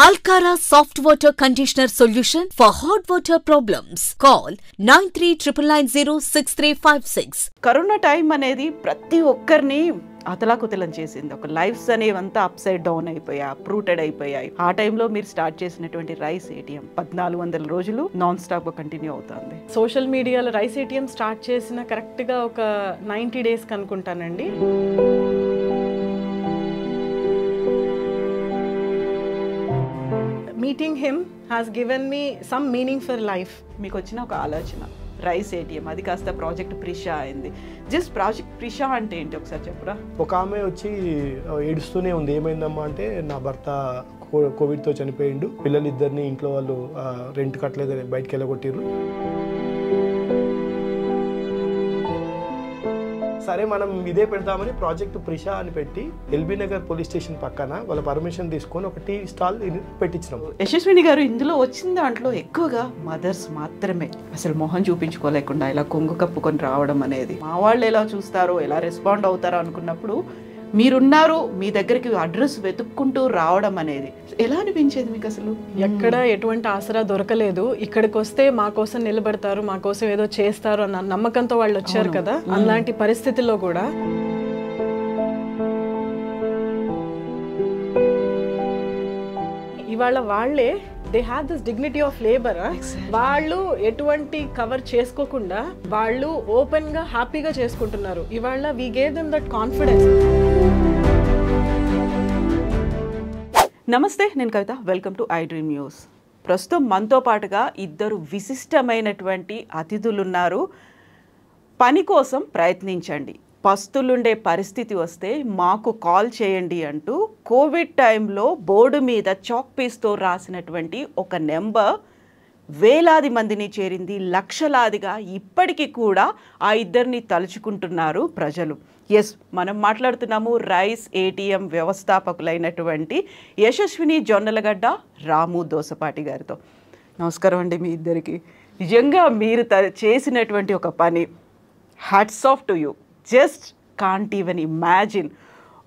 Alcara Soft Water Conditioner Solution for hot water problems. Call 9399906356. Corona time అనేది ప్రతి ఒక్కరిని అతలాకుతలం చేసింది. ఒక లైఫ్స్ అనేవంతా అప్ సైడ్ డౌన్ అయిపోయాయి, అప్రూటెడ్ అయిపోయాయి. ఆ టైంలో మీరు స్టార్ట్ చేసినటువంటి రైస్ ఏటీఎం 1400 రోజులు నాన్ స్టాప్ గా కంటిన్యూ అవుతుంది. సోషల్ మీడియాలో రైస్ ఏటీఎం స్టార్ట్ చేసిన కరెక్ట్గా ఒక 90 days అనుకుంటానండి. Meeting him has given me some meaning for life. మీకు వచ్చిన ఒక ఆలోచన రైస్ ఏటీఎం, అది కాస్త ప్రాజెక్ట్ ప్రిషా అయింది. జస్ట్ ప్రాజెక్ట్ ప్రిషా అంటే ఏంటి ఒకసారి చెప్పురా. ఒక ఆమె వచ్చి ఏడుస్తూనే ఉంది. ఏమైందమ్మా అంటే, నా భర్త కోవిడ్తో చనిపోయిండు, పిల్లలిద్దరిని ఇంట్లో వాళ్ళు రెంట్ కట్టలేదు, బయటకు వెళ్ళగొట్టిర్రు. సరే మనం ఇదే పెడతామని ప్రాజెక్ట్ ప్రిషా అని పెట్టి ఎల్బీ నగర్ పోలీస్ స్టేషన్ పక్కన వాళ్ళ పర్మిషన్ తీసుకొని ఒక టీ స్టాల్ పెట్టించినాం. యశస్విని గారు, ఇందులో వచ్చిన దాంట్లో ఎక్కువగా మదర్స్ మాత్రమే అసలు మొహం చూపించుకోలేకుండా ఇలా కొంగు కప్పుకొని రావడం అనేది, మా వాళ్ళు ఎలా చూస్తారో, ఎలా రెస్పాండ్ అవుతారో అనుకున్నప్పుడు మీరున్నారు, మీ దగ్గరికి అడ్రస్ వెతుక్కుంటూ రావడం అనేది ఎలా అనిపించేది మీకు? అసలు ఎక్కడ ఎటువంటి ఆసరా దొరకలేదు. ఇక్కడికి వస్తే మా కోసం నిలబడతారు, మా కోసం ఏదో చేస్తారు అన్న నమ్మకంతో వాళ్ళు వచ్చారు కదా. అలాంటి పరిస్థితుల్లో కూడా ఇవాళ వాళ్ళే they have this dignity of labour. వాళ్ళు ఎటువంటి కవర్ చేసుకోకుండా వాళ్ళు ఓపెన్ గా హ్యాపీగా చేసుకుంటున్నారు. ఇవాళ we gave them that confidence. నమస్తే, నేను Kavitha. Welcome to I dream news. ప్రస్తుతం మనతో పాటుగా ఇద్దరు విశిష్టమైనటువంటి అతిథులున్నారు. పని కోసం ప్రయత్నించండి, పస్తులుండే పరిస్థితి వస్తే మాకు కాల్ చేయండి అంటూ కోవిడ్ టైంలో బోర్డు మీద చాక్ పీస్తో రాసినటువంటి ఒక నెంబర్ వేలాది మందిని చేరింది, లక్షలాదిగా ఇప్పటికీ కూడా ఆ ఇద్దరిని తలుచుకుంటున్నారు ప్రజలు. ఎస్, మనం మాట్లాడుతున్నాము రైస్ ఏటీఎం వ్యవస్థాపకులైనటువంటి యశస్విని జొన్నలగడ్డ, రాము దోసపాటి గారితో. నమస్కారం అండి మీ ఇద్దరికి. నిజంగా మీరు చేసినటువంటి ఒక పని, hats off to you. Just can't even imagine.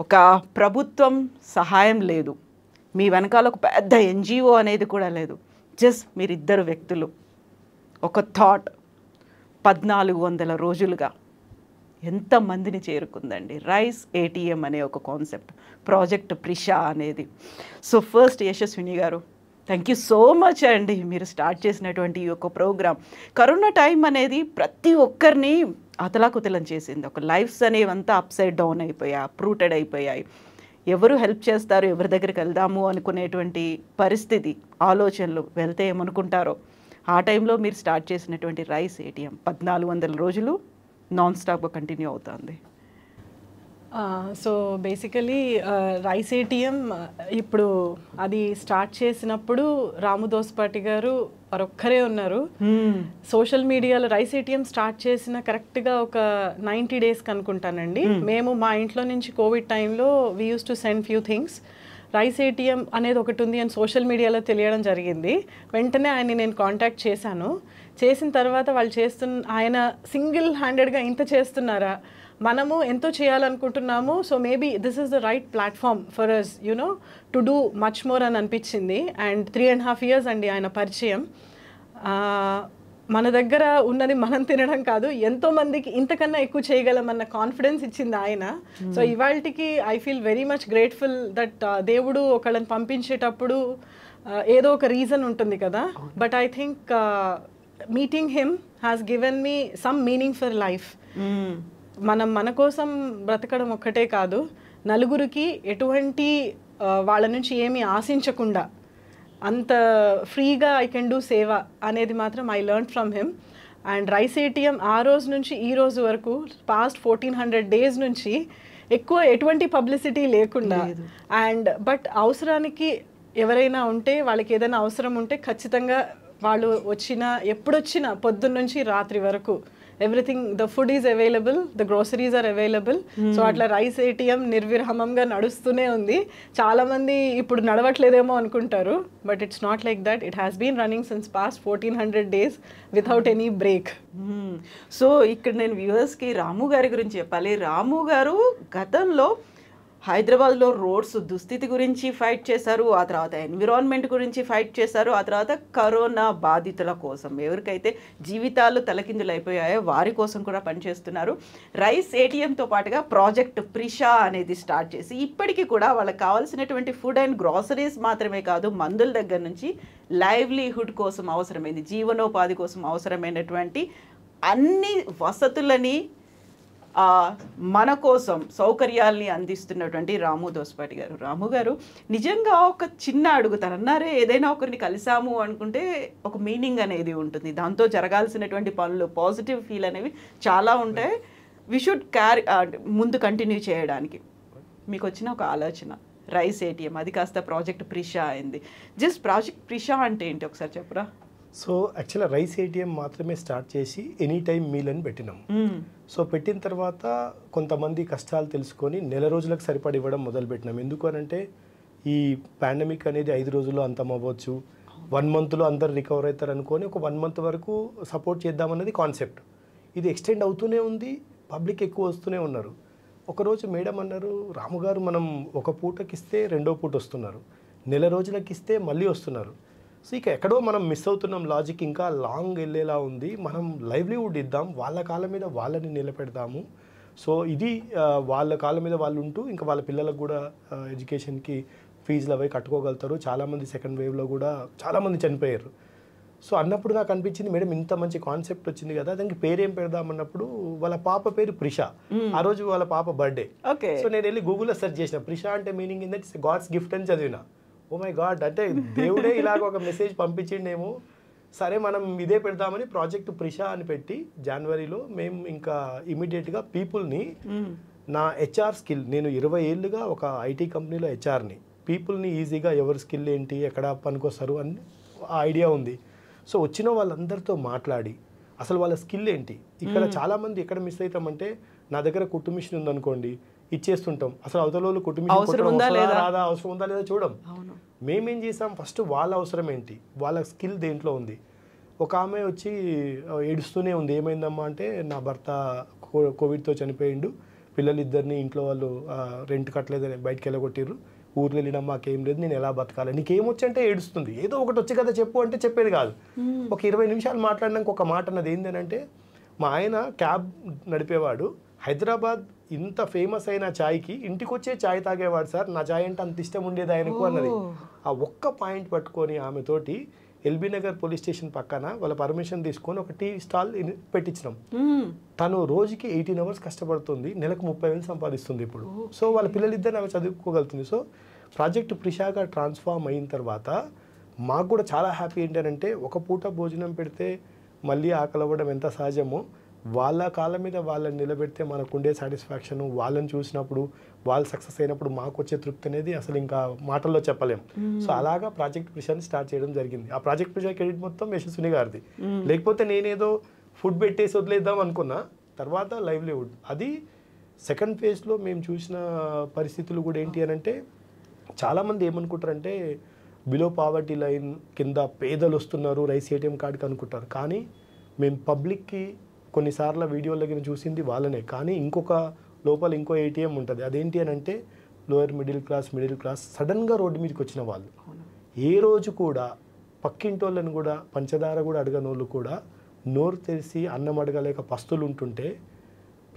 ఒక ప్రభుత్వం సహాయం లేదు, మీ వెనకాల ఒక పెద్ద ఎన్జిఓ అనేది కూడా లేదు. జస్ట్ మీరిద్దరు వ్యక్తులు, ఒక థాట్ 1400 రోజులుగా ఎంతమందిని చేరుకుందండి రైస్ ఏటీఎం అనే ఒక కాన్సెప్ట్, ప్రాజెక్ట్ ప్రిషా అనేది. సో ఫస్ట్ యశస్విని గారు, థ్యాంక్ యూ సో మచ్ అండి. మీరు స్టార్ట్ చేసినటువంటి ఈ యొక్క ప్రోగ్రామ్, కరోనా టైం అనేది ప్రతి ఒక్కరిని అతలాకుతలం చేసింది. ఒక లైఫ్స్ అనేవంతా అప్ సైడ్ డౌన్ అయిపోయాయి, అప్రూటెడ్ అయిపోయాయి. ఎవరు హెల్ప్ చేస్తారు, ఎవరి దగ్గరికి వెళ్దాము అనుకునేటువంటి పరిస్థితి, ఆలోచనలు, వెళ్తే ఏమనుకుంటారో. ఆ టైంలో మీరు స్టార్ట్ చేసినటువంటి రైస్ ఏటీఎం 1400 రోజులు నాన్ స్టాప్గా కంటిన్యూ అవుతుంది. సో బేసికలీ రైస్ ఏటీఎం ఇప్పుడు అది స్టార్ట్ చేసినప్పుడు రాము దోసపాటి గారు మరొక్కరే ఉన్నారు. సోషల్ మీడియాలో రైస్ ఏటీఎం స్టార్ట్ చేసిన కరెక్ట్గా ఒక 90 days అనుకుంటానండి. మేము మా ఇంట్లో నుంచి కోవిడ్ టైంలో we use to send few things. Rice ATM అనేది ఒకటి ఉంది అని సోషల్ మీడియాలో తెలియడం జరిగింది. వెంటనే ఆయన్ని నేను కాంటాక్ట్ చేశాను. చేసిన తర్వాత వాళ్ళు ఆయన సింగిల్ హ్యాండెడ్గా ఇంత చేస్తున్నారా, మనము ఎంతో చేయాలనుకుంటున్నాము, so maybe this is the right platform for us you know to do much more అని అనిపించింది. అండ్ 3.5 years అండి ఆయన పరిచయం. మన దగ్గర ఉన్నది మనం తినడం కాదు, ఎంతో మందికి ఇంతకన్నా ఎక్కువ చేయగలమన్న కాన్ఫిడెన్స్ ఇచ్చింది ఆయన. సో ఇవాళకి I feel very much grateful that దేవుడు ఒకళ్ళని పంపించేటప్పుడు ఏదో ఒక రీజన్ ఉంటుంది కదా. But I think meeting him has given me some meaning for life. మనం మన కోసం బ్రతకడం ఒక్కటే కాదు, నలుగురికి ఎటువంటి వాళ్ళ నుంచి ఏమీ ఆశించకుండా అంత ఫ్రీగా ఐ కెన్ డూ సేవ అనేది మాత్రం I learn from him. And rice ATM ఆ రోజు నుంచి ఈ రోజు వరకు పాస్ట్ 1400 days నుంచి ఎక్కువ ఎటువంటి పబ్లిసిటీ లేకుండా, అండ్ బట్ అవసరానికి ఎవరైనా ఉంటే, వాళ్ళకి ఏదైనా అవసరం ఉంటే ఖచ్చితంగా వాళ్ళు ఎప్పుడొచ్చినా పొద్దున్న నుంచి రాత్రి వరకు everything, the food is available, the groceries are available. So అట్లా రైస్ ఏటీఎం నిర్విరామంగా నడుస్తూనే ఉంది. చాలామంది ఇప్పుడు నడవట్లేదేమో అనుకుంటారు, but it's not like that. It has been running since past 1400 days without any break. So ఇక్కడ నేను వ్యూవర్స్కి రాము గారి గురించి చెప్పాలి. రాము గారు గతంలో హైదరాబాద్లో రోడ్స్ దుస్థితి గురించి ఫైట్ చేశారు, ఆ తర్వాత ఎన్విరాన్మెంట్ గురించి ఫైట్ చేశారు, ఆ తర్వాత కరోనా బాధితుల కోసం ఎవరికైతే జీవితాలు తలకిందులైపోయాయో వారి కోసం కూడా పనిచేస్తున్నారు. రైస్ ఏటీఎంతో పాటుగా ప్రాజెక్ట్ ప్రిషా అనేది స్టార్ట్ చేసి ఇప్పటికీ కూడా వాళ్ళకి కావాల్సినటువంటి ఫుడ్ అండ్ గ్రాసరీస్ మాత్రమే కాదు, మందుల దగ్గర నుంచి లైవ్లీహుడ్ కోసం అవసరమైంది, జీవనోపాధి కోసం అవసరమైనటువంటి అన్ని వసతులని మన కోసం సౌకర్యాల్ని అందిస్తున్నటువంటి రాము దోస్పాటి గారు. రాము గారు, నిజంగా ఒక చిన్న అడుగుతారు అన్నారే, ఏదైనా ఒకరిని కలిసాము అనుకుంటే ఒక మీనింగ్ అనేది ఉంటుంది, దాంతో జరగాల్సినటువంటి పనులు పాజిటివ్ ఫీల్ అనేవి చాలా ఉంటాయి. వి షుడ్ క్యారీ ముందు కంటిన్యూ చేయడానికి. మీకు వచ్చిన ఒక ఆలోచన రైస్ ఏటీఎం, అది కాస్త ప్రాజెక్ట్ ప్రిషా అయింది. జస్ట్ ప్రాజెక్ట్ ప్రిషా అంటే ఏంటి ఒకసారి చెప్పరా? సో యాక్చువల్గా రైస్ ఏటీఎం మాత్రమే స్టార్ట్ చేసి ఎనీ టైం మీల్ అని పెట్టినాం. సో పెట్టిన తర్వాత కొంతమంది కష్టాలు తెలుసుకొని నెల రోజులకు సరిపడి ఇవ్వడం మొదలుపెట్టినాం. ఎందుకు అనంటే ఈ పాండమిక్ అనేది 5 రోజుల్లో అంతం అవ్వచ్చు, 1 మంత్లో అందరు రికవర్ అవుతారు అనుకొని ఒక 1 మంత్ వరకు సపోర్ట్ చేద్దామన్నది కాన్సెప్ట్. ఇది ఎక్స్టెండ్ అవుతూనే ఉంది, పబ్లిక్ ఎక్కువ వస్తూనే ఉన్నారు. ఒకరోజు మేడం అన్నారు, రాముగారు మనం ఒక పూటకి ఇస్తే 2వ పూట వస్తున్నారు, నెల రోజులకి ఇస్తే మళ్ళీ వస్తున్నారు. సో ఇక ఎక్కడో మనం మిస్ అవుతున్నాం, లాజిక్ ఇంకా లాంగ్ వెళ్ళేలా ఉంది, మనం లైవ్లీవుడ్ ఇద్దాం, వాళ్ళ కాళ్ళ మీద వాళ్ళని నిలబెడదాము. సో ఇది వాళ్ళ కాళ్ళ మీద వాళ్ళు ఉంటూ ఇంకా వాళ్ళ పిల్లలకు కూడా ఎడ్యుకేషన్కి ఫీజులు అవి కట్టుకోగలుగుతారు. చాలామంది సెకండ్ వేవ్లో కూడా చాలామంది చనిపోయారు. సో అన్నప్పుడు నాకు అనిపించింది, మేడం ఇంత మంచి కాన్సెప్ట్ వచ్చింది కదా, దానికి పేరేం పెడదామన్నప్పుడు వాళ్ళ పాప పేరు ప్రిషా. ఆ రోజు వాళ్ళ పాప బర్త్డే. సో నేను వెళ్ళి గూగుల్లో సెర్చ్ చేసిన, ప్రిషా అంటే meaning in that it's God's gift అని చదివిన. ఓ మై గాడ్, అంటే దేవుడే ఇలాగ ఒక మెసేజ్ పంపించిండేమో, సరే మనం ఇదే పెడదామని ప్రాజెక్ట్ ప్రిషా అని పెట్టి జనవరిలో మేము ఇంకా ఇమీడియట్గా పీపుల్ని, నా హెచ్ఆర్ స్కిల్, నేను 20 ఏళ్ళుగా ఒక ఐటీ కంపెనీలో హెచ్ఆర్ని, పీపుల్ని ఈజీగా ఎవరి స్కిల్ ఏంటి, ఎక్కడ పనికొస్తారు అని ఐడియా ఉంది. సో వచ్చిన వాళ్ళందరితో మాట్లాడి అసలు వాళ్ళ స్కిల్ ఏంటి. ఇక్కడ చాలామంది ఎక్కడ మిస్ అవుతామంటే, నా దగ్గర కుట్టు మిషన్ ఉందనుకోండి, ఇచ్చేస్తుంటాం, అసలు అవతల వాళ్ళు కుట్టు మిషన్ అవసరం ఉందా లేదా చూడం. మేమేం చేసాం, ఫస్ట్ వాళ్ళ అవసరం ఏంటి, వాళ్ళ స్కిల్ దేంట్లో ఉంది. ఒక ఆమె వచ్చి ఏడుస్తూనే ఉంది, ఏమైందమ్మా అంటే నా భర్త కోవిడ్తో చనిపోయిండు, పిల్లలిద్దరిని ఇంట్లో వాళ్ళు రెంట్ కట్టలేదని బయటకు వెళ్ళగొట్టిర్రు, ఊర్లో వెళ్ళినా మాకేం లేదు, నేను ఎలా బతకాలి, నీకేమొచ్చి అంటే ఏడుస్తుంది. ఏదో ఒకటి వచ్చి కదా చెప్పు అంటే చెప్పేది కాదు. ఒక 20 నిమిషాలు మాట్లాడినాక ఒక మాట అన్నది ఏంటంటే, మా ఆయన క్యాబ్ నడిపేవాడు, హైదరాబాద్ ఇంత ఫేమస్ అయిన ఛాయ్కి ఇంటికి వచ్చే ఛాయ్ తాగేవాడు సార్, నా ఛాయ్ అంటే అంత ఇష్టం ఉండేది ఆయనకు అన్నది. ఆ ఒక్క పాయింట్ పట్టుకొని ఆమెతోటి ఎల్బీ నగర్ పోలీస్ స్టేషన్ పక్కన వాళ్ళ పర్మిషన్ తీసుకొని ఒక టీ స్టాల్ పెట్టించినాం. తను రోజుకి 18 అవర్స్ కష్టపడుతుంది, నెలకు 30,000 సంపాదిస్తుంది ఇప్పుడు. సో వాళ్ళ పిల్లలిద్దరు ఆమె చదువుకోగలుగుతుంది. సో ప్రాజెక్ట్ ప్రిషాగా ట్రాన్స్ఫార్మ్ అయిన తర్వాత మాకు కూడా చాలా హ్యాపీ ఏంటంటే, ఒక పూట భోజనం పెడితే మళ్ళీ ఆకలి అవ్వడం ఎంత సహజమో, వాళ్ళ కాళ్ళ మీద వాళ్ళని నిలబెడితే మనకు ఉండే సాటిస్ఫాక్షన్, వాళ్ళని చూసినప్పుడు వాళ్ళు సక్సెస్ అయినప్పుడు మాకు వచ్చే తృప్తి అనేది అసలు ఇంకా మాటల్లో చెప్పలేం. సో అలాగా ప్రాజెక్ట్ ప్రిషాని స్టార్ట్ చేయడం జరిగింది. ఆ ప్రాజెక్ట్ ప్రిషా క్రెడిట్ మొత్తం యశస్విని గారిది. లేకపోతే నేనేదో ఫుడ్ పెట్టేసి వదిలేద్దాం అనుకున్నా, తర్వాత లైవ్లీవుడ్. అది సెకండ్ ఫేజ్లో మేము చూసిన పరిస్థితులు కూడా ఏంటి అని అంటే, చాలామంది ఏమనుకుంటారంటే బిలో పావర్టీ లైన్ కింద పేదలు వస్తున్నారు రైస్ ఏటీఎం కార్డుకి అనుకుంటారు. కానీ మేము పబ్లిక్కి కొన్నిసార్లు వీడియోల దగ్గర చూసింది వాళ్ళనే, కానీ ఇంకొక లోపల ఇంకో ఏటీఎం ఉంటుంది. అదేంటి అని అంటే, లోయర్ మిడిల్ క్లాస్ సడన్గా రోడ్డు మీదకి వచ్చిన వాళ్ళు, ఏ రోజు కూడా పక్కింటోళ్ళని కూడా పంచదార కూడా అడగని వాళ్ళు కూడా నోరు తెరిచి అన్నం అడగలేక పస్తులు ఉంటుంటే,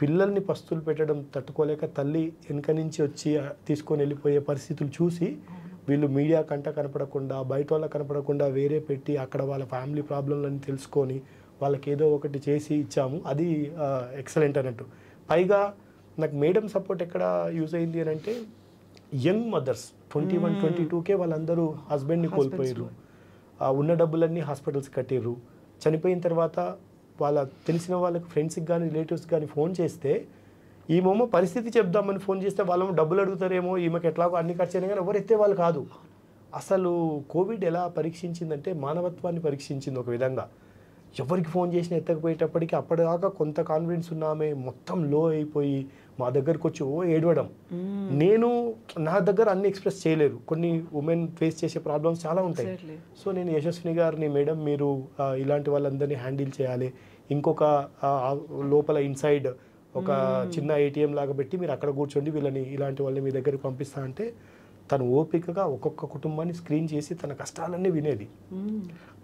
పిల్లల్ని పస్తులు పెట్టడం తట్టుకోలేక తల్లి వెనక నుంచి వచ్చి తీసుకొని వెళ్ళిపోయే పరిస్థితులు చూసి, వీళ్ళు మీడియా కంట కనపడకుండా, బయట వాళ్ళ కనపడకుండా వేరే పెట్టి అక్కడ వాళ్ళ ఫ్యామిలీ ప్రాబ్లంలని తెలుసుకొని వాళ్ళకి ఏదో ఒకటి చేసి ఇచ్చాము. అది ఎక్సలెంట్ అన్నట్టు. పైగా నాకు మేడం సపోర్ట్ ఎక్కడ యూజ్ అయింది అని అంటే, యంగ్ మదర్స్ 21-22కే వాళ్ళందరూ హస్బెండ్ని కోల్పోయారు, ఉన్న డబ్బులన్నీ హాస్పిటల్స్ కట్టిర్రు, చనిపోయిన తర్వాత వాళ్ళ తెలిసిన వాళ్ళకి ఫ్రెండ్స్కి కానీ రిలేటివ్స్కి కానీ ఫోన్ చేస్తే, ఈమెమో పరిస్థితి చెప్దామని ఫోన్ చేస్తే వాళ్ళేమో డబ్బులు అడుగుతారేమో, ఈమెకి ఎట్లాగో అన్ని ఖర్చు అయినా కానీ ఎవరు ఎత్తే వాళ్ళు కాదు. అసలు కోవిడ్ ఎలా పరీక్షించిందంటే మానవత్వాన్ని పరీక్షించింది ఒక విధంగా. ఎవరికి ఫోన్ చేసినా ఎత్తకపోయేటప్పటికి అప్పటిదాకా కొంత కాన్ఫిడెన్స్ ఉన్నామే మొత్తం లో అయిపోయి మా దగ్గరకు వచ్చి ఏడవడం. నేను నా దగ్గర అన్ని ఎక్స్ప్రెస్ చేయలేరు, కొన్ని ఉమెన్ ఫేస్ చేసే ప్రాబ్లమ్స్ చాలా ఉంటాయి. సో నేను యశస్విని గారిని, మేడం మీరు ఇలాంటి వాళ్ళందరినీ హ్యాండిల్ చేయాలి, ఇంకొక లోపల ఇన్సైడ్ ఒక చిన్న ఏటీఎం లాగా పెట్టి మీరు అక్కడ కూర్చోండి, వీళ్ళని ఇలాంటి వాళ్ళని మీ దగ్గరికి పంపిస్తా అంటే తను ఓపికగా ఒక్కొక్క కుటుంబాన్ని స్క్రీన్ చేసి తన కష్టాలన్నీ వినేది.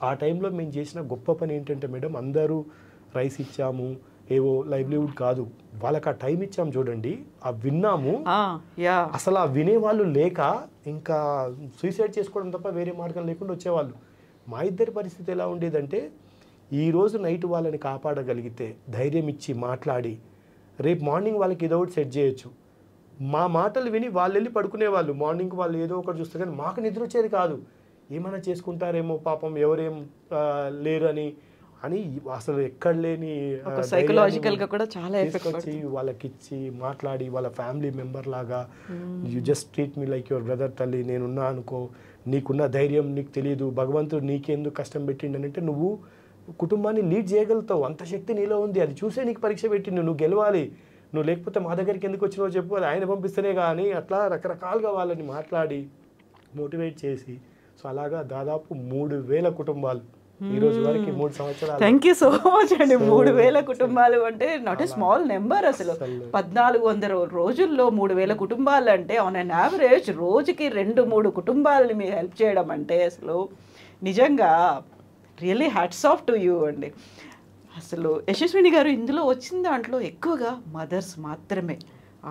ఆ టైంలో మేము చేసిన గొప్ప పని ఏంటంటే మేడం, అందరూ రైస్ ఇచ్చాము, ఏవో లైవ్లీవుడ్ కాదు, వాళ్ళకి ఆ టైం ఇచ్చాము చూడండి, ఆ విన్నాము. అసలు ఆ వినేవాళ్ళు లేక ఇంకా సూసైడ్ చేసుకోవడం తప్ప వేరే మార్గం లేకుండా వచ్చేవాళ్ళు. మా ఇద్దరి పరిస్థితి ఎలా ఉండేదంటే, ఈరోజు నైట్ వాళ్ళని కాపాడగలిగితే ధైర్యం ఇచ్చి మాట్లాడి రేపు మార్నింగ్ వాళ్ళకి ఏదో ఒకటి సెట్ చేయొచ్చు. మా మాటలు విని వాళ్ళు వెళ్ళి పడుకునేవాళ్ళు. మార్నింగ్ వాళ్ళు ఏదో ఒకటి చూస్తే కానీ మాకు నిద్ర వచ్చేది కాదు. ఏమైనా చేసుకుంటారేమో పాపం, ఎవరేం లేరు అని అసలు ఎక్కడ లేని సైకలాజికల్గా కూడా చాలా వచ్చి వాళ్ళకి ఇచ్చి మాట్లాడి వాళ్ళ ఫ్యామిలీ మెంబర్ లాగా, you just treat me like your brother, తల్లి నేనున్నా అనుకో, నీకున్న ధైర్యం నీకు తెలియదు, భగవంతుడు నీకెందుకు కష్టం పెట్టిండనంటే నువ్వు కుటుంబాన్ని లీడ్ చేయగలుగుతావు, అంత శక్తి నీలో ఉంది, అది చూసే నీకు పరీక్ష పెట్టిండు, నువ్వు గెలవాలి, నువ్వు లేకపోతే మా దగ్గరికి ఎందుకు వచ్చినావో చెప్పు, అది ఆయన పంపిస్తేనే కానీ, అట్లా రకరకాలుగా వాళ్ళని మాట్లాడి మోటివేట్ చేసి, సో అలాగా దాదాపు 3,000 కుటుంబాలు ఈ రోజు వరకు 3 సంవత్సరాలు. థ్యాంక్ యూ సో మచ్ అండి. 3,000 కుటుంబాలు అంటే నాట్ ఏ స్మాల్ నెంబర్. అసలు 1400 రోజుల్లో 3,000 కుటుంబాలు అంటే ఆన్ అన్ యావరేజ్ రోజుకి 2-3 కుటుంబాలని మీరు హెల్ప్ చేయడం అంటే అసలు నిజంగా really hats off to you అండి. అసలు యశస్విని గారు, ఇందులో వచ్చిన దాంట్లో ఎక్కువగా మదర్స్ మాత్రమే,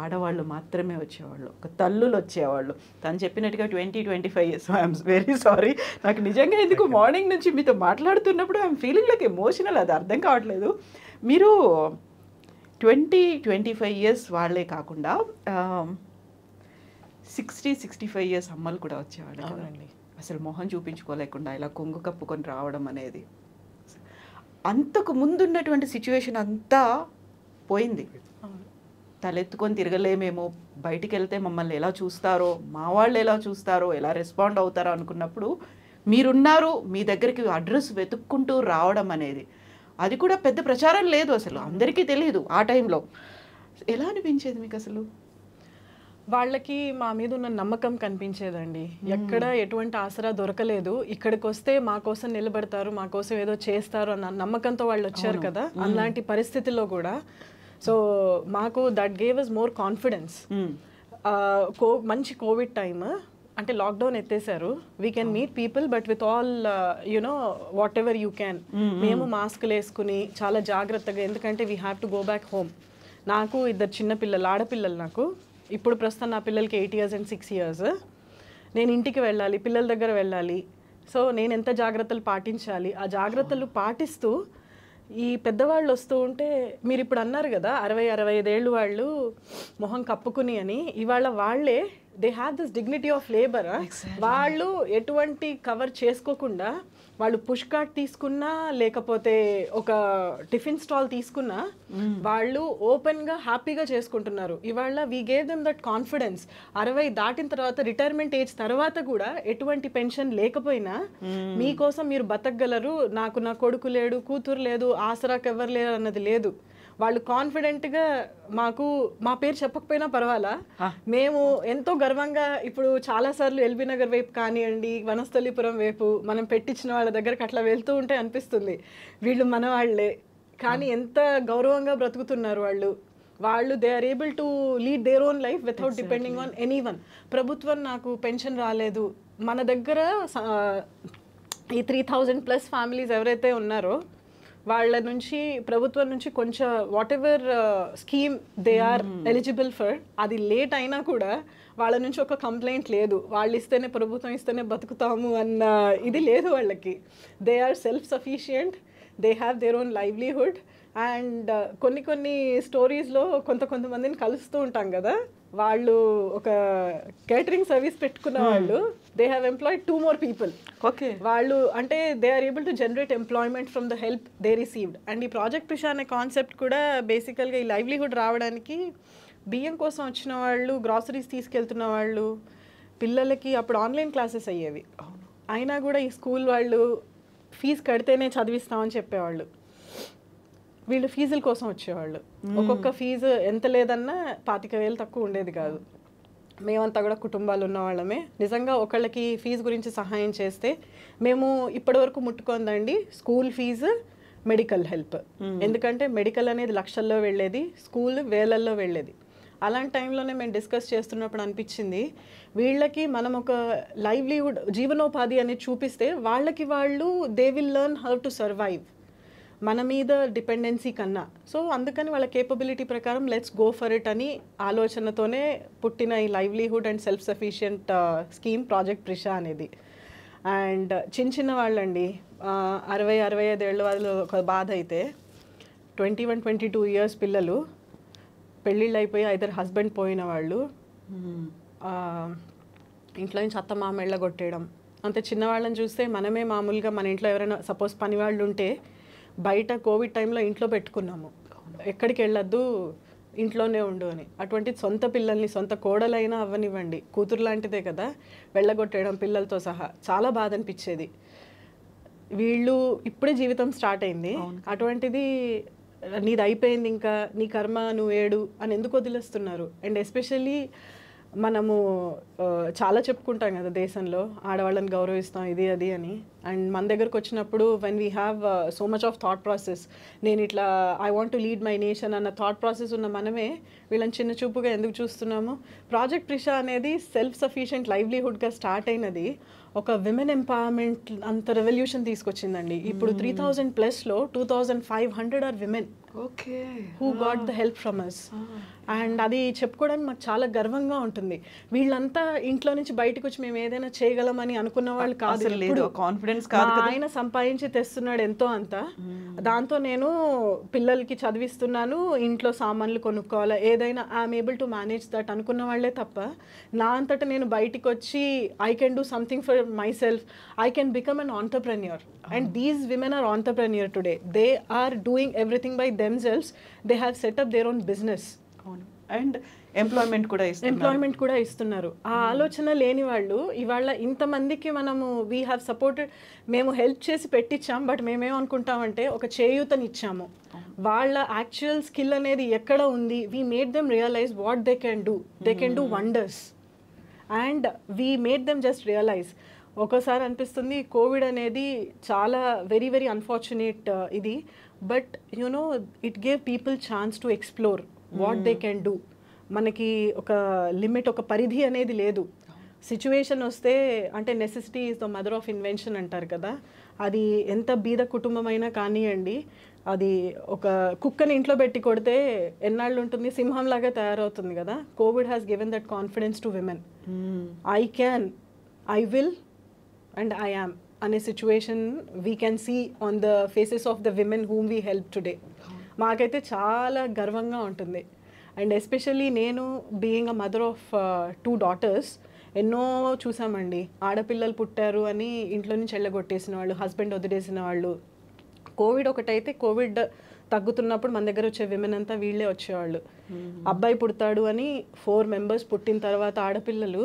ఆడవాళ్ళు మాత్రమే వచ్చేవాళ్ళు, ఒక తల్లులు వచ్చేవాళ్ళు. తను చెప్పినట్టుగా 20-25 years. ఐఎమ్ వెరీ సారీ, నాకు నిజంగా ఎందుకు మార్నింగ్ నుంచి మీతో మాట్లాడుతున్నప్పుడు ఐఎమ్ ఫీలింగ్ లైక్ ఎమోషనల్, అది అర్థం కావట్లేదు. మీరు 20-25 years వాళ్ళే కాకుండా 60-65 years అమ్మలు కూడా వచ్చేవాళ్ళు కదండి. అసలు మొహం చూపించుకోలేకుండా ఇలా కొంగు కప్పుకొని రావడం అనేది, అంతకు ముందున్నటువంటి సిచ్యువేషన్ అంతా పోయింది. తలెత్తుకొని తిరగలేమేమో, బయటికి వెళ్తే మమ్మల్ని ఎలా చూస్తారో, మా వాళ్ళు ఎలా చూస్తారో, ఎలా రెస్పాండ్ అవుతారో అనుకున్నప్పుడు మీరున్నారు, మీ దగ్గరికి అడ్రస్ వెతుక్కుంటూ రావడం అనేది, అది కూడా పెద్ద ప్రచారం లేదు, అసలు అందరికీ తెలియదు ఆ టైంలో. ఎలా అనిపించేది మీకు అసలు? వాళ్ళకి మా మీద ఉన్న నమ్మకం కనిపించేదండి. ఎక్కడ ఎటువంటి ఆసరా దొరకలేదు, ఇక్కడికి వస్తే మా కోసం నిలబడతారు, మా కోసం ఏదో చేస్తారు అన్న నమ్మకంతో వాళ్ళు వచ్చారు కదా. అలాంటి పరిస్థితుల్లో కూడా సో మాకు that gave us more confidence. మంచి కోవిడ్ టైమ్ అంటే లాక్డౌన్ ఎత్తేసారు, we can meet people but with all you know whatever you can. మేము మాస్కులు వేసుకుని చాలా జాగ్రత్తగా, ఎందుకంటే we have to go back home. నాకు 2 చిన్న పిల్లలు, ఆడపిల్లలు. నాకు ఇప్పుడు ప్రస్తుతం నా పిల్లలకి 8 years and 6 years. నేను ఇంటికి వెళ్ళాలి, పిల్లల దగ్గర వెళ్ళాలి. సో నేను ఎంత జాగ్రత్తలు పాటించాలి, ఆ జాగ్రత్తలు పాటిస్తూ ఈ పెద్దవాళ్ళు వస్తూ ఉంటే, మీరు ఇప్పుడు అన్నారు కదా 60-65 ఏళ్ళు వాళ్ళు మొహం కప్పుకుని అని, ఇవాళ వాళ్ళే they have this dignity of labour. వాళ్ళు ఎటువంటి కవర్ చేసుకోకుండా వాళ్ళు పుష్ కార్ట్ తీసుకున్నా, లేకపోతే ఒక టిఫిన్ స్టాల్ తీసుకున్నా, వాళ్ళు ఓపెన్గా హ్యాపీగా చేసుకుంటున్నారు. ఇవాళ we gave them that confidence. 60 దాటిన తర్వాత, రిటైర్మెంట్ ఏజ్ తర్వాత కూడా ఎటువంటి పెన్షన్ లేకపోయినా మీకోసం మీరు బతకగలరు, నాకు నా కొడుకు లేడు, కూతురు లేదు, ఆసరాకు ఎవరు లేరు అన్నది లేదు. వాళ్ళు కాన్ఫిడెంట్గా మాకు మా పేరు చెప్పకపోయినా పర్వాలా, మేము ఎంతో గర్వంగా ఇప్పుడు చాలాసార్లు ఎల్బీ నగర్ వైపు కానివ్వండి, వనస్థలిపురం వైపు మనం పెట్టించిన వాళ్ళ దగ్గరకు అట్లా వెళ్తూ ఉంటే అనిపిస్తుంది వీళ్ళు మన వాళ్ళే, కానీ ఎంత గౌరవంగా బ్రతుకుతున్నారు వాళ్ళు they are able to lead their own life without depending on anyone. ప్రభుత్వం నాకు పెన్షన్ రాలేదు, మన దగ్గర ఈ 3,000+ ఫ్యామిలీస్ ఎవరైతే ఉన్నారో వాళ్ళ నుంచి ప్రభుత్వం నుంచి కొంచెం whatever scheme they are eligible for, అది లేట్ అయినా కూడా వాళ్ళ నుంచి ఒక కంప్లైంట్ లేదు. వాళ్ళు ఇస్తేనే, ప్రభుత్వం ఇస్తేనే బతుకుతాము అన్న ఇది లేదు వాళ్ళకి. They are self sufficient, they have their own livelihood. And కొన్ని స్టోరీస్లో కొంతమందిని కలుస్తూ ఉంటాం కదా, వాళ్ళు ఒక కేటరింగ్ సర్వీస్ పెట్టుకున్న వాళ్ళు, they have employed 2 more people. Okay, వాళ్ళు అంటే they are able to generate employment from the help they received. And ఈ ప్రాజెక్ట్ ఉషా అనే కాన్సెప్ట్ కూడా బేసికల్గా ఈ లైవ్లీహుడ్ రావడానికి, బియ్యం కోసం వచ్చిన వాళ్ళు, గ్రాసరీస్ తీసుకెళ్తున్న వాళ్ళు, పిల్లలకి అప్పుడు ఆన్లైన్ క్లాసెస్ అయ్యేవి, అయినా కూడా ఈ స్కూల్ వాళ్ళు ఫీజు కడితేనే చదివిస్తామని చెప్పేవాళ్ళు, వీళ్ళు ఫీజుల కోసం వచ్చేవాళ్ళు. ఒక్కొక్క ఫీజు ఎంత లేదన్నా 25,000 తక్కువ ఉండేది కాదు. మేమంతా కూడా కుటుంబాలు ఉన్న వాళ్ళమే. నిజంగా ఒకళ్ళకి ఫీజు గురించి సహాయం చేస్తే, మేము ఇప్పటివరకు ముట్టుకుందండి స్కూల్ ఫీజు, మెడికల్ హెల్ప్. ఎందుకంటే మెడికల్ అనేది లక్షల్లో వెళ్ళేది, స్కూల్ వేలల్లో వెళ్ళేది. అలాంటి టైంలోనే మేము డిస్కస్ చేస్తున్నప్పుడు అనిపించింది, వీళ్ళకి మనం ఒక లైవ్లీహుడ్, జీవనోపాధి అనేది చూపిస్తే వాళ్ళకి వాళ్ళు they will learn how to survive మన మీద డిపెండెన్సీ కన్నా. సో అందుకని వాళ్ళ కేపబిలిటీ ప్రకారం లెట్స్ గో ఫర్ ఇట్ అని ఆలోచనతోనే పుట్టిన ఈ livelihood and self sufficient scheme project Prisha అనేది. అండ్ చిన్న వాళ్ళండి, 60-65 ఏళ్ళ వాళ్ళు ఒక బాధ అయితే, 21-22 ఇయర్స్ పిల్లలు, పెళ్ళిళ్ళు అయిపోయి ఐదర్ హస్బెండ్ పోయిన వాళ్ళు, ఇంట్లో నుంచి అత్త మామ వెళ్ళగొట్టేయడం. అంత చిన్నవాళ్ళని చూస్తే మనమే మామూలుగా మన ఇంట్లో ఎవరైనా సపోజ్ పని వాళ్ళు ఉంటే బయట కోవిడ్ టైంలో ఇంట్లో పెట్టుకున్నాము, ఎక్కడికి వెళ్ళొద్దు ఇంట్లోనే ఉండు అని. అటువంటి సొంత పిల్లల్ని, సొంత కోడలైనా అవ్వనివ్వండి, కూతురు లాంటిదే కదా, వెళ్ళగొట్టేయడం పిల్లలతో సహా. చాలా బాధ అనిపించేది. వీళ్ళు ఇప్పుడే జీవితం స్టార్ట్ అయింది, అటువంటిది నీది అయిపోయింది ఇంకా నీ కర్మ నువ్వు ఏడు అని ఎందుకు వదిలేస్తున్నారు? అండ్ ఎస్పెషల్లీ మనము చాలా చెప్పుకుంటాం కదా దేశంలో, ఆడవాళ్ళని గౌరవిస్తాం ఇది అది అని. అండ్ మన దగ్గరకు వచ్చినప్పుడు when we have so much of thought process, నేను ఇట్లా I want to lead my nation అన్న థాట్ ప్రాసెస్ ఉన్న మనమే వీళ్ళని చిన్న చూపుగా ఎందుకు చూస్తున్నాము? ప్రాజెక్ట్ ప్రిషా అనేది సెల్ఫ్ సఫిషియెంట్ లైవ్లీహుడ్గా స్టార్ట్ అయినది ఒక విమెన్ ఎంపవర్మెంట్ అంత రెవల్యూషన్ తీసుకొచ్చిందండి. ఇప్పుడు 3000+లో 2500 are women who got the help from us. And అది చెప్పుకోవడానికి మాకు చాలా గర్వంగా ఉంటుంది. వీళ్ళంతా ఇంట్లో నుంచి బయటకు వచ్చి మేము ఏదైనా చేయగలమని అనుకున్న వాళ్ళు కాదు. కాన్ఫిడెన్స్ ఆయన సంపాదించి తెస్తున్నాడు ఎంతో అంత, దాంతో నేను పిల్లలకి చదివిస్తున్నాను, ఇంట్లో సామాన్లు కొనుక్కోవాలా, ఏదైనా I'm able to manage that అనుకున్న వాళ్ళే తప్ప, నా అంతటా నేను బయటికి వచ్చి I can do something for myself, I can become an entrepreneur. And these women are entrepreneur today. They are doing everything by themselves. They have set up their own business. And employment కూడా ఇస్తున్నారు. ఆ ఆలోచన లేని వాళ్ళు ఇవాళ ఇంతమందికి మనము we have supported, మేము హెల్ప్ చేసి పెట్టించాం. బట్ మేమేమనుకుంటామంటే ఒక చేయూతనిచ్చాము, వాళ్ళ యాక్చువల్ స్కిల్ అనేది ఎక్కడ ఉంది, we made them realise what they can do wonders. And we made them just realise. ఒక్కోసారి అనిపిస్తుంది కోవిడ్ అనేది చాలా వెరీ వెరీ అన్ఫార్చునేట్ ఇది, but you know it gave people chance to explore what they can do. మనకి ఒక limit, ఒక పరిధి అనేది లేదు. సిచ్యువేషన్ వస్తే, అంటే necessity is the mother of invention అంటారు కదా, అది ఎంత బీద కుటుంబమైనా కానివ్వండి, అది ఒక కుక్కని ఇంట్లో పెట్టి కొడితే ఎన్నాళ్ళు ఉంటుంది, సింహంలాగా తయారవుతుంది కదా. Covid has given that confidence to women. I can, I will and I am అనే situation we can see on the faces of the women whom we help today. మాకైతే చాలా గర్వంగా ఉంటుంది. అండ్ ఎస్పెషల్లీ నేను being a mother of 2 daughters ఎన్నో చూసామండి. ఆడపిల్లలు పుట్టారు అని ఇంట్లో నుంచి వెళ్ళగొట్టేసిన వాళ్ళు, హస్బెండ్ వదిలేసిన వాళ్ళు. కోవిడ్ ఒకటైతే, కోవిడ్ తగ్గుతున్నప్పుడు మన దగ్గర వచ్చే విమెన్ అంతా వీళ్ళే వచ్చేవాళ్ళు. అబ్బాయి పుడతాడు అని 4 members పుట్టిన తర్వాత ఆడపిల్లలు,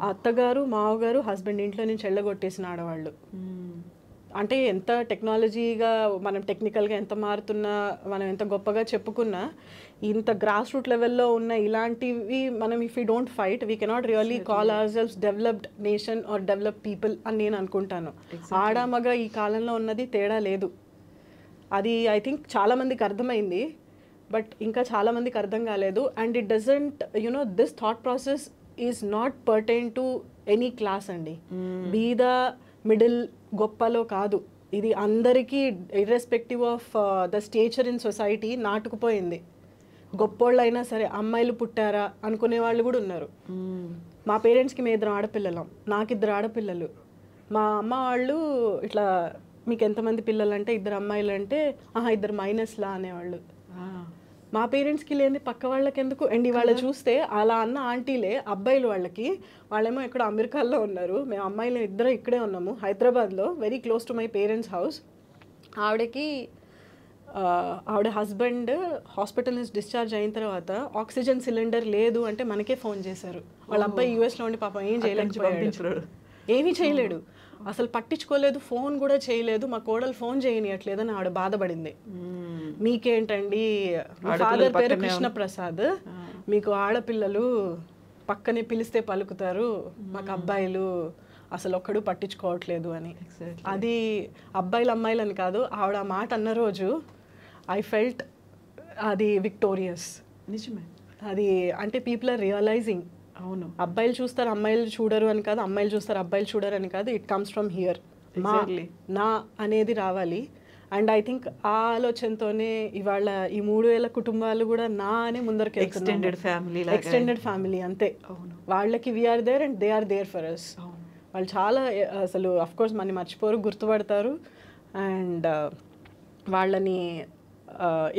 అత్తగారు మావగారు హస్బెండ్ ఇంట్లో నుంచి వెళ్ళగొట్టేసిన ఆడవాళ్ళు. అంటే ఎంత టెక్నాలజీగా మనం టెక్నికల్గా ఎంత మారుతున్నా, మనం ఎంత గొప్పగా చెప్పుకున్నా, ఇంత గ్రాస్ రూట్ లెవెల్లో ఉన్న ఇలాంటివి మనం if you don't fight we cannot really call ourselves developed nation or develop people అని నేను అనుకుంటాను. ఆడ మగ ఈ కాలంలో ఉన్నది తేడా లేదు. అది ఐ థింక్ చాలామందికి అర్థమైంది, బట్ ఇంకా చాలామందికి అర్థం కాలేదు. And it doesn't you know this thought process is not pertain to any class అండి. బీద మిడిల్ గొప్పలో కాదు, ఇది అందరికీ irrespective of the stature in society నాటుకుపోయింది. గొప్పోళ్ళు అయినా సరే అమ్మాయిలు పుట్టారా అనుకునే వాళ్ళు కూడా ఉన్నారు. మా పేరెంట్స్కి మేము 2 ఆడపిల్లలం, నాకు 2 ఆడపిల్లలు. మా అమ్మ వాళ్ళు ఇట్లా మీకు ఎంతమంది పిల్లలు అంటే 2 అమ్మాయిలు అంటే 2 మైనస్లా అనేవాళ్ళు. మా పేరెంట్స్కి లేని పక్క వాళ్ళకి ఎందుకు? అండ్ ఇవాళ చూస్తే అలా అన్న ఆంటీలే అబ్బాయిలు వాళ్ళకి, వాళ్ళేమో ఇక్కడ అమెరికాలో ఉన్నారు, మేము అమ్మాయిలు 2 ఇక్కడే ఉన్నాము హైదరాబాద్లో, very close to my parents house. ఆవిడ హస్బెండ్ హాస్పిటల్ నుంచి డిశ్చార్జ్ అయిన తర్వాత ఆక్సిజన్ సిలిండర్ లేదు అంటే మనకే ఫోన్ చేశారు. వాళ్ళ అబ్బాయి యూఎస్లో ఉండి పాపం ఏం చేయలేకపోయాడు, ఏమీ చేయలేడు, అసలు పట్టించుకోలేదు, ఫోన్ కూడా చేయలేదు. మా కోడలు ఫోన్ చేయనియట్లేదని ఆవిడ బాధపడింది. మీకేంటండి, ఫాదర్ పేరు కృష్ణప్రసాద్, మీకు ఆడపిల్లలు పక్కనే పిలిస్తే పలుకుతారు, మాకు అబ్బాయిలు అసలు ఒక్కడు పట్టించుకోవట్లేదు అని. అది అబ్బాయిలు అమ్మాయిలు అని కాదు, ఆవిడ ఆ మాట అన్న రోజు ఐ ఫెల్ట్ అది విక్టోరియస్. నిజమే. అది అంటే పీపుల్ ఆర్ రియలైజింగ్. అవును, అబ్బాయిలు చూస్తారు అమ్మాయిలు చూడరు అని కాదు, అమ్మాయిలు చూస్తారు అబ్బాయిలు చూడరు అని కాదు, ఇట్ కమ్స్ ఫ్రమ్ హియర్. నా అనేది రావాలి. అండ్ ఐ థింక్ ఆ ఆలోచనతోనే ఇవాళ ఈ 3000 కుటుంబాలు కూడా నా అనే ముందరికి ఎక్స్టెండెడ్ ఫ్యామిలీ అంతే. వాళ్ళకి we're there and they are there for us. వాళ్ళు చాలా అసలు అఫ్ కోర్స్ మనని మర్చిపోరు, గుర్తుపడతారు. అండ్ వాళ్ళని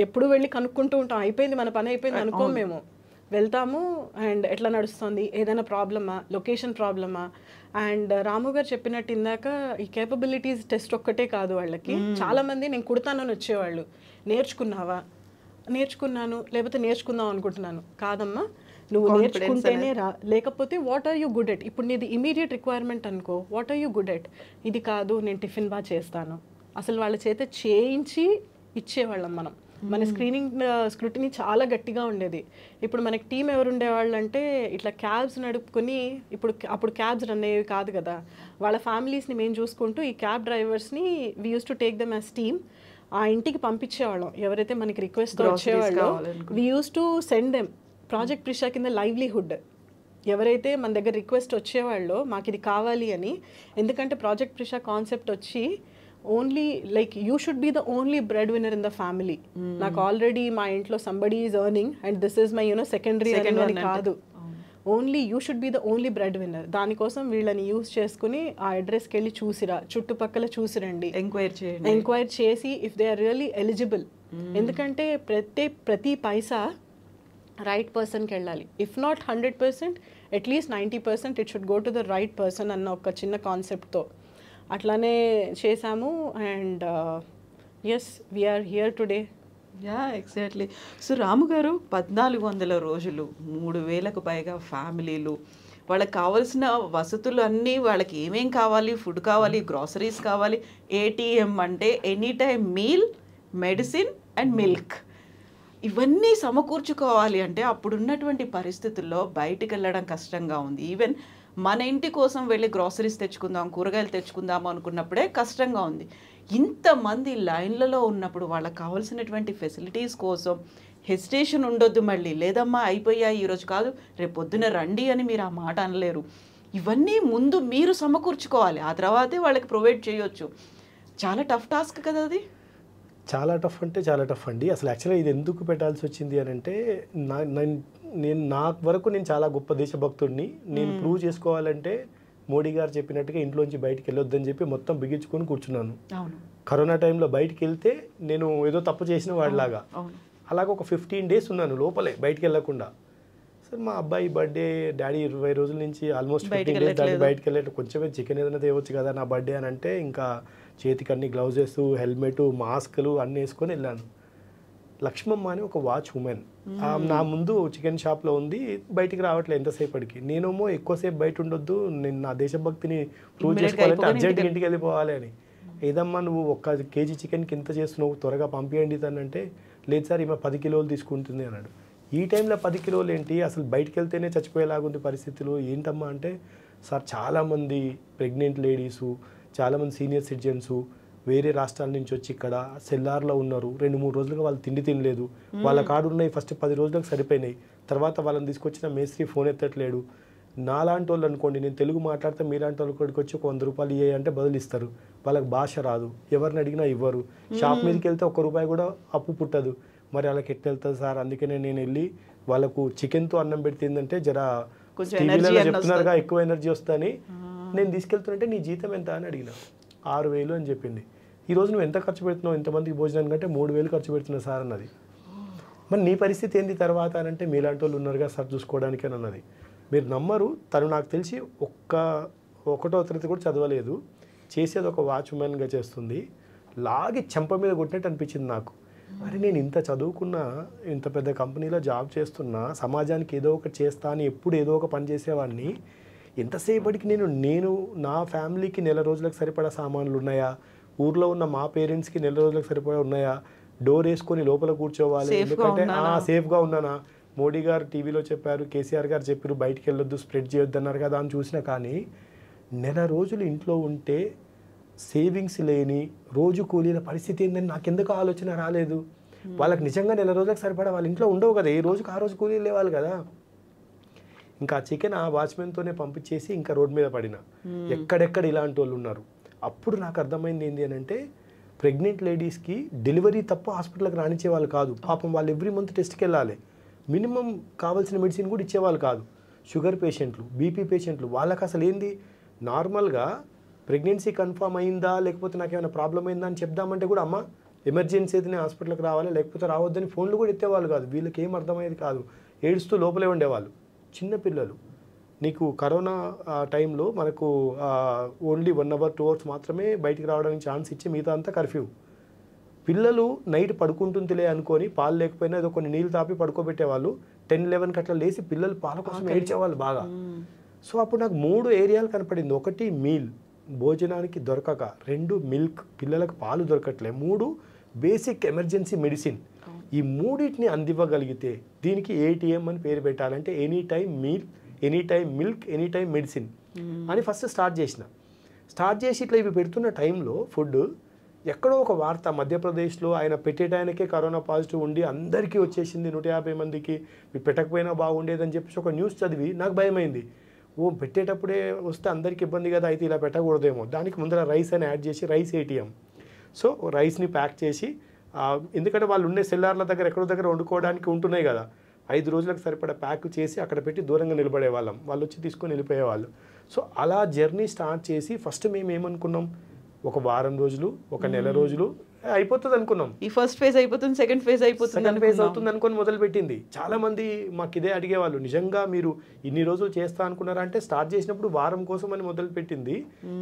ఎప్పుడు వెళ్ళి కనుక్కుంటూ ఉంటాం. అయిపోయింది మన పని అయిపోయింది అనుకోం మేము, వెళ్తాము అండ్ ఎట్లా నడుస్తుంది, ఏదైనా ప్రాబ్లమా, లొకేషన్ ప్రాబ్లమా. అండ్ రాము గారు చెప్పినట్టు ఇందాక ఈ కేపబిలిటీస్ టెస్ట్ ఒక్కటే కాదు వాళ్ళకి. చాలామంది నేను కుడతానని వచ్చేవాళ్ళు, నేర్చుకున్నాను లేకపోతే నేర్చుకుందాం అనుకుంటున్నాను. కాదమ్మా, నువ్వు నేర్చుకుంటేనే రా, లేకపోతే what are you good at. ఇప్పుడు నీది ఇమీడియట్ రిక్వైర్మెంట్ అనుకో, what are you good at. ఇది కాదు నేను టిఫిన్ బాగా చేస్తాను, అసలు వాళ్ళ చేత చేయించి ఇచ్చేవాళ్ళం మనం. మన స్క్రూటినీ చాలా గట్టిగా ఉండేది. ఇప్పుడు మనకి టీం ఎవరు ఉండేవాళ్ళు అంటే ఇట్లా క్యాబ్స్ నడుపుకొని, అప్పుడు క్యాబ్స్ రన్ అయ్యేవి కాదు కదా, వాళ్ళ ఫ్యామిలీస్ని మేము చూసుకుంటూ ఈ క్యాబ్ డ్రైవర్స్ని we use to take them as team. ఆ ఇంటికి పంపించేవాళ్ళం ఎవరైతే మనకి రిక్వెస్ట్ వచ్చేవాళ్ళో. We use to send them project Prisha కింద లైవ్లీహుడ్. ఎవరైతే మన దగ్గర రిక్వెస్ట్ వచ్చేవాళ్ళో మాకు ఇది కావాలి అని. ఎందుకంటే ప్రాజెక్ట్ ప్రిషా కాన్సెప్ట్ వచ్చి only like you should be the only breadwinner in the family. నాకు ఆల్రెడీ మా ఇంట్లో somebody is earning and this is my secondary అని కాదు, only you should be the only breadwinner. దానికోసం వీళ్ళని use చేసుకుని ఆ అడ్రస్కి వెళ్ళి చూసిరా, చుట్టుపక్కల చూసిరండి, ఎంక్వైర్ చేసి if they are really eligible. ఎందుకంటే ప్రతి పైసా రైట్ పర్సన్కి వెళ్ళాలి. If not 100%, at least 90% it should go to the right person అన్న ఒక చిన్న కాన్సెప్ట్తో అట్లానే చేశాము. And yes, we are here today. Exactly. So Ramu garu 1400 రోజులు, 3000కు పైగా ఫ్యామిలీలు, వాళ్ళకి కావాల్సిన వసతులు అన్నీ, వాళ్ళకి ఏమేం కావాలి, ఫుడ్ కావాలి, గ్రాసరీస్ కావాలి, ఏటీఎం అంటే any time meal, medicine and milk, ఇవన్నీ సమకూర్చుకోవాలి అంటే అప్పుడున్నటువంటి పరిస్థితుల్లో బయటికి వెళ్ళడం కష్టంగా ఉంది. ఈవెన్ మన ఇంటి కోసం వెళ్ళి గ్రాసరీస్ తెచ్చుకుందాం, కూరగాయలు తెచ్చుకుందాం అనుకున్నప్పుడే కష్టంగా ఉంది. ఇంతమంది లైన్లలో ఉన్నప్పుడు వాళ్ళకి కావాల్సినటువంటి ఫెసిలిటీస్ కోసం హెసిటేషన్ ఉండొద్దు. మళ్ళీ లేదమ్మా అయిపోయాయి ఈరోజు కాదు రేపు పొద్దున రండి అని మీరు ఆ మాట అనలేరు. ఇవన్నీ ముందు మీరు సమకూర్చుకోవాలి, ఆ తర్వాతే వాళ్ళకి ప్రొవైడ్ చేయొచ్చు. చాలా టఫ్ టాస్క్ కదా అది. చాలా టఫ్ అంటే చాలా టఫ్ అండి. అసలు యాక్చువల్గా ఇది ఎందుకు పెట్టాల్సి వచ్చింది అని అంటే నా వరకు నేను చాలా గొప్ప దేశభక్తుడిని. నేను ప్రూవ్ చేసుకోవాలంటే మోడీ గారు చెప్పినట్టుగా ఇంట్లోంచి బయటికి వెళ్ళొద్దని చెప్పి మొత్తం బిగించుకొని కూర్చున్నాను. కరోనా టైంలో బయటికి వెళ్తే నేను ఏదో తప్పు చేసిన వాడిలాగా. అలాగే ఒక 15 days ఉన్నాను లోపలే బయటికి వెళ్ళకుండా. సార్ మా అబ్బాయి బర్త్డే, డాడీ 20 రోజుల నుంచి ఆల్మోస్ట్ 15 days దాన్ని బయటికి వెళ్ళేట్టు, కొంచెమే చికెన్ ఏదైనా తేవచ్చు కదా నా బర్త్డే అని అంటే, ఇంకా చేతికి అన్ని గ్లౌజెస్, హెల్మెట్, మాస్కులు అన్నీ వేసుకొని వెళ్ళాను. లక్ష్మమ్మ అని ఒక వాచ్ ఉమెన్ నా ముందు చికెన్ షాప్లో ఉంది, బయటికి రావట్లేదు ఎంతసేపటికి. నేనేమో ఎక్కువసేపు బయట ఉండొద్దు, నేను నా దేశభక్తిని ప్రూవ్ చేసుకోవాలంటే అర్జెంట్గా ఇంటికి వెళ్ళిపోవాలి అని. ఏదమ్మా నువ్వు 1 kg చికెన్కి ఎంత చేస్తున్నావు, త్వరగా పంపించండి తనంటే, లేదు సార్ ఈమె 10 kilos తీసుకుంటుంది అన్నాడు. ఈ టైంలో 10 kilos ఏంటి, అసలు బయటికి వెళ్తేనే చచ్చిపోయేలాగుంది పరిస్థితులు, ఏంటమ్మా అంటే, సార్ చాలామంది ప్రెగ్నెంట్ లేడీసు, చాలామంది సీనియర్ సిటిజన్సు వేరే రాష్ట్రాల నుంచి వచ్చి ఇక్కడ సెల్లార్లో ఉన్నారు. 2-3 రోజులుగా వాళ్ళు తిండి తినలేదు. వాళ్ళ కాడు ఉన్నాయి ఫస్ట్ 10 రోజులకు సరిపోయినాయి. తర్వాత వాళ్ళని తీసుకొచ్చిన మేస్త్రి ఫోన్ ఎత్తట్లేడు. నాలాంటి వాళ్ళు అనుకోండి, నేను తెలుగు మాట్లాడితే మీలాంటి వాళ్ళు ఇక్కడికి వచ్చి 100 రూపాయలు ఇయ్యాయి అంటే బదులిస్తారు. వాళ్ళకి భాష రాదు, ఎవరిని అడిగినా ఇవ్వరు. షాప్ మీదకి వెళ్తే 1 రూపాయి కూడా అప్పు పుట్టదు. మరి వాళ్ళకి ఎట్లా వెళ్తుంది సార్? అందుకనే నేను వెళ్ళి వాళ్ళకు చికెన్తో అన్నం పెడితేందంటే జర టీవీలలో చెప్తున్నారుగా ఎక్కువ ఎనర్జీ వస్తుందని నేను తీసుకెళ్తున్నట్టే, నీ జీతం ఎంత అని అడిగిన. 6,000 అని చెప్పింది. ఈరోజు నువ్వు ఎంత ఖర్చు పెడుతున్నావు ఇంతమందికి భోజనానికి అంటే 3,000 ఖర్చు పెడుతున్నావు సార్ అన్నది. మరి నీ పరిస్థితి ఏంది తర్వాత అని అంటే, మీలాంటి వాళ్ళు ఉన్నారుగా సార్ చూసుకోవడానికి అని అన్నది. మీరు నమ్మరు, తను నాకు తెలిసి 1వ తరగతి కూడా చదవలేదు, చేసేది ఒక వాచ్మెన్గా చేస్తుంది. లాగి చెంప మీద కొట్టినట్టు అనిపించింది నాకు. మరి నేను ఇంత చదువుకున్నా, ఇంత పెద్ద కంపెనీలో జాబ్ చేస్తున్నా, సమాజానికి ఏదో ఒకటి చేస్తా అని ఎప్పుడు ఏదో ఒక పని చేసేవాడిని. ఎంతసేపటికి నేను నా ఫ్యామిలీకి నెల రోజులకు సరిపడా సామాన్లు ఉన్నాయా, ఊర్లో ఉన్న మా పేరెంట్స్కి నెల రోజులకు సరిపడా ఉన్నాయా, డోర్ వేసుకొని లోపల కూర్చోవాలి, ఎందుకంటే సేఫ్గా ఉన్నానా. మోడీ గారు టీవీలో చెప్పారు, కేసీఆర్ గారు చెప్పారు బయటికి వెళ్ళొద్దు, స్ప్రెడ్ చేయొద్దు అన్నారు కదా అని చూసినా, కానీ నెల రోజులు ఇంట్లో ఉంటే సేవింగ్స్ లేని రోజు కూలీల పరిస్థితి ఏందని నాకెందుకు ఆలోచన రాలేదు. వాళ్ళకి నిజంగా నెల రోజులకు సరిపడా వాళ్ళ ఇంట్లో ఉండవు కదా, ఏ రోజుకి ఆ రోజు కూలీలు లేవాలి కదా. ఇంకా చికెన్ ఆ వాచ్మెన్తోనే పంపించేసి ఇంకా రోడ్ మీద పడిన. ఎక్కడెక్కడ ఇలాంటి వాళ్ళు ఉన్నారు. అప్పుడు నాకు అర్థమైంది ఏంటి అని అంటే, ప్రెగ్నెంట్ లేడీస్కి డెలివరీ తప్ప హాస్పిటల్కి రానిచ్చే వాళ్ళు కాదు. పాపం వాళ్ళు ఎవ్రీ మంత్ టెస్ట్కి వెళ్ళాలి. మినిమం కావాల్సిన మెడిసిన్ కూడా ఇచ్చేవాళ్ళు కాదు. షుగర్ పేషెంట్లు, బీపీ పేషెంట్లు, వాళ్ళకి అసలు ఏంది, నార్మల్గా ప్రెగ్నెన్సీ కన్ఫర్మ్ అయిందా లేకపోతే నాకు ఏమైనా ప్రాబ్లం అయిందా అని చెప్దామంటే కూడా అమ్మ ఎమర్జెన్సీ అయితే నేను హాస్పిటల్కి రావాలి లేకపోతే రావద్దని ఫోన్లు కూడా ఎత్తేవాళ్ళు కాదు. వీళ్ళకి ఏం అర్థమయ్యేది కాదు, ఏడుస్తూ లోపలే ఉండేవాళ్ళు. చిన్నపిల్లలు, నీకు కరోనా టైంలో మనకు ఓన్లీ 1 hour 2 hours మాత్రమే బయటికి రావడానికి ఛాన్స్ ఇచ్చి మిగతా అంతా కర్ఫ్యూ. పిల్లలు నైట్ పడుకుంటుందిలే అనుకొని పాలు లేకపోయినా ఏదో కొన్ని నీళ్ళు తాపి పడుకోబెట్టేవాళ్ళు. 10-11 అట్లా లేచి పిల్లలు పాల కోసం ఏడ్చేవాళ్ళు బాగా. సో అప్పుడు నాకు 3 ఏరియాలు కనపడింది. 1 మీల్ భోజనానికి దొరకక, 2 మిల్క్ పిల్లలకు పాలు దొరకట్లే, 3 బేసిక్ ఎమర్జెన్సీ మెడిసిన్. ఈ మూడింటిని అందివ్వగలిగితే దీనికి ఏటీఎం అని పేరు పెట్టాలంటే any time meal, any time milk, any time medicine అని ఫస్ట్ స్టార్ట్ చేసి ఇట్లా ఇవి పెడుతున్న టైంలో ఫుడ్ ఎక్కడో ఒక వార్త, మధ్యప్రదేశ్లో ఆయన పెట్టేటానికే కరోనా పాజిటివ్ ఉండి అందరికీ వచ్చేసింది 150 మందికి, ఇవి పెట్టకపోయినా బాగుండేదని చెప్పేసి ఒక న్యూస్ చదివి నాకు భయమైంది. పెట్టేటప్పుడే వస్తే అందరికీ ఇబ్బంది కదా, అయితే ఇలా పెట్టకూడదేమో. దానికి ముందర రైస్ అని యాడ్ చేసి రైస్ ఏటీఎం. సో రైస్ని ప్యాక్ చేసి, ఎందుకంటే వాళ్ళు ఉండే సెల్లార్ల దగ్గర ఎక్కడో దగ్గర వండుకోవడానికి ఉంటున్నాయి కదా, 5 రోజులకు సరిపడా ప్యాక్ చేసి అక్కడ పెట్టి దూరంగా నిలబడే వాళ్ళం, వాళ్ళు వచ్చి తీసుకొని వెళ్ళిపోయేవాళ్ళు. సో అలా జర్నీ స్టార్ట్ చేసి ఫస్ట్ మేము ఏమనుకున్నాం, ఒక వారం రోజులు, ఒక నెల రోజులు అయిపోతుంది అనుకున్నాం. ఈ ఫస్ట్ ఫేజ్ అయిపోతుంది, సెకండ్ ఫేజ్ అవుతుంది అనుకొని మొదలుపెట్టింది. చాలా మంది మాకు ఇదే అడిగేవాళ్ళు, నిజంగా మీరు ఇన్ని రోజులు చేస్తా అనుకున్నారా అంటే, స్టార్ట్ చేసినప్పుడు వారం కోసం అని మొదలుపెట్టింది,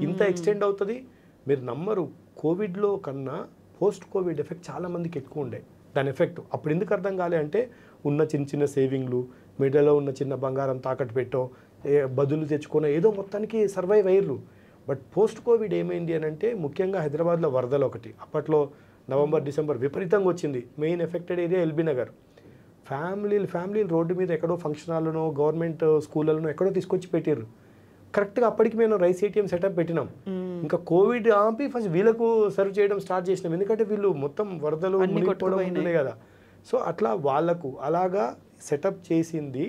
ఇంత ఎక్స్టెండ్ అవుతుంది. మీరు నమ్మరు, కోవిడ్లో కన్నా పోస్ట్ కోవిడ్ ఎఫెక్ట్ చాలా మందికి ఎక్కువ ఉండే. దాని ఎఫెక్ట్ అప్పుడు ఎందుకు అర్థం కాలే అంటే, ఉన్న చిన్న చిన్న సేవింగ్లు, మెడలో ఉన్న చిన్న బంగారం తాకట్టు పెట్టో, బదులు తెచ్చుకున్న ఏదో మొత్తానికి సర్వైవ్ అయ్యారు. బట్ పోస్ట్ కోవిడ్ ఏమైంది అని అంటే, ముఖ్యంగా హైదరాబాద్లో వరదలు ఒకటి అప్పట్లో నవంబర్ డిసెంబర్ విపరీతంగా వచ్చింది. Main affected area LB Nagar. ఫ్యామిలీలు రోడ్డు మీద ఎక్కడో ఫంక్షన్ హాల్లోనో గవర్నమెంట్ స్కూళ్ళలోనో ఎక్కడో తీసుకొచ్చి పెట్టారు. కరెక్ట్గా అప్పటికి మేము రైస్ ఏటీఎం సెటప్ పెట్టినాం. ఇంకా కోవిడ్ ఆపి ఫస్ట్ వీళ్ళకు సర్వ్ చేయడం స్టార్ట్ చేసినాం, ఎందుకంటే వీళ్ళు మొత్తం వరదలు మునిగిపోవడం ఉంటున్నాయి కదా. సో అట్లా వాళ్ళకు అలాగా సెటప్ చేసింది.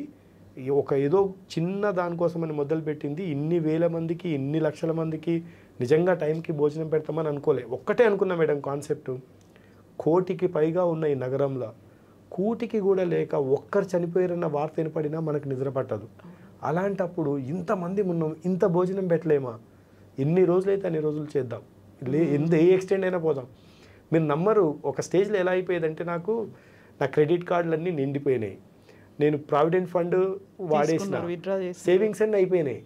ఒక ఏదో చిన్న దానికోసమని మొదలుపెట్టింది. ఇన్ని వేల మందికి, ఇన్ని లక్షల మందికి నిజంగా టైంకి భోజనం పెడతామని అనుకోలే. ఒక్కటే అనుకున్నా మేడం కాన్సెప్ట్, 1 కోటికి పైగా ఉన్న ఈ నగరంలో కూటికి కూడా లేక ఒక్కరు చనిపోయారన్న వార్త వినపడినా మనకు నిద్ర పట్టదు. అలాంటప్పుడు ఇంతమంది ఉన్నాం, ఇంత భోజనం పెట్టలేమా, ఎన్ని రోజులైతే అన్ని రోజులు చేద్దాం, ఏ ఎక్స్టెండ్ అయినా పోదాం. మీరు నమ్మరు, ఒక స్టేజ్లో ఎలా అయిపోయేదంటే, నా క్రెడిట్ కార్డులన్నీ నిండిపోయినాయి, నేను ప్రావిడెంట్ ఫండ్ వాడేసిన, సేవింగ్స్ అన్నీ అయిపోయినాయి.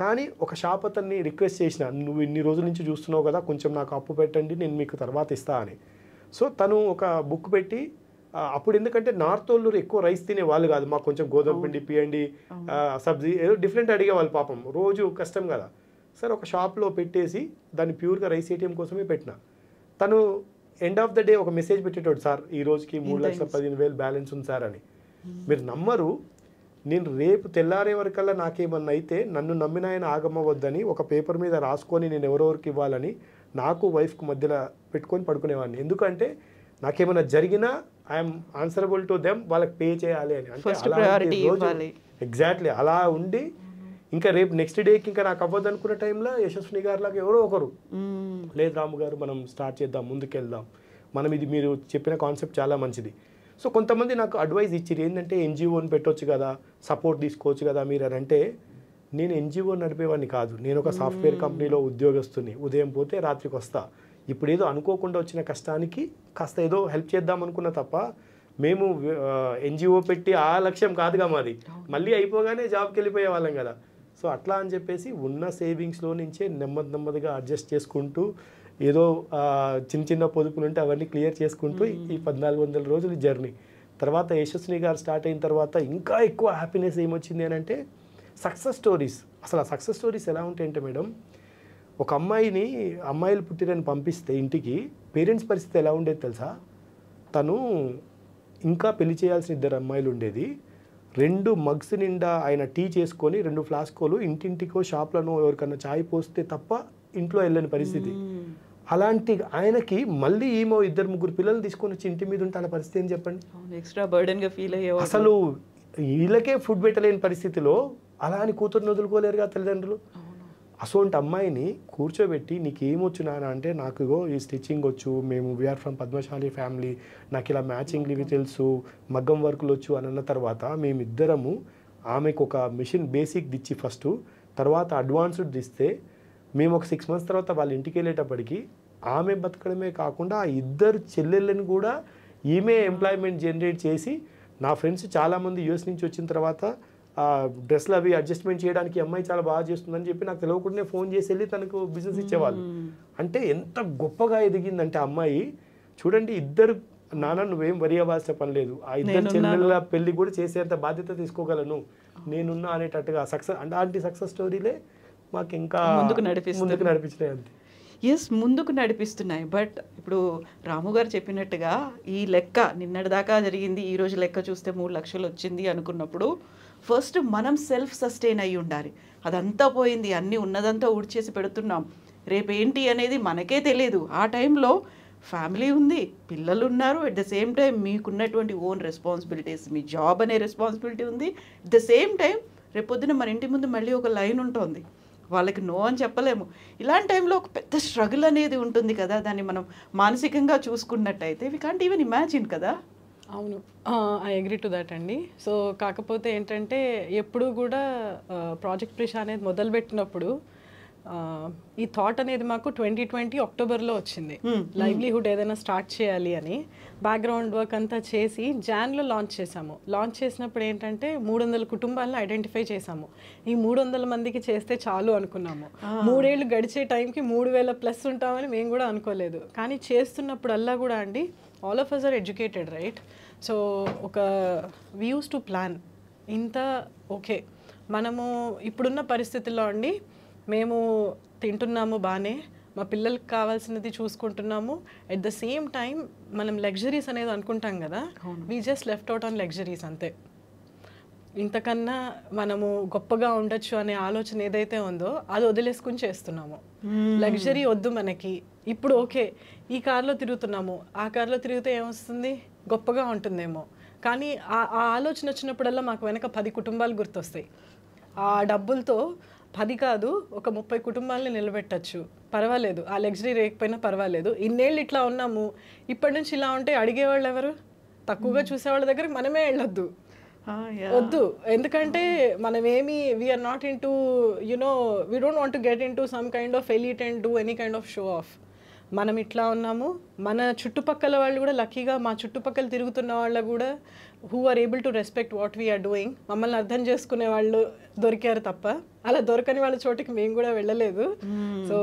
కానీ ఒక షాప్ అతన్ని రిక్వెస్ట్ చేసిన, నువ్వు ఇన్ని రోజుల నుంచి చూస్తున్నావు కదా, కొంచెం నాకు అప్పు పెట్టండి, నేను మీకు తర్వాత ఇస్తా అని. సో తను ఒక బుక్ పెట్టి, అప్పుడు ఎందుకంటే నార్త్ వాళ్ళు ఎక్కువ రైస్ తినే వాళ్ళు కాదు, మాకు కొంచెం గోధుమ పిండి పియండి, సబ్జీ ఏదో డిఫరెంట్ అడిగేవాళ్ళు, పాపం రోజు కష్టం కదా. సార్ ఒక షాప్లో పెట్టేసి దాన్ని ప్యూర్గా రైస్ ఏటీఎం కోసమే పెట్టిన. తను ఎండ్ ఆఫ్ ద డే ఒక మెసేజ్ పెట్టేటోడు, సార్ ఈ రోజుకి 3,15,000 బ్యాలెన్స్ ఉంది సార్ అని. మీరు నమ్మరు, నేను రేపు తెల్లారే వరకల్లా నాకేమన్నా అయితే నన్ను నమ్మిన ఆయన ఆగమవద్దని ఒక పేపర్ మీద రాసుకొని నేను ఎవరెవరికి ఇవ్వాలని నాకు వైఫ్కి మధ్యలో పెట్టుకొని పడుకునేవాడిని. ఎందుకంటే నాకేమైనా జరిగినా ఐఎమ్ ఆన్సరబుల్ టు దెమ్, వాళ్ళకి పే చేయాలి అని. అంటే ఎగ్జాక్ట్లీ అలా ఉండి, ఇంకా రేపు నెక్స్ట్ డేకి ఇంకా నాకు అవ్వదు అనుకున్న టైంలో యశస్విని గారిలాగా ఎవరో ఒకరు, లేదు రాము గారు మనం స్టార్ట్ చేద్దాం, ముందుకెళ్దాం, మనం ఇది మీరు చెప్పిన కాన్సెప్ట్ చాలా మంచిది. సో కొంతమంది నాకు అడ్వైజ్ ఇచ్చిరు, ఏంటంటే ఎన్జిఓని పెట్టవచ్చు కదా, సపోర్ట్ తీసుకోవచ్చు కదా మీరు అని. అంటే నేను ఎన్జిఓ నడిపేవాడిని కాదు, నేను ఒక సాఫ్ట్వేర్ కంపెనీలో ఉద్యోగస్తుని, ఉదయం పోతే రాత్రికి వస్తా. ఇప్పుడు ఏదో అనుకోకుండా వచ్చిన కష్టానికి కాస్త ఏదో హెల్ప్ చేద్దాం అనుకున్న తప్ప, మేము ఎన్జిఓ పెట్టి ఆ లక్ష్యం కాదుగా మాది, మళ్ళీ అయిపోగానే జాబ్కి వెళ్ళిపోయే వాళ్ళం కదా. సో అట్లా అని చెప్పేసి ఉన్న సేవింగ్స్లో నుంచే నెమ్మదిగా అడ్జస్ట్ చేసుకుంటూ, ఏదో చిన్న చిన్న పొదుపులు ఉంటే అవన్నీ క్లియర్ చేసుకుంటూ ఈ 1400 రోజులు జర్నీ. తర్వాత యశస్విని గారు స్టార్ట్ అయిన తర్వాత ఇంకా ఎక్కువ హ్యాపీనెస్ ఏమొచ్చింది అని అంటే, సక్సెస్ స్టోరీస్. అసలు ఆ సక్సెస్ స్టోరీస్ ఎలా ఉంటాయంటే మేడం, ఒక అమ్మాయిలు పుట్టిరని పంపిస్తే ఇంటికి పేరెంట్స్ పరిస్థితి ఎలా ఉండేది తెలుసా, తను ఇంకా పెళ్లి చేయాల్సిన 2 అమ్మాయిలు ఉండేది, 2 మగ్స్ నిండా ఆయన టీ చేసుకొని 2 ఫ్లాస్కోలు ఇంటింటికో షాప్లను ఎవరికన్నా చాయ్ పోస్తే తప్ప ఇంట్లో వెళ్ళని పరిస్థితి. అలాంటి ఆయనకి మళ్ళీ ఏమో 2-3 పిల్లలు తీసుకొని వచ్చి ఇంటి మీద ఉంటే అలా పరిస్థితి ఏం చెప్పండి. ఎక్స్ట్రా బర్డెన్గా ఫీల్ అయ్యేవారు. అసలు వీళ్ళకే ఫుడ్ పెట్టలేని పరిస్థితిలో అలా అని కూతురుని వదులుకోలేరుగా తల్లిదండ్రులు. అసోంటి అమ్మాయిని కూర్చోబెట్టి నీకేమొచ్చు నాన్న అంటే నాకు ఈ స్టిచ్చింగ్ వచ్చు, మేము వీఆర్ ఫ్రమ్ పద్మశాలి ఫ్యామిలీ, నాకు ఇలా మ్యాచింగ్ ఇవి తెలుసు, మగ్గం వర్కులు వచ్చు అని అన్న తర్వాత మేమిద్దరము ఆమెకు ఒక మిషన్ బేసిక్ ఇచ్చి ఫస్ట్, తర్వాత అడ్వాన్స్డ్ ఇస్తే మేము ఒక 6 months తర్వాత వాళ్ళ ఇంటికి వెళ్ళేటప్పటికి ఆమె బతకడమే కాకుండా ఆ 2 చెల్లెళ్ళని కూడా ఈమె ఎంప్లాయ్మెంట్ జనరేట్ చేసి, నా ఫ్రెండ్స్ చాలామంది యూఎస్ నుంచి వచ్చిన తర్వాత డ్రెస్లు అవి అడ్జస్ట్మెంట్ చేయడానికి అమ్మాయి చాలా బాగా చేస్తుందని చెప్పి నాకు తెలియకుండానే ఫోన్ చేసి వెళ్ళి తనకు బిజినెస్ ఇచ్చేవాళ్ళు. అంటే ఎంత గొప్పగా ఎదిగిందంటే అమ్మాయి చూడండి. 2 నాన్న నువ్వేం వరి అవ్వాల్సిన పని లేదు, ఆ 2 చెల్లెళ్ళ పెళ్లి కూడా చేసేంత బాధ్యత తీసుకోగలను నేనున్నా అనేటట్టుగా సక్సెస్. అలాంటి సక్సెస్ స్టోరీలే మాకు ఇంకా ముందుకు నడిపించినాయి అంతే. ముందుకు నడిపిస్తున్నాయి. బట్ ఇప్పుడు రాము గారు చెప్పినట్టుగా ఈ లెక్క నిన్నటిదాకా జరిగింది, ఈ రోజు లెక్క చూస్తే 3 లక్షలు వచ్చింది అనుకున్నప్పుడు ఫస్ట్ మనం సెల్ఫ్ సస్టైన్ అయ్యి ఉండాలి. అదంతా పోయింది, అన్నీ ఉన్నదంతా ఊడ్చేసి పెడుతున్నాం, రేపేంటి అనేది మనకే తెలియదు. ఆ టైంలో ఫ్యామిలీ ఉంది, పిల్లలు ఉన్నారు, అట్ ద సేమ్ టైం మీకున్నటువంటి ఓన్ రెస్పాన్సిబిలిటీస్, మీ జాబ్ అనే రెస్పాన్సిబిలిటీ ఉంది. అట్ ద సేమ్ టైం రేపొద్దున మన ఇంటి ముందు మళ్ళీ ఒక లైన్ ఉంటుంది, వాళ్ళకి నో అని చెప్పలేము. ఇలాంటి టైంలో ఒక పెద్ద స్ట్రగుల్ అనేది ఉంటుంది కదా, దాన్ని మనం మానసికంగా చూసుకున్నట్టయితే వి కాంట్ ఈవెన్ ఇమాజిన్ కదా. అవును, ఐ అగ్రీ టు దట్ అండి. సో కాకపోతే ఏంటంటే ఎప్పుడు కూడా ప్రాజెక్ట్ ప్రిష అనేది మొదలుపెట్టినప్పుడు ఈ థాట్ అనేది మాకు 2020 అక్టోబర్లో వచ్చింది. లైవ్లీహుడ్ ఏదైనా స్టార్ట్ చేయాలి అని బ్యాక్గ్రౌండ్ వర్క్ అంతా చేసి జాన్లో లాంచ్ చేసాము. లాంచ్ చేసినప్పుడు ఏంటంటే 300 కుటుంబాలను ఐడెంటిఫై చేసాము. ఈ 300 మందికి చేస్తే చాలు అనుకున్నాము. 3 ఏళ్ళు గడిచే టైంకి 3000+ ఉంటామని మేము కూడా అనుకోలేదు. కానీ చేస్తున్నప్పుడల్లా కూడా అండి, all of us are educated right. So ఒక వీ యూస్ టు ప్లాన్ ఇంత ఓకే, మనము ఇప్పుడున్న పరిస్థితుల్లో అండి మేము తింటున్నాము బాగానే, మా పిల్లలకి కావాల్సినది చూసుకుంటున్నాము, ఎట్ ద సేమ్ టైం మనం లగ్జరీస్ అనేది అనుకుంటాం కదా, we just left out on luxuries అంతే. ఇంతకన్నా మనము గొప్పగా ఉండొచ్చు అనే ఆలోచన ఏదైతే ఉందో అది వదిలేసుకుని చేస్తున్నాము. లగ్జరీ వద్దు మనకి. ఇప్పుడు ఓకే ఈ కార్లో తిరుగుతున్నాము, ఆ కార్లో తిరిగితే ఏమొస్తుంది, గొప్పగా ఉంటుందేమో. కానీ ఆ ఆలోచన వచ్చినప్పుడల్లా మాకు వెనక 10 కుటుంబాలు గుర్తొస్తాయి. ఆ డబ్బులతో 10 కాదు ఒక 30 కుటుంబాలని నిలబెట్టచ్చు, పర్వాలేదు. ఆ లగ్జరీ రేకపోయినా పర్వాలేదు. ఇన్నేళ్ళు ఇట్లా ఉన్నాము, ఇప్పటి నుంచి ఇలా ఉంటే అడిగేవాళ్ళు ఎవరు? తక్కువగా చూసేవాళ్ళ దగ్గరికి మనమే వెళ్ళొద్దు, వద్దు. ఎందుకంటే మనమేమి we're not into you know we don't want to get into some kind of elite and do any kind of show off. మనం ఇట్లా ఉన్నాము, మన చుట్టుపక్కల వాళ్ళు కూడా లక్కీగా మా చుట్టుపక్కల తిరుగుతున్న వాళ్ళు కూడా who are able to respect what we're doing, మమ్మల్ని అర్థం చేసుకునే వాళ్ళు దొరికారు తప్ప అలా దొరకని వాళ్ళ చోటికి మేము కూడా వెళ్ళలేదు. So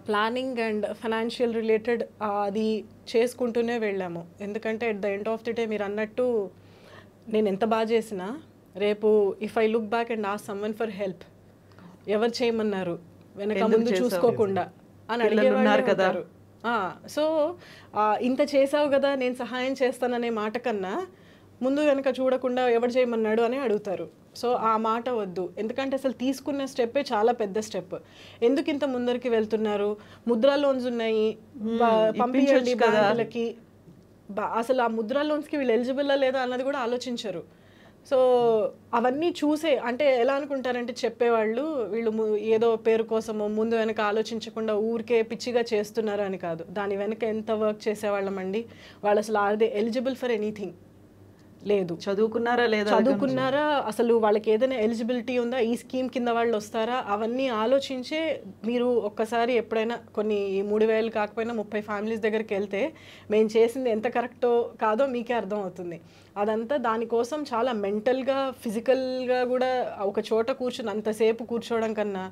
planning and financial related అది చేసుకుంటూనే వెళ్ళాము. ఎందుకంటే at the end of the day మీరు అన్నట్టు నేను ఎంత బాగా చేసినా రేపు if I look back and ask someone for help, ఎవరు చేయమన్నారు వెనక ముందు చూసుకోకుండా అని అడిగేవాళ్ళు కదా. సో ఇంత చేసావు కదా నేను సహాయం చేస్తాననే మాట కన్నా ముందు వెనక చూడకుండా ఎవరు చేయమన్నాడు అని అడుగుతారు. సో ఆ మాట వద్దు. ఎందుకంటే అసలు తీసుకున్న స్టెప్పే చాలా పెద్ద స్టెప్. ఎందుకు ఇంత ముందరికి వెళ్తున్నారు, ముద్రా లోన్స్ ఉన్నాయి పంపించండి బ్యాంకులకి, అసలు ఆ ముద్రా లోన్స్కి వీళ్ళు ఎలిజిబుల్లా లేదా అన్నది కూడా ఆలోచించరు. సో అవన్నీ చూసే అంటే ఎలా అనుకుంటారంటే చెప్పేవాళ్ళు వీళ్ళు ఏదో పేరు కోసమో ముందు వెనక ఆలోచించకుండా ఊరికే పిచ్చిగా చేస్తున్నారు అని కాదు. దాని వెనక ఎంత వర్క్ చేసేవాళ్ళమండి. వాళ్ళు అసలు are they eligible for anything లేదు. చదువుకున్నారా, అసలు వాళ్ళకి ఏదైనా ఎలిజిబిలిటీ ఉందా, ఈ స్కీమ్ కింద వాళ్ళు వస్తారా, అవన్నీ ఆలోచించే మీరు ఒక్కసారి ఎప్పుడైనా కొన్ని 3000 కాకపోయినా 30 ఫ్యామిలీస్ దగ్గరికి వెళ్తే మేము చేసింది ఎంత కరెక్టో కాదో మీకే అర్థం అవుతుంది. అదంతా దానికోసం చాలా మెంటల్గా ఫిజికల్గా కూడా ఒక చోట కూర్చుని అంతసేపు కూర్చోవడం కన్నా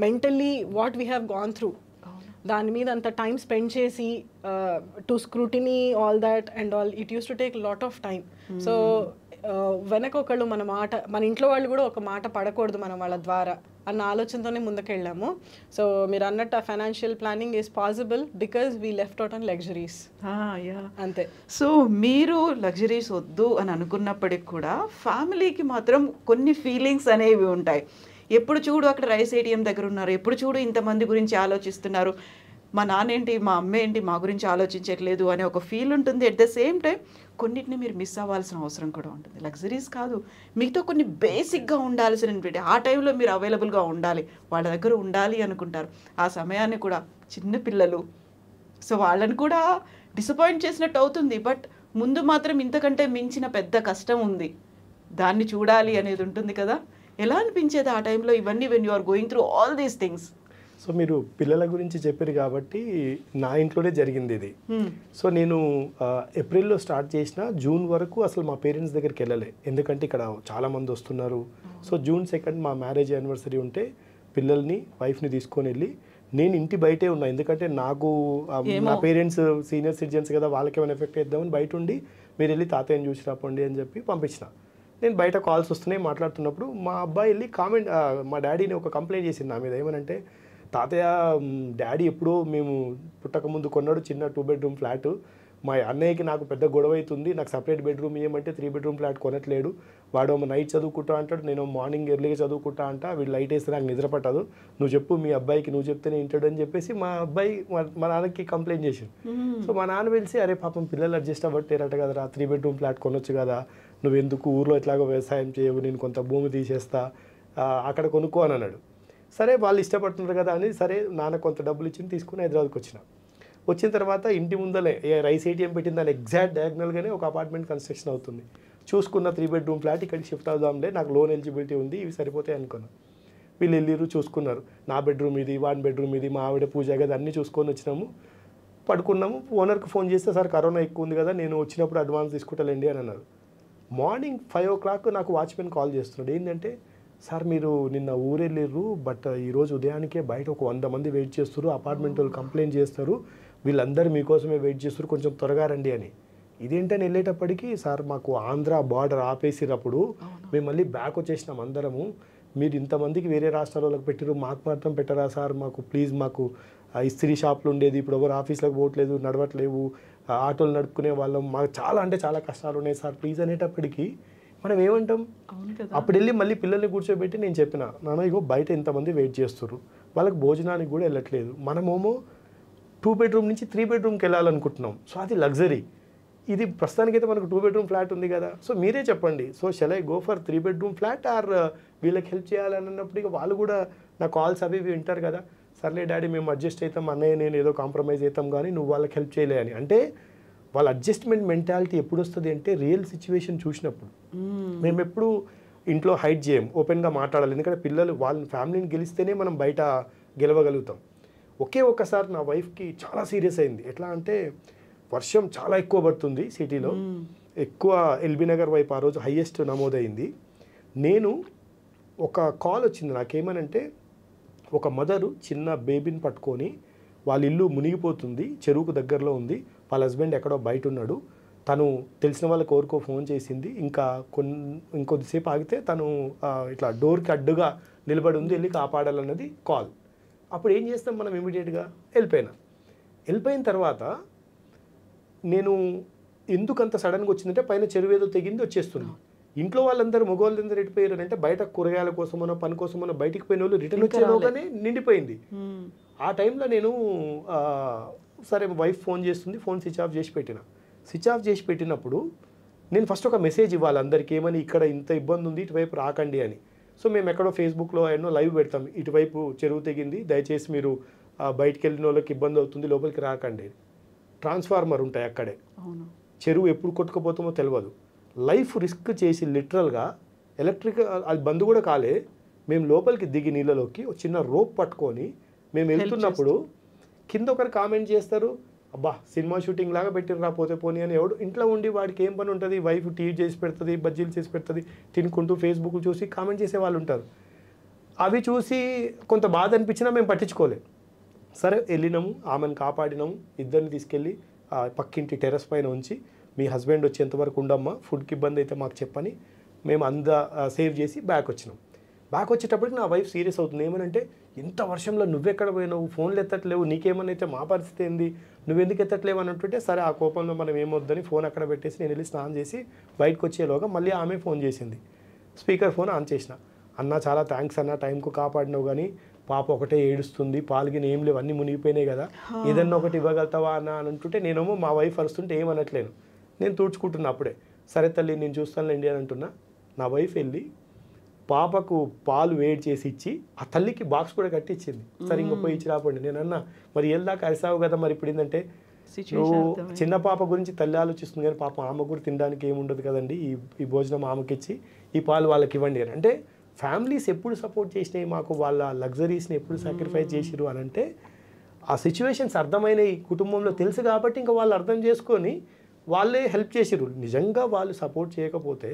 mentally what we have gone through దాని మీద అంత టైం స్పెండ్ చేసి to scrutiny all that and all it use to take lot of time. So వెనక ఒకళ్ళు మన ఇంట్లో వాళ్ళు కూడా ఒక మాట పడకూడదు మనం వాళ్ళ ద్వారా. అన్న ఆలోచనతోనే ముందుకెళ్ళాము. సో మీరు అన్నట్టు ఆ financial planning is possible because we left out on luxuries. అంతే. సో మీరు లగ్జరీస్ వద్దు అని అనుకున్నప్పటికి కూడా ఫ్యామిలీకి మాత్రం కొన్ని ఫీలింగ్స్ అనేవి ఉంటాయి. ఎప్పుడు చూడు అక్కడ రైస్ ఏటీఎం దగ్గర ఉన్నారు, ఎప్పుడు చూడు ఇంతమంది గురించి ఆలోచిస్తున్నారు, మా నాన్న ఏంటి మా అమ్మ ఏంటి మా గురించి ఆలోచించట్లేదు అనే ఒక ఫీల్ ఉంటుంది. అట్ ద సేమ్ టైం కొన్నిటిని మీరు మిస్ అవ్వాల్సిన అవసరం కూడా ఉంటుంది. లగ్జరీస్ కాదు, మీతో కొన్ని బేసిక్గా ఉండాల్సినటువంటి ఆ టైంలో మీరు అవైలబుల్గా ఉండాలి, వాళ్ళ దగ్గర ఉండాలి అనుకుంటారు. ఆ సమయాన్ని కూడా చిన్న పిల్లలు, సో వాళ్ళని కూడా డిసప్పాయింట్ చేసినట్టు అవుతుంది. బట్ ముందు మాత్రం ఇంతకంటే మించిన పెద్ద కష్టం ఉంది, దాన్ని చూడాలి అనేది ఉంటుంది కదా. ఎలా అనిపించేది ఆ టైంలో ఇవన్నీ when you are going through all these things? So మీరు పిల్లల గురించి చెప్పారు కాబట్టి నా ఇంట్లోనే జరిగింది ఇది. సో నేను ఏప్రిల్లో స్టార్ట్ చేసిన జూన్ వరకు అసలు మా పేరెంట్స్ దగ్గరికి వెళ్ళలే, ఎందుకంటే ఇక్కడ చాలామంది వస్తున్నారు. సో జూన్ 2 మా మ్యారేజ్ యానివర్సరీ ఉంటే పిల్లల్ని వైఫ్ని తీసుకొని వెళ్ళి నేను ఇంటి బయటే ఉన్నా, ఎందుకంటే నాకు నా పేరెంట్స్ సీనియర్ సిటిజన్స్ కదా, వాళ్ళకి ఏమైనా ఎఫెక్ట్ అవుద్దామని బయట ఉండి మీరు వెళ్ళి తాతయ్యని చూసి రాపండి అని చెప్పి పంపించిన. నేను బయట కాల్స్ వస్తున్నాయి మాట్లాడుతున్నప్పుడు మా అబ్బాయి వెళ్ళి మా డాడీని ఒక కంప్లైంట్ చేసింది నా మీద. ఏమనంటే, తాతయ్య డాడీ ఎప్పుడో మేము పుట్టకముందు కొన్నాడు చిన్న 2 బెడ్రూమ్ ఫ్లాట్, మా అన్నయ్యకి నాకు పెద్ద గొడవ అవుతుంది, నాకు సపరేట్ బెడ్రూమ్ ఇవ్వమంటే 3 బెడ్రూమ్ ఫ్లాట్ కొనట్లేడు, వాడు నైట్ చదువుకుంటా అంటాడు, నేను మార్నింగ్ ఎర్లీగా చదువుకుంటా అంటా, వీడు లైట్ వేస్తే నాకు నిద్ర పట్టదు, నువ్వు చెప్పు మీ అబ్బాయికి, నువ్వు చెప్తేనే వింటాడు అని చెప్పేసి మా అబ్బాయి మా నాన్నకి కంప్లైంట్ చేసింది. సో మా నాన్న పిలిచి, అరే పాపం పిల్లలు అడ్జస్ట్ అవ్వట్లేరట కదరా, 3 బెడ్రూమ్ ఫ్లాట్ కొనొచ్చు కదా, నువ్వు ఎందుకు ఊర్లో ఎట్లాగో వ్యవసాయం చేయవు, నేను కొంత భూమి తీసేస్తా అక్కడ కొనుక్కో అని అన్నాడు. సరే వాళ్ళు ఇష్టపడుతున్నారు కదా అని సరే నాన్న కొంత డబ్బులు ఇచ్చి తీసుకుని హైదరాబాద్కి వచ్చిన తర్వాత ఇంటి ముందలే రైస్ ఏటీఎం పెట్టిన దాని ఎగ్జాక్ట్ డయాగ్నల్గానే ఒక అపార్ట్మెంట్ కన్స్ట్రక్షన్ అవుతుంది. చూసుకున్న 3 బెడ్రూమ్ ఫ్లాట్ ఇక్కడికి షిఫ్ట్ అవుదాంలే, నాకు లోన్ ఎలిజిబిలిటీ ఉంది, ఇవి సరిపోతాయి అనుకున్నాను. వీళ్ళు వెళ్ళిరు చూసుకున్నారు, నా బెడ్రూమ్ ఇది, వాన్ బెడ్రూమ్ ఇది, మా ఆవిడ పూజ గది అన్నీ చూసుకొని వచ్చినాము, పడుకున్నాము. ఓనర్కి ఫోన్ చేస్తే సార్ కరోనా ఎక్కువ ఉంది కదా, నేను వచ్చినప్పుడు అడ్వాన్స్ తీసుకుంటానండి అని అన్నారు. మార్నింగ్ 5 o'clock నాకు వాచ్మెన్ కాల్ చేస్తున్నాడు. ఏంటంటే, సార్ మీరు నిన్న ఊరెళ్ళిర్రు, బట్ ఈరోజు ఉదయానికే బయట ఒక 100 మంది వెయిట్ చేస్తారు, అపార్ట్మెంట్ వాళ్ళు కంప్లైంట్ చేస్తారు, వీళ్ళందరూ మీకోసమే వెయిట్ చేస్తారు, కొంచెం త్వరగా రండి అని. ఇదేంటని వెళ్ళేటప్పటికి, సార్ మాకు ఆంధ్ర బార్డర్ ఆపేసినప్పుడు మేము మళ్ళీ బ్యాక్ వచ్చేసినాం అందరము, మీరు ఇంతమందికి వేరే రాష్ట్రాల వాళ్ళకి పెట్టారు, మాకు మాత్రం పెట్టరా సార్, మాకు ప్లీజ్, మాకు ఇస్త్రీ షాపులు ఉండేది, ఇప్పుడు ఎవరు ఆఫీస్లోకి పోవట్లేదు, నడవట్లేవు, ఆటోలు నడుపుకునే వాళ్ళం, మాకు చాలా అంటే చాలా కష్టాలు ఉన్నాయి సార్ ప్లీజ్ అనేటప్పటికి మనం ఏమంటాం? అప్పుడు వెళ్ళి మళ్ళీ పిల్లల్ని కూర్చోబెట్టి నేను చెప్పిన, నాన్న ఇగో బయట ఎంతమంది వెయిట్ చేస్తారు, వాళ్ళకి భోజనానికి కూడా వెళ్ళట్లేదు, మనమేమో 2 బెడ్రూమ్ నుంచి 3 బెడ్రూమ్కి వెళ్ళాలనుకుంటున్నాం. సో అది లగ్జరీ. ఇది ప్రస్తుతానికైతే మనకు 2 బెడ్రూమ్ ఫ్లాట్ ఉంది కదా, సో మీరే చెప్పండి, so shall I go for 3 bedroom flat are వీళ్ళకి హెల్ప్ చేయాలని అన్నప్పుడు ఇక వాళ్ళు కూడా నా కాల్స్ అవి వింటారు కదా, సర్లే డాడీ మేము అడ్జస్ట్ అవుతాం, అన్నయ్య నేను ఏదో కాంప్రమైజ్ అవుతాం కానీ నువ్వు వాళ్ళకి హెల్ప్ చేయలే అని. అంటే వాళ్ళ అడ్జస్ట్మెంట్ మెంటాలిటీ ఎప్పుడు వస్తుంది అంటే రియల్ సిచ్యువేషన్ చూసినప్పుడు. మేము ఎప్పుడు ఇంట్లో హైడ్ చేయం, ఓపెన్గా మాట్లాడాలి, ఎందుకంటే పిల్లలు వాళ్ళ ఫ్యామిలీని గెలిస్తేనే మనం బయట గెలవగలుగుతాం. ఒక్కసారి నా వైఫ్కి చాలా సీరియస్ అయింది. ఎట్లా అంటే వర్షం చాలా ఎక్కువ పడుతుంది సిటీలో, ఎక్కువ ఎల్బీ నగర్ వైపు ఆ రోజు హైయెస్ట్ నమోదైంది. నేను ఒక కాల్ వచ్చింది నాకేమనంటే, ఒక మదరు చిన్న బేబీని పట్టుకొని వాళ్ళ ఇల్లు మునిగిపోతుంది, చెరువుకు దగ్గరలో ఉంది, వాళ్ళ హస్బెండ్ ఎక్కడో బయట ఉన్నాడు, తను తెలిసిన వాళ్ళకి ఎవరికో ఫోన్ చేసింది, ఇంకొద్దిసేపు ఆగితే తను ఇట్లా డోర్కి అడ్డుగా నిలబడి ఉంది, వెళ్ళి కాపాడాలన్నది కాల్. అప్పుడు ఏం చేస్తాం మనం, ఇమీడియట్గా వెళ్ళిపోయిన తర్వాత నేను ఎందుకంత సడన్గా వచ్చిందంటే పైన చెరువు ఏదో తెగింది వచ్చేస్తుంది. ఇంట్లో వాళ్ళందరూ మగవాళ్ళందరూ ఎట్టిపోయారు అంటే బయట కూరగాయల కోసమనో పని కోసమనో బయటికి పోయిన వాళ్ళు రిటర్న్ వచ్చేలోగానే నిండిపోయింది. ఆ టైంలో నేను సరే వైఫ్ ఫోన్ చేస్తుంది, ఫోన్ స్విచ్ ఆఫ్ చేసి పెట్టినప్పుడు నేను ఫస్ట్ ఒక మెసేజ్ ఇవ్వాలి అందరికీ, ఏమని ఇక్కడ ఇంత ఇబ్బంది ఉంది ఇటువైపు రాకండి అని. సో మేము ఎక్కడో ఫేస్బుక్లో ఎన్నో లైవ్ పెడతాం, ఇటువైపు చెరువు తెగింది, దయచేసి మీరు బయటికి వెళ్ళిన వాళ్ళకి ఇబ్బంది అవుతుంది, లోపలికి రాకండి. ట్రాన్స్ఫార్మర్ ఉంటాయి అక్కడే, చెరువు ఎప్పుడు కొట్టుకుపోతామో తెలియదు. లైఫ్ రిస్క్ చేసి లిటరల్గా ఎలక్ట్రిక్ అది బంద్ కూడా కాలే, మేము లోపలికి దిగి నీళ్ళలోకి చిన్న రోప్ పట్టుకొని మేము వెళ్తున్నప్పుడు కింద ఒకరు కామెంట్ చేస్తారు, అబ్బా సినిమా షూటింగ్ లాగా పెట్టిర్రా పోతే పోనీ అని. ఎవడు ఇంట్లో ఉండి వాడికి ఏం పని ఉంటుంది, వైఫ్ టీ చేసి పెడుతుంది, బజ్జీలు చేసి పెడుతుంది, తినుకుంటూ ఫేస్బుక్ చూసి కామెంట్ చేసే వాళ్ళు ఉంటారు. అవి చూసి కొంత బాధ అనిపించినా మేము పట్టించుకోలేదు. సరే వెళ్ళినాము, ఆమెను కాపాడినాము, ఇద్దరిని తీసుకెళ్ళి పక్కింటి టెర్రస్ పైన ఉంచి మీ హస్బెండ్ వచ్చేంతవరకు ఉండమ్మా, ఫుడ్కి ఇబ్బంది అయితే మాకు చెప్పని మేము సేవ్ చేసి బ్యాక్ వచ్చినాం. బ్యాక్ వచ్చేటప్పటికి నా వైఫ్ సీరియస్ అవుతుంది. ఏమనంటే, ఇంత వర్షంలో నువ్వెక్కడ పోయినావు, ఫోన్లు ఎత్తట్లేవు, నీకేమన్నా అయితే మా పరిస్థితి ఏంది, నువ్వెందుకు ఎత్తట్లేవు అని అంటుంటే, సరే ఆ కోపంలో మనం ఏమొద్దని ఫోన్ అక్కడ పెట్టేసి నేను వెళ్ళి స్నానం చేసి బయటకు వచ్చేలోగా మళ్ళీ ఆమె ఫోన్ చేసింది. స్పీకర్ ఫోన్ ఆన్ చేసిన. అన్న చాలా థ్యాంక్స్ అన్న, టైంకు కాపాడినావు, కానీ పాప ఒకటే ఏడుస్తుంది, పాలుగిన ఏం లేవు, అన్నీ మునిగిపోయినాయి కదా, ఏదన్నా ఒకటి ఇవ్వగలుగుతావా అన్న అని అంటుంటే, నేనేమో మా వైఫ్ అరుస్తుంటే ఏమనట్లేను, నేను తుడుచుకుంటున్నా. అప్పుడే సరే తల్లి నేను చూస్తానులేండి అని అంటున్నా. నా వైఫ్ వెళ్ళి పాపకు పాలు వేడి చేసి ఇచ్చి ఆ తల్లికి బాక్స్ కూడా కట్టించింది. సరే ఇంకా పోయి ఇచ్చి రాపండి. నేను అన్నా మరి వెళ్దాకా అరిసావు కదా, మరి ఇప్పుడు ఏంటంటే నువ్వు చిన్న పాప గురించి తల్లి ఆలోచిస్తుంది కానీ పాప ఆమె కూడా తినడానికి ఏముండదు కదండి, ఈ భోజనం ఆమెకి ఇచ్చి ఈ పాలు వాళ్ళకి ఇవ్వండి అని. అంటే ఫ్యామిలీస్ ఎప్పుడు సపోర్ట్ చేసినాయి మాకు, వాళ్ళ లగ్జరీస్ని ఎప్పుడు సాక్రిఫైస్ చేసిరు అని అంటే ఆ సిచ్యువేషన్స్ అర్థమైనవి కుటుంబంలో తెలుసు కాబట్టి ఇంకా వాళ్ళు అర్థం చేసుకొని వాళ్ళే హెల్ప్ చేసిరు. నిజంగా వాళ్ళు సపోర్ట్ చేయకపోతే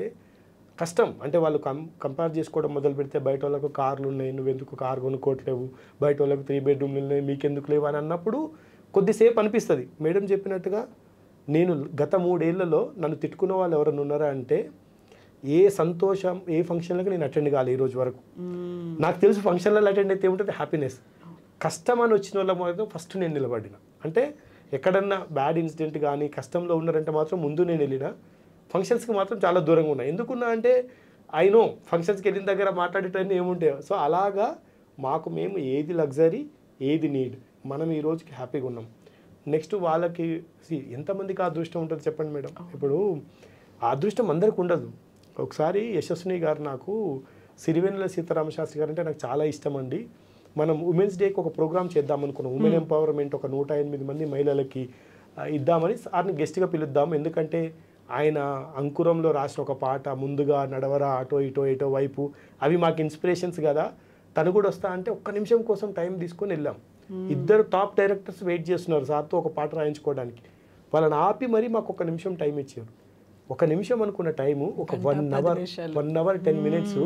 కష్టం. అంటే వాళ్ళు కంపేర్ చేసుకోవడం మొదలు పెడితే, బయట వాళ్ళకు కార్లు ఉన్నాయి, నువ్వెందుకు కారు కొనుక్కోవట్లేవు, బయట వాళ్ళకు 3 బెడ్రూమ్లు ఉన్నాయి, మీకెందుకు లేవు అని అన్నప్పుడు కొద్దిసేపు అనిపిస్తుంది. మేడం చెప్పినట్టుగా నేను గత 3 ఏళ్లలో నన్ను తిట్టుకున్న వాళ్ళు ఎవరైనా ఉన్నారా అంటే, ఏ సంతోషం ఏ ఫంక్షన్లకు నేను అటెండ్ కాలే ఈ రోజు వరకు. నాకు తెలుసు ఫంక్షన్లలో అటెండ్ అయితే ఏముంటుంది, హ్యాపీనెస్. కష్టం అని వచ్చిన వాళ్ళ మాత్రం ఫస్ట్ నేను నిలబడిన. అంటే ఎక్కడన్నా బ్యాడ్ ఇన్సిడెంట్ కానీ కష్టంలో ఉన్నారంటే మాత్రం ముందు నేను వెళ్ళిన. ఫంక్షన్స్కి మాత్రం చాలా దూరంగా ఉన్నా. ఎందుకున్నా అంటే ఐ నో ఫంక్షన్స్కి వెళ్ళిన దగ్గర మాట్లాడేటన్నీ ఏముంటాయో. సో అలాగా మేము ఏది లగ్జరీ ఏది నీడ్, మనం ఈ రోజుకి హ్యాపీగా ఉన్నాం. నెక్స్ట్ వాళ్ళకి ఎంతమందికి ఆ అదృష్టం ఉంటుంది చెప్పండి మేడం. ఇప్పుడు ఆ అదృష్టం అందరికి ఉండదు. ఒకసారి యశస్విని గారు నాకు సిరివెన్నెల సీతారామశాస్త్రి గారు అంటే నాకు చాలా ఇష్టం అండి. మనం ఉమెన్స్ డేకి ఒక ప్రోగ్రామ్ చేద్దాం అనుకున్నాం. ఉమెన్ ఎంపవర్మెంట్ ఒక 108 మంది మహిళలకి ఇద్దామని సార్ని గెస్ట్గా పిలుద్దాం. ఎందుకంటే ఆయన అంకురంలో రాసిన ఒక పాట, ముందుగా నడవరా అటో ఇటో వైపు, అవి మాకు ఇన్స్పిరేషన్స్ కదా. తను కూడా వస్తా అంటే ఒక్క నిమిషం కోసం టైం తీసుకొని వెళ్ళాం. ఇద్దరు టాప్ డైరెక్టర్స్ వెయిట్ చేస్తున్నారు సార్తో ఒక పాట రాయించుకోవడానికి. వాళ్ళని ఆపి మరీ మాకు ఒక నిమిషం టైం ఇచ్చారు. ఒక నిమిషం అనుకున్న టైము ఒక 1 అవర్ 10 మినిట్స్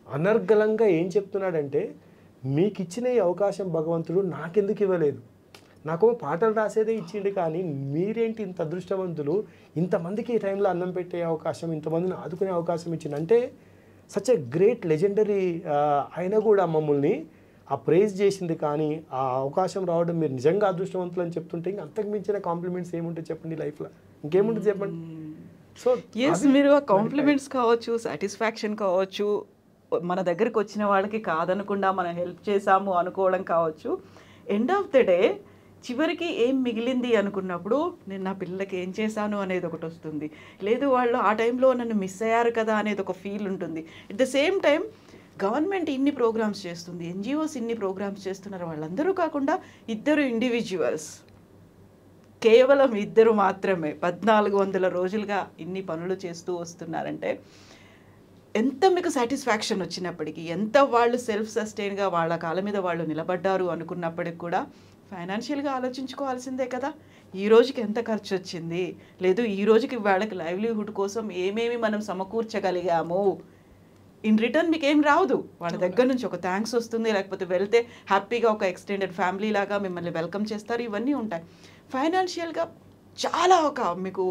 అనర్గళంగా ఏం చెప్తున్నాడంటే, మీకు ఇచ్చిన ఈ అవకాశం భగవంతుడు నాకెందుకు ఇవ్వలేదు, నాకు పాటలు రాసేదే ఇచ్చిండు, కానీ మీరేంటి ఇంత అదృష్టవంతులు, ఇంతమందికి ఈ టైంలో అన్నం పెట్టే అవకాశం, ఇంతమందిని ఆదుకునే అవకాశం ఇచ్చింది అంటే సచ్ ఎ గ్రేట్ లెజెండరీ. ఆయన కూడా మమ్మల్ని ఆ ప్రైజ్ చేసింది, కానీ ఆ అవకాశం రావడం మీరు నిజంగా అదృష్టవంతులు అని చెప్తుంటే ఇంకా అంతకు మించిన కాంప్లిమెంట్స్ ఏముంటాయి చెప్పండి లైఫ్లో, ఇంకేముంటుంది చెప్పండి. సో మీరు ఆ కాంప్లిమెంట్స్ కావచ్చు, సాటిస్ఫాక్షన్ కావచ్చు, మన దగ్గరికి వచ్చిన వాళ్ళకి కాదనకుండా మనం హెల్ప్ చేసాము అనుకోవడం కావచ్చు, ఎండ్ ఆఫ్ ద డే చివరికి ఏం మిగిలింది అనుకున్నప్పుడు నేను నా పిల్లలకి ఏం చేశాను అనేది ఒకటి వస్తుంది. లేదు వాళ్ళు ఆ టైంలో నన్ను మిస్ అయ్యారు కదా అనేది ఒక ఫీల్ ఉంటుంది. At the same time government ఇన్ని ప్రోగ్రామ్స్ చేస్తుంది, ఎన్జిఓస్ ఇన్ని ప్రోగ్రామ్స్ చేస్తున్నారు, వాళ్ళందరూ కాకుండా 2 ఇండివిజువల్స్, కేవలం 2 మాత్రమే 1400 రోజులుగా ఇన్ని పనులు చేస్తూ వస్తున్నారంటే ఎంత మీకు సాటిస్ఫాక్షన్ వచ్చినప్పటికీ, ఎంత వాళ్ళు సెల్ఫ్ సస్టైన్గా వాళ్ళ కాళ్ళ మీద వాళ్ళు నిలబడ్డారు అనుకున్నప్పటికి కూడా ఫైనాన్షియల్గా ఆలోచించుకోవాల్సిందే కదా. ఈ రోజుకి ఎంత ఖర్చు వచ్చింది, లేదు ఈ రోజుకి వాళ్ళకి లైవ్లీహుడ్ కోసం ఏమేమి మనం సమకూర్చగలిగాము, ఇన్ రిటర్న్ మీకు ఏం రాదు. వాళ్ళ దగ్గర నుంచి ఒక థ్యాంక్స్ వస్తుంది, లేకపోతే వెళ్తే హ్యాపీగా ఒక ఎక్స్టెండెడ్ ఫ్యామిలీ లాగా మిమ్మల్ని వెల్కమ్ చేస్తారు, ఇవన్నీ ఉంటాయి. ఫైనాన్షియల్గా చాలా ఒక మీకు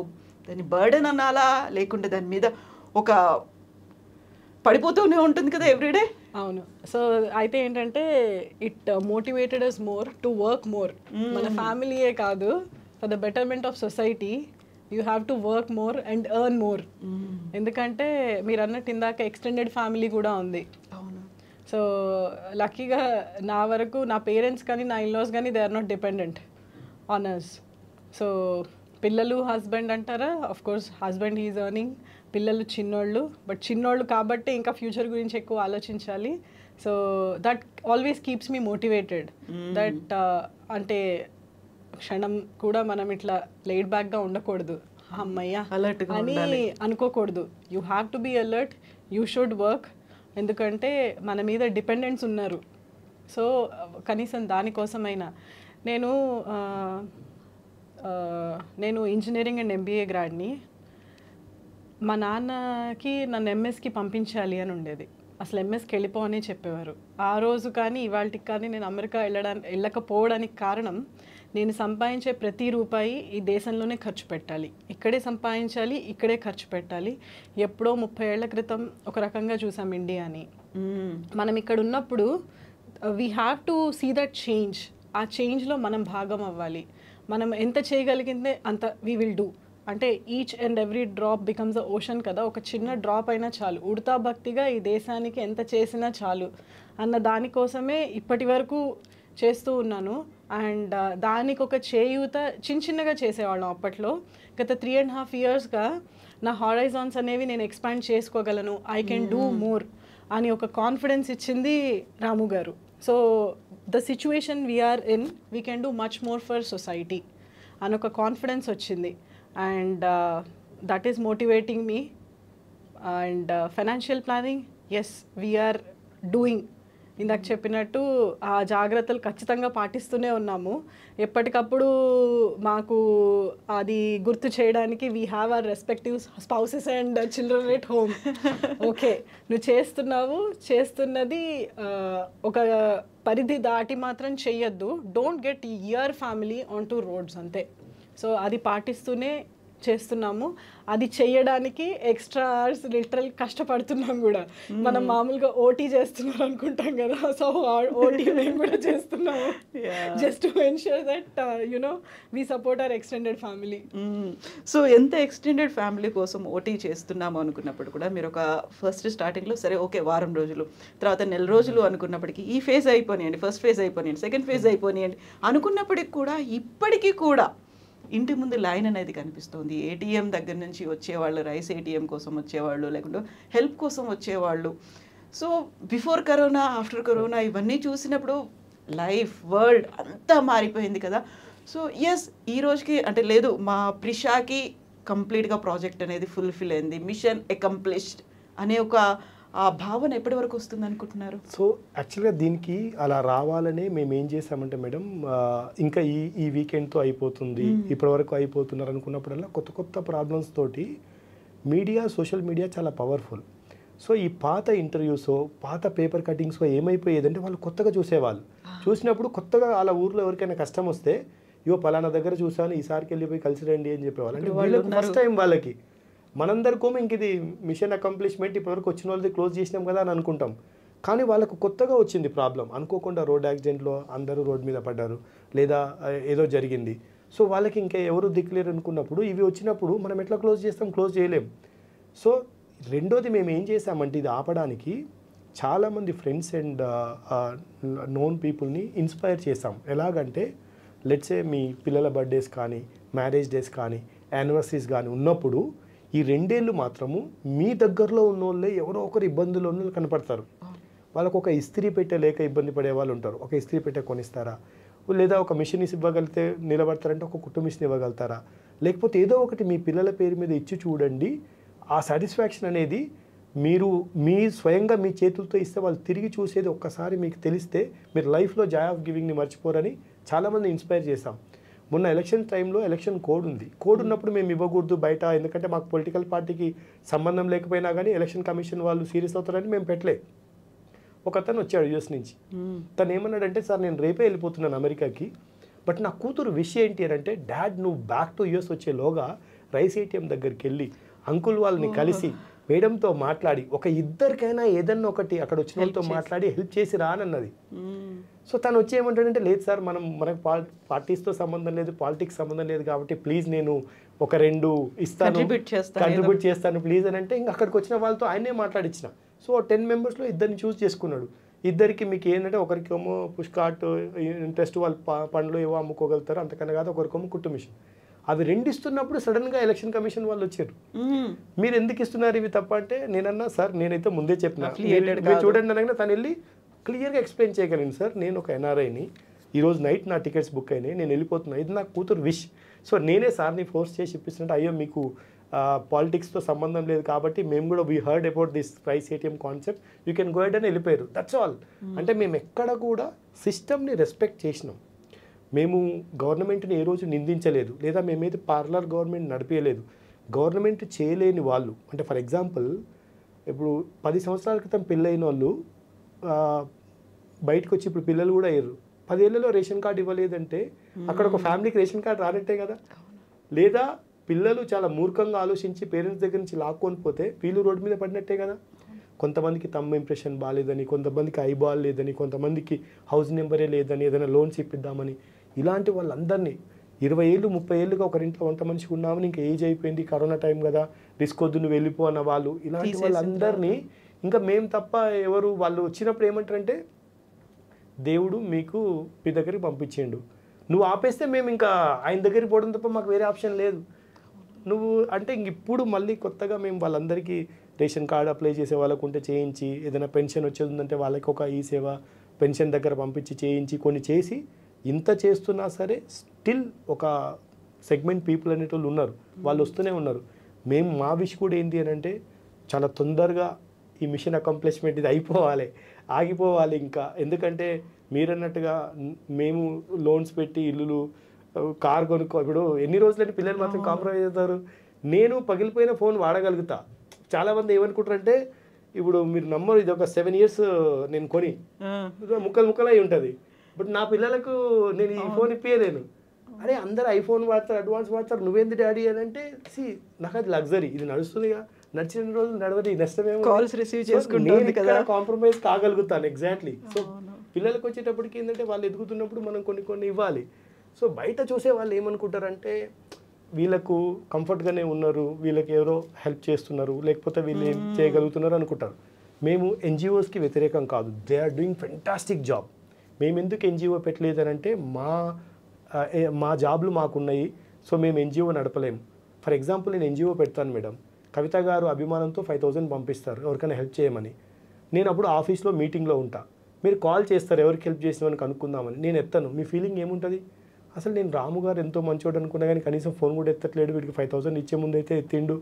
దాని బర్డెన్ అనాలా, లేకుంటే దాని మీద ఒక పడిపోతూనే ఉంటుంది కదా ఎవ్రీడే. అవును. సో అయితే ఏంటంటే it motivated us more to work more. మన ఫ్యామిలీయే కాదు, for the betterment of society you have to work more and earn more. ఎందుకంటే మీరు అన్నట్టు ఇందాక ఎక్స్టెండెడ్ ఫ్యామిలీ కూడా ఉంది. సో లక్కీగా నా వరకు నా పేరెంట్స్ కానీ నా ఇన్లాస్ కానీ they are not dependent on us. So పిల్లలు హస్బెండ్ అంటారా, of course husband he is earning, పిల్లలు చిన్నోళ్ళు, బట్ చిన్నోళ్ళు కాబట్టి ఇంకా ఫ్యూచర్ గురించి ఎక్కువ ఆలోచించాలి. So that always keeps me motivated. That అంటే క్షణం కూడా మనం ఇట్లా లేడ్ బ్యాక్గా ఉండకూడదు, అమ్మయ్య అని అనుకోకూడదు. You have to be alert, you should work. ఎందుకంటే మన మీద డిపెండెంట్స్ ఉన్నారు. సో కనీసం దానికోసమైనా నేను ఇంజనీరింగ్ అండ్ ఎంబీఏ గ్రాడ్ని. మా నాన్నకి నన్ను ఎంఎస్కి పంపించాలి అని ఉండేది. అసలు ఎంఎస్కి వెళ్ళిపోవని చెప్పేవారు. ఆ రోజు కానీ ఇవాళకి కానీ నేను అమెరికా వెళ్ళకపోవడానికి కారణం, నేను సంపాదించే ప్రతి రూపాయి ఈ దేశంలోనే ఖర్చు పెట్టాలి, ఇక్కడే సంపాదించాలి, ఇక్కడే ఖర్చు పెట్టాలి. ఎప్పుడో 30 ఏళ్ల క్రితం ఒక రకంగా చూసాం ఇండియాని, మనం ఇక్కడ ఉన్నప్పుడు we have to see that change. ఆ చేంజ్లో మనం భాగం అవ్వాలి. మనం ఎంత చేయగలిగిందే అంత వీ విల్ డూ. అంటే each and every drop becomes a ocean కదా. ఒక చిన్న డ్రాప్ అయినా చాలు, ఉడతా భక్తిగా ఈ దేశానికి ఎంత చేసినా చాలు అన్న దానికోసమే ఇప్పటి వరకు చేస్తూ ఉన్నాను. అండ్ దానికి ఒక చేయూత చిన్నగా చేసేవాళ్ళం అప్పట్లో. గత 3.5 yearsగా నా హారైజాన్స్ అనేవి నేను ఎక్స్పాండ్ చేసుకోగలను, ఐ కెన్ డూ మోర్ అని ఒక కాన్ఫిడెన్స్ ఇచ్చింది రాము గారు. So the situation we're in, we can do much more for society అని ఒక కాన్ఫిడెన్స్ వచ్చింది. And that is motivating me. And financial planning, as we're doing. ఇందాక చెప్పినట్టు ఆ జాగ్రత్తలు ఖచ్చితంగా పాటిస్తూనే ఉన్నాము. ఎప్పటికప్పుడు మాకు అది గుర్తు చేయడానికి we have our respective spouses and children at home. Okay, నువ్వు చేస్తున్నది ఒక పరిధి దాటి మాత్రం చెయ్యొద్దు. Don't get your family on to roads, అంతే. సో అది పాటిస్తూనే చేస్తున్నాము. అది చేయడానికి ఎక్స్ట్రా అవర్స్ లిటరల్ కష్టపడుతున్నాం కూడా. మనం మామూలుగా ఓటీ చేస్తున్నారు అనుకుంటాం కదా, సో ఓటీ మేము కూడా చేస్తున్నాము just to ensure that we support our extended family. So ఎంత ఎక్స్టెండెడ్ ఫ్యామిలీ కోసం ఓటీ చేస్తున్నాము అనుకున్నప్పుడు కూడా మీరు ఒక ఫస్ట్ స్టార్టింగ్లో సరే ఓకే వారం రోజులు, తర్వాత నెల రోజులు అనుకున్నప్పటికీ ఈ ఫేజ్ అయిపోయినాయండి, ఫస్ట్ ఫేజ్ అయిపోయినాయండి, సెకండ్ ఫేజ్ అయిపోయినాయండి అనుకున్నప్పటికి కూడా ఇప్పటికీ కూడా ఇంటి ముందు లైన్ అనేది కనిపిస్తుంది. ఏటీఎం దగ్గర నుంచి వచ్చేవాళ్ళు, రైస్ ఏటీఎం కోసం వచ్చేవాళ్ళు, లేకుంటే హెల్ప్ కోసం వచ్చేవాళ్ళు. So before corona, after corona ఇవన్నీ చూసినప్పుడు లైఫ్, వరల్డ్ అంతా మారిపోయింది కదా. సో ఎస్, ఈ రోజుకి అంటే లేదు, మా ప్రిషాకి కంప్లీట్గా ప్రాజెక్ట్ అనేది ఫుల్ఫిల్ అయింది, మిషన్ అకంప్లిష్డ్ అనే ఒక ఆ భావన ఎప్పటి వరకు వస్తుంది అనుకుంటున్నారు? సో యాక్చువల్గా దీనికి అలా రావాలని మేము ఏం చేసామంటే మేడం, ఇంకా ఈ వీకెండ్తో అయిపోతుంది, ఇప్పటివరకు అయిపోతున్నారు అనుకున్నప్పుడల్లా కొత్త కొత్త ప్రాబ్లమ్స్ తోటి మీడియా, సోషల్ మీడియా చాలా పవర్ఫుల్. సో ఈ పాత ఇంటర్వ్యూసో, పాత పేపర్ కటింగ్స్లో ఏమైపోయేదంటే వాళ్ళు కొత్తగా చూసేవాళ్ళు. చూసినప్పుడు కొత్తగా వాళ్ళ ఊర్లో ఎవరికైనా కష్టం వస్తే, ఇవో పలానా దగ్గర చూసాను, ఈసారికి వెళ్ళిపోయి కలిసి రండి అని చెప్పేవాళ్ళు. అంటే వాళ్ళకి ఫస్ట్ టైం వాళ్ళకి మనందరికోమో ఇంక ఇది మిషన్ అకంప్లిష్మెంట్, ఇప్పటివరకు వచ్చిన వాళ్ళది క్లోజ్ చేసినాం కదా అని అనుకుంటాం. కానీ వాళ్ళకు కొత్తగా వచ్చింది ప్రాబ్లం. అనుకోకుండా రోడ్ యాక్సిడెంట్లో అందరూ రోడ్ మీద పడ్డారు, లేదా ఏదో జరిగింది. సో వాళ్ళకి ఇంకా ఎవరు దిక్కులేరు అనుకున్నప్పుడు ఇవి వచ్చినప్పుడు మనం ఎట్లా క్లోజ్ చేస్తాం? క్లోజ్ చేయలేం. సో రెండోది మేము ఏం చేసామంటే ఇది ఆపడానికి చాలామంది ఫ్రెండ్స్ అండ్ నోన్ పీపుల్ని ఇన్స్పైర్ చేసాం. ఎలాగంటే లెట్సే మీ పిల్లల బర్త్డేస్ కానీ, మ్యారేజ్ డేస్ కానీ, యానివర్సరీస్ కానీ ఉన్నప్పుడు ఈ 2 ఏళ్ళు మాత్రము మీ దగ్గరలో ఉన్న వాళ్ళే ఎవరో ఒకరు ఇబ్బందులు ఉన్న కనపడతారు. వాళ్ళకు ఒక ఇస్త్రీ పెట్టే లేక ఇబ్బంది పడే వాళ్ళు ఉంటారు, ఒక ఇస్త్రీ పెట్టే కొనిస్తారా? లేదా ఒక మిషన్ ఇవ్వగలిగితే నిలబడతారంటే ఒక కుట్టు మిషన్ ఇవ్వగలుగుతారా? లేకపోతే ఏదో ఒకటి మీ పిల్లల పేరు మీద ఇచ్చి చూడండి. ఆ సాటిస్ఫాక్షన్ అనేది మీ స్వయంగా మీ చేతులతో ఇస్తే వాళ్ళు తిరిగి చూసేది ఒక్కసారి మీకు తెలిస్తే మీరు లైఫ్లో జాయ్ ఆఫ్ గివింగ్ని మర్చిపోరని చాలామంది ఇన్స్పైర్ చేశాం. మొన్న ఎలక్షన్ టైంలో ఎలక్షన్ కోడ్ ఉంది. కోడ్ ఉన్నప్పుడు మేము ఇవ్వకూడదు బయట, ఎందుకంటే మాకు పొలిటికల్ పార్టీకి సంబంధం లేకపోయినా కానీ ఎలక్షన్ కమిషన్ వాళ్ళు సీరియస్ అవుతారని మేము పెట్టలే. ఒక అతను వచ్చాడు యూఎస్ నుంచి. తను ఏమన్నాడంటే, సార్ నేను రేపే వెళ్ళిపోతున్నాను అమెరికాకి, బట్ నా కూతురు విష్ ఏంటి అని అంటే, డాడ్ నువ్వు బ్యాక్ టు యూఎస్ వచ్చేలోగా రైస్ ఏటీఎం దగ్గరికి వెళ్ళి అంకుల్ వాళ్ళని కలిసి మేడంతో మాట్లాడి ఒక ఇద్దరికైనా ఏదన్నా ఒకటి అక్కడ వచ్చిన వాళ్ళతో మాట్లాడి హెల్ప్ చేసి రానన్నది. సో తను వచ్చి ఏమంటాడంటే, లేదు సార్ మనకు పార్టీస్తో సంబంధం లేదు, పాలిటిక్స్ సంబంధం లేదు కాబట్టి ప్లీజ్ నేను ఒక 2 ఇస్తాను, కంట్రిబ్యూట్ చేస్తాను ప్లీజ్ అని అంటే, ఇంకా అక్కడికి వచ్చిన వాళ్ళతో ఆయనే మాట్లాడించిన. సో 10 మెంబర్స్లో 2ని చూస్ చేసుకున్నాడు. ఇద్దరికి మీకు ఏంటంటే, ఒకరికేమో పుష్కాట్ ఇంట్రెస్ట్, వాళ్ళు పండ్లు ఏవో అమ్ముకోగలుగుతారు, అంతకన్నా కాదు, ఒకరికేమో కుట్టు మిషన్. అవి 2 ఇస్తున్నప్పుడు సడన్గా ఎలక్షన్ కమిషన్ వాళ్ళు వచ్చారు. మీరు ఎందుకు ఇస్తున్నారు ఇవి తప్ప అంటే, నేనన్నా సార్ నేనైతే ముందే చెప్పిన చూడండి అనగా తను వెళ్ళి క్లియర్గా ఎక్స్ప్లెయిన్ చేయగలను. సార్ నేను ఒక ఎన్ఆర్ఐని, ఈరోజు నైట్ నా టికెట్స్ బుక్ అయినాయి, నేను వెళ్ళిపోతున్నా, ఇది నా కూతురు విష్. సో నేనే సార్ని ఫోర్స్ చేసి ఇప్పిస్తున్నట్టు, అయ్యో మీకు పాలిటిక్స్తో సంబంధం లేదు కాబట్టి మేము కూడా we heard about this rice ATM concept, you can go head అని వెళ్ళిపోయారు. That's all. అంటే మేము ఎక్కడ కూడా సిస్టమ్ని రెస్పెక్ట్ చేసినాం. మేము గవర్నమెంట్ని ఏ రోజు నిందించలేదు, లేదా మేమైతే పార్లర్ గవర్నమెంట్ నడిపేయలేదు. గవర్నమెంట్ చేయలేని వాళ్ళు, అంటే ఫర్ ఎగ్జాంపుల్ ఇప్పుడు 10 సంవత్సరాల క్రితం పెళ్ళైన వాళ్ళు బయటకు వచ్చి ఇప్పుడు పిల్లలు కూడా అయ్యారు. 10 ఏళ్లలో రేషన్ కార్డు ఇవ్వలేదంటే అక్కడ ఒక ఫ్యామిలీకి రేషన్ కార్డు రానట్టే కదా. లేదా పిల్లలు చాలా మూర్ఖంగా ఆలోచించి పేరెంట్స్ దగ్గర నుంచి లాక్కొని పోతే వీళ్ళు రోడ్డు మీద పడినట్టే కదా. కొంతమందికి తమ్ ఇంప్రెషన్ బాగాలేదని, కొంతమందికి ఐబాల్ లేదని, కొంతమందికి హౌస్ నెంబరే లేదని, ఏదైనా లోన్స్ ఇప్పిద్దామని, ఇలాంటి వాళ్ళందరినీ 20 ఏళ్ళు 30 ఏళ్ళుగా ఒకరింట్లో వంట మనిషిగా ఉన్నామని, ఇంకా ఏజ్ అయిపోయింది, కరోనా టైం కదా, రిస్క్ వద్దు నువ్వు వెళ్ళిపో అన్న వాళ్ళు, ఇలాంటి వాళ్ళందరినీ ఇంకా మేము తప్ప ఎవరు, వాళ్ళు వచ్చినప్పుడు ఏమంటారంటే దేవుడు మీకు మీ దగ్గరికి పంపించిండు, నువ్వు ఆపేస్తే మేము ఇంకా ఆయన దగ్గరికి పోవడం తప్ప మాకు వేరే ఆప్షన్ లేదు. నువ్వు అంటే ఇంక ఇప్పుడు మళ్ళీ కొత్తగా మేము వాళ్ళందరికీ రేషన్ కార్డు అప్లై చేసే వాళ్ళకు ఉంటే చేయించి, ఏదైనా పెన్షన్ వచ్చేది ఉందంటే వాళ్ళకి ఒక ఈ సేవ పెన్షన్ దగ్గర పంపించి చేయించి కొన్ని చేసి, ఇంత చేస్తున్నా సరే స్టిల్ ఒక సెగ్మెంట్ పీపుల్ అనేటోళ్ళు ఉన్నారు, వాళ్ళు వస్తూనే ఉన్నారు. మేము మా విష్ కూడా ఏంటి అని అంటే చాలా తొందరగా ఈ మిషన్ అకంప్లిష్మెంట్ ఇది అయిపోవాలి, ఆగిపోవాలి ఇంకా. ఎందుకంటే మీరన్నట్టుగా మేము లోన్స్ పెట్టి ఇల్లులు కార్ కొనుక్కో, ఇప్పుడు ఎన్ని రోజులంటే పిల్లలు మాత్రం కాంప్రమైజ్ అవుతారు. నేను పగిలిపోయిన ఫోన్ వాడగలుగుతా. చాలామంది ఏమనుకుంటారంటే ఇప్పుడు మీరు నమ్మరు, ఇది ఒక 7 years నేను కొని ముక్కలు ముక్కలు అయి ఉంటుంది, బట్ నా పిల్లలకు నేను ఈ ఫోన్ ఇప్పించలేను. అరే అందరు ఐఫోన్ వాడతారు, అడ్వాన్స్ వాడతారు, నువ్వేంది డాడీ అని అంటే నాకు అది లగ్జరీ, ఇది నడుస్తుందిగా, నడిచిన రోజులు నడవది, నష్టమేమో, కాల్స్ రిసీవ్ చేసుకుంటాను కదా, కాంప్రమైజ్ కాగలుగుతాను. ఎగ్జాక్ట్లీ. సో పిల్లలకు వచ్చేటప్పటికి ఏంటంటే వాళ్ళు ఎదుగుతున్నప్పుడు మనం కొన్ని ఇవ్వాలి. సో బయట చూసే వాళ్ళు ఏమనుకుంటారంటే వీళ్ళకు కంఫర్ట్గానే ఉన్నారు, వీళ్ళకి ఎవరో హెల్ప్ చేస్తున్నారు, లేకపోతే వీళ్ళు ఏం చేయగలుగుతున్నారు అనుకుంటారు. మేము ఎన్జిఓస్కి వ్యతిరేకం కాదు, they are doing fantastic job. మేము ఎందుకు ఎన్జిఓ పెట్టలేదనంటే మా జాబ్లు మాకున్నాయి, సో మేము ఎన్జిఓ నడపలేము. ఫర్ ఎగ్జాంపుల్ నేను ఎన్జిఓ పెడతాను మేడం, కవిత గారు అభిమానంతో 5,000 పంపిస్తారు ఎవరికైనా హెల్ప్ చేయమని. నేను అప్పుడు ఆఫీస్లో మీటింగ్లో ఉంటా, మీరు కాల్ చేస్తారు ఎవరికి హెల్ప్ చేసినామని కనుక్కుందామని, నేను ఎత్తాను. మీ ఫీలింగ్ ఏముంటుంది? అసలు నేను రాము గారు ఎంతో మంచోడు అనుకున్నా కానీ కనీసం ఫోన్ కూడా ఎత్తట్లేడు, వీడికి 5,000 ఇచ్చే ముందు అయితే ఎత్తిండు,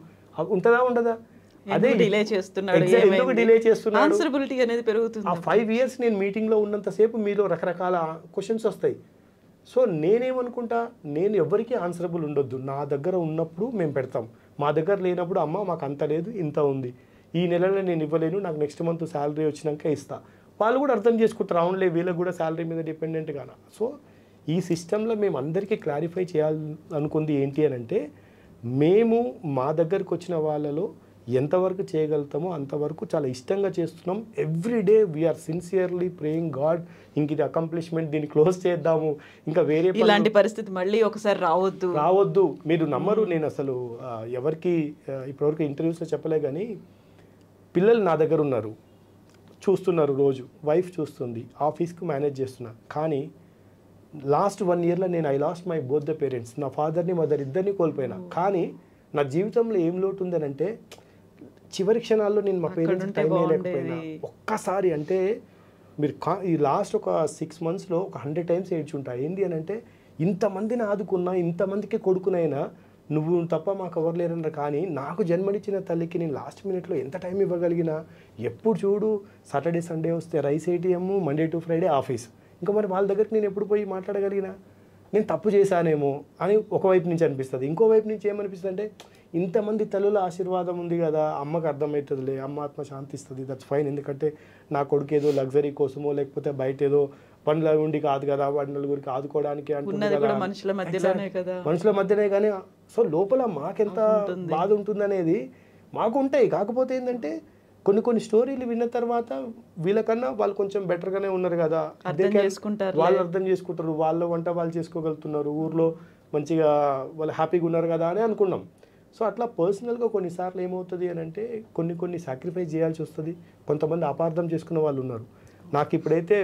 ఉంటుందా ఉండదా? అదే డిలే చేస్తున్నాడు, ఎందుకు డిలే చేస్తున్నాడు, ఆన్సరబిలిటీ అనేది పెరుగుతుంది. ఆ 5 years నేను మీటింగ్లో ఉన్నంతసేపు మీలో రకరకాల క్వశ్చన్స్ వస్తాయి. సో నేనేమనుకుంటా, నేను ఎవరికి ఆన్సరబుల్ ఉండొద్దు, నా దగ్గర ఉన్నప్పుడు మేము పెడతాం, మా దగ్గర లేనప్పుడు అమ్మ మాకు అంత లేదు ఇంత ఉంది, ఈ నెలలో నేను ఇవ్వలేను, నాకు నెక్స్ట్ మంత్ శాలరీ వచ్చినాక ఇస్తా. వాళ్ళు కూడా అర్థం చేసుకుంటారు, అవునులే వీళ్ళకి కూడా శాలరీ మీద డిపెండెంట్ కానా. సో ఈ సిస్టంలో మేము అందరికీ క్లారిఫై చేయాలనుకుంది ఏంటి అని అంటే, మేము మా దగ్గరకు వచ్చిన వాళ్ళలో ఎంతవరకు చేయగలుగుతామో అంతవరకు చాలా ఇష్టంగా చేస్తున్నాం. Everyday we're sincerely praying God, ఇంక ఇది అకంప్లిష్మెంట్, దీన్ని క్లోజ్ చేద్దాము, ఇంకా వేరే ఇలాంటి పరిస్థితి మళ్ళీ ఒకసారి రావద్దు. మీరు నమ్మరు, నేను అసలు ఎవరికి ఇప్పటివరకు ఇంటర్వ్యూస్లో చెప్పలే కానీ పిల్లలు నా దగ్గర ఉన్నారు, చూస్తున్నారు, రోజు వైఫ్ చూస్తుంది, ఆఫీస్కి మేనేజ్ చేస్తున్నా. కానీ లాస్ట్ 1 yearలో నేను I lost my both the parents, నా ఫాదర్ని మదర్ ఇద్దరిని కోల్పోయినా. కానీ నా జీవితంలో ఏం లోటు ఉందనంటే చివరి క్షణాల్లో నేను మా పేరెంట్స్ టైం వేయలేకపోయినా. ఒక్కసారి అంటే మీరు ఈ లాస్ట్ ఒక 6 monthsలో ఒక 100 times ఏడ్చుంటా. ఏంది అని అంటే ఇంతమందిని ఆదుకున్నా, ఇంతమందికి కొడుకునైనా నువ్వు తప్ప మాకు ఎవరు లేరన్నారు. కానీ నాకు జన్మనిచ్చిన తల్లికి నేను లాస్ట్ మినిట్లో ఎంత టైం ఇవ్వగలిగినా. ఎప్పుడు చూడు సాటర్డే సండే వస్తే rice ATM, Monday to Friday office. ఇంకా మరి వాళ్ళ దగ్గరికి నేను ఎప్పుడు పోయి మాట్లాడగలిగినా? నేను తప్పు చేశానేమో అని ఒకవైపు నుంచి అనిపిస్తుంది. ఇంకోవైపు నుంచి ఏమనిపిస్తుంది అంటే ఇంతమంది తల్లుల ఆశీర్వాదం ఉంది కదా, అమ్మకు అర్థమవుతుందిలే, అమ్మ ఆత్మ శాంతిస్తుంది, దట్స్ ఫైన్. ఎందుకంటే నా కొడుకు ఏదో లగ్జరీ కోసమో లేకపోతే బయట ఏదో పనుల ఉండి కాదు కదా, వాడి నలుగురికి ఆదుకోవడానికి అంటున్నది కదా, మనుషుల మధ్యనే. కానీ సో లోపల మాకెంత బాధ ఉంటుందనేది మాకు ఉంటాయి. కాకపోతే ఏంటంటే కొన్ని స్టోరీలు విన్న తర్వాత వీళ్ళకన్నా వాళ్ళు కొంచెం బెటర్గానే ఉన్నారు కదా, వాళ్ళు అర్థం చేసుకుంటారు, వాళ్ళ వంట వాళ్ళు చేసుకోగలుగుతున్నారు, ఊర్లో మంచిగా వాళ్ళు హ్యాపీగా ఉన్నారు కదా అని అనుకున్నాం. సో అట్లా పర్సనల్గా కొన్నిసార్లు ఏమవుతుంది అని అంటే కొన్ని సాక్రిఫైస్ చేయాల్సి వస్తుంది. కొంతమంది అపార్థం చేసుకున్న వాళ్ళు ఉన్నారు. నాకు ఇప్పుడైతే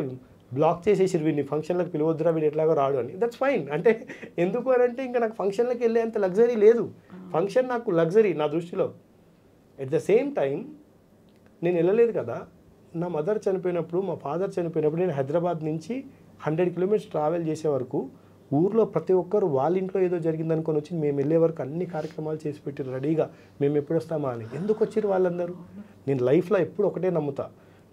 బ్లాక్ చేసేసి వీడిని ఫంక్షన్లకు పిలవద్దురా, వీడు ఎట్లాగో రాడు అని. That's fine. అంటే ఎందుకు అని అంటే ఇంకా నాకు ఫంక్షన్లకు వెళ్ళేంత లగ్జరీ లేదు. ఫంక్షన్ నాకు లగ్జరీ నా దృష్టిలో. ఎట్ ద సేమ్ టైం నేను వెళ్ళలేదు కదా, నా మదర్ చనిపోయినప్పుడు, మా ఫాదర్ చనిపోయినప్పుడు నేను హైదరాబాద్ నుంచి 100 kilometers ట్రావెల్ చేసే వరకు ఊర్లో ప్రతి ఒక్కరు వాళ్ళ ఇంట్లో ఏదో జరిగిందనుకొని వచ్చి మేము వెళ్ళే వరకు అన్ని కార్యక్రమాలు చేసి పెట్టారు రెడీగా, మేము ఎప్పుడు వస్తామా అని. ఎందుకు వచ్చారు వాళ్ళందరూ? నేను లైఫ్లో ఎప్పుడు ఒకటే నమ్ముతా,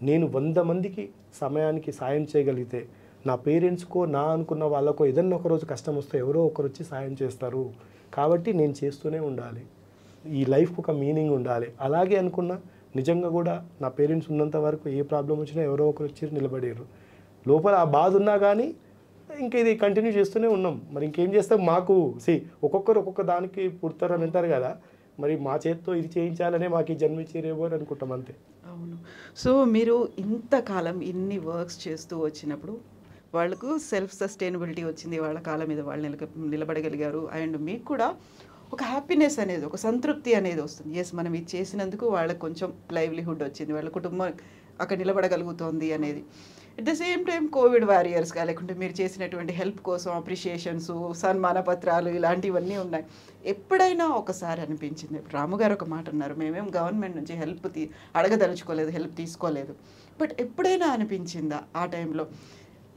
నేను 100 మందికి సమయానికి సాయం చేయగలిగితే నా పేరెంట్స్కో నా అనుకున్న వాళ్ళకో ఏదన్నా ఒక రోజు కష్టం వస్తే ఎవరో ఒకరు వచ్చి సాయం చేస్తారు. కాబట్టి నేను చేస్తూనే ఉండాలి, ఈ లైఫ్కి ఒక మీనింగ్ ఉండాలి. అలాగే అనుకున్నా నిజంగా కూడా నా పేరెంట్స్ ఉన్నంత వరకు ఏ ప్రాబ్లం వచ్చినా ఎవరో ఒకరు వచ్చి నిలబడారు. లోపల ఆ బాధ ఉన్నా కానీ ఇంకా ఇది కంటిన్యూ చేస్తూనే ఉన్నాం. మరి ఇంకేం చేస్తాం? మాకు ఒక్కొక్కరు ఒక్కొక్క దానికి పుడతారు అని అంటారు కదా, మరి మా చేతితో ఇది చేయించాలనే మాకు ఈ జన్మించారేమో అని అనుకుంటాం అంతే. అవును. సో మీరు ఇంతకాలం ఇన్ని వర్క్స్ చేస్తూ వచ్చినప్పుడు వాళ్ళకు సెల్ఫ్ సస్టైనబిలిటీ వచ్చింది, వాళ్ళ కాళ్ళ మీద వాళ్ళు నిలబడగలిగారు. అండ్ మీకు కూడా ఒక హ్యాపీనెస్ అనేది, ఒక సంతృప్తి అనేది వస్తుంది. ఎస్, మనం ఇది చేసినందుకు వాళ్ళకి కొంచెం లైవ్లీహుడ్ వచ్చింది, వాళ్ళ కుటుంబం అక్కడ నిలబడగలుగుతోంది అనేది. At the same time covid వారియర్స్గా, లేకుంటే మీరు చేసినటువంటి హెల్ప్ కోసం అప్రిషియేషన్స్, సన్మాన పత్రాలు ఇలాంటివన్నీ ఉన్నాయి. ఎప్పుడైనా ఒకసారి అనిపించింది, రాము గారు ఒక మాట అన్నారు, మేమేం గవర్నమెంట్ నుంచి హెల్ప్ అడగదలుచుకోలేదు, హెల్ప్ తీసుకోలేదు, బట్ ఎప్పుడైనా అనిపించిందా ఆ టైంలో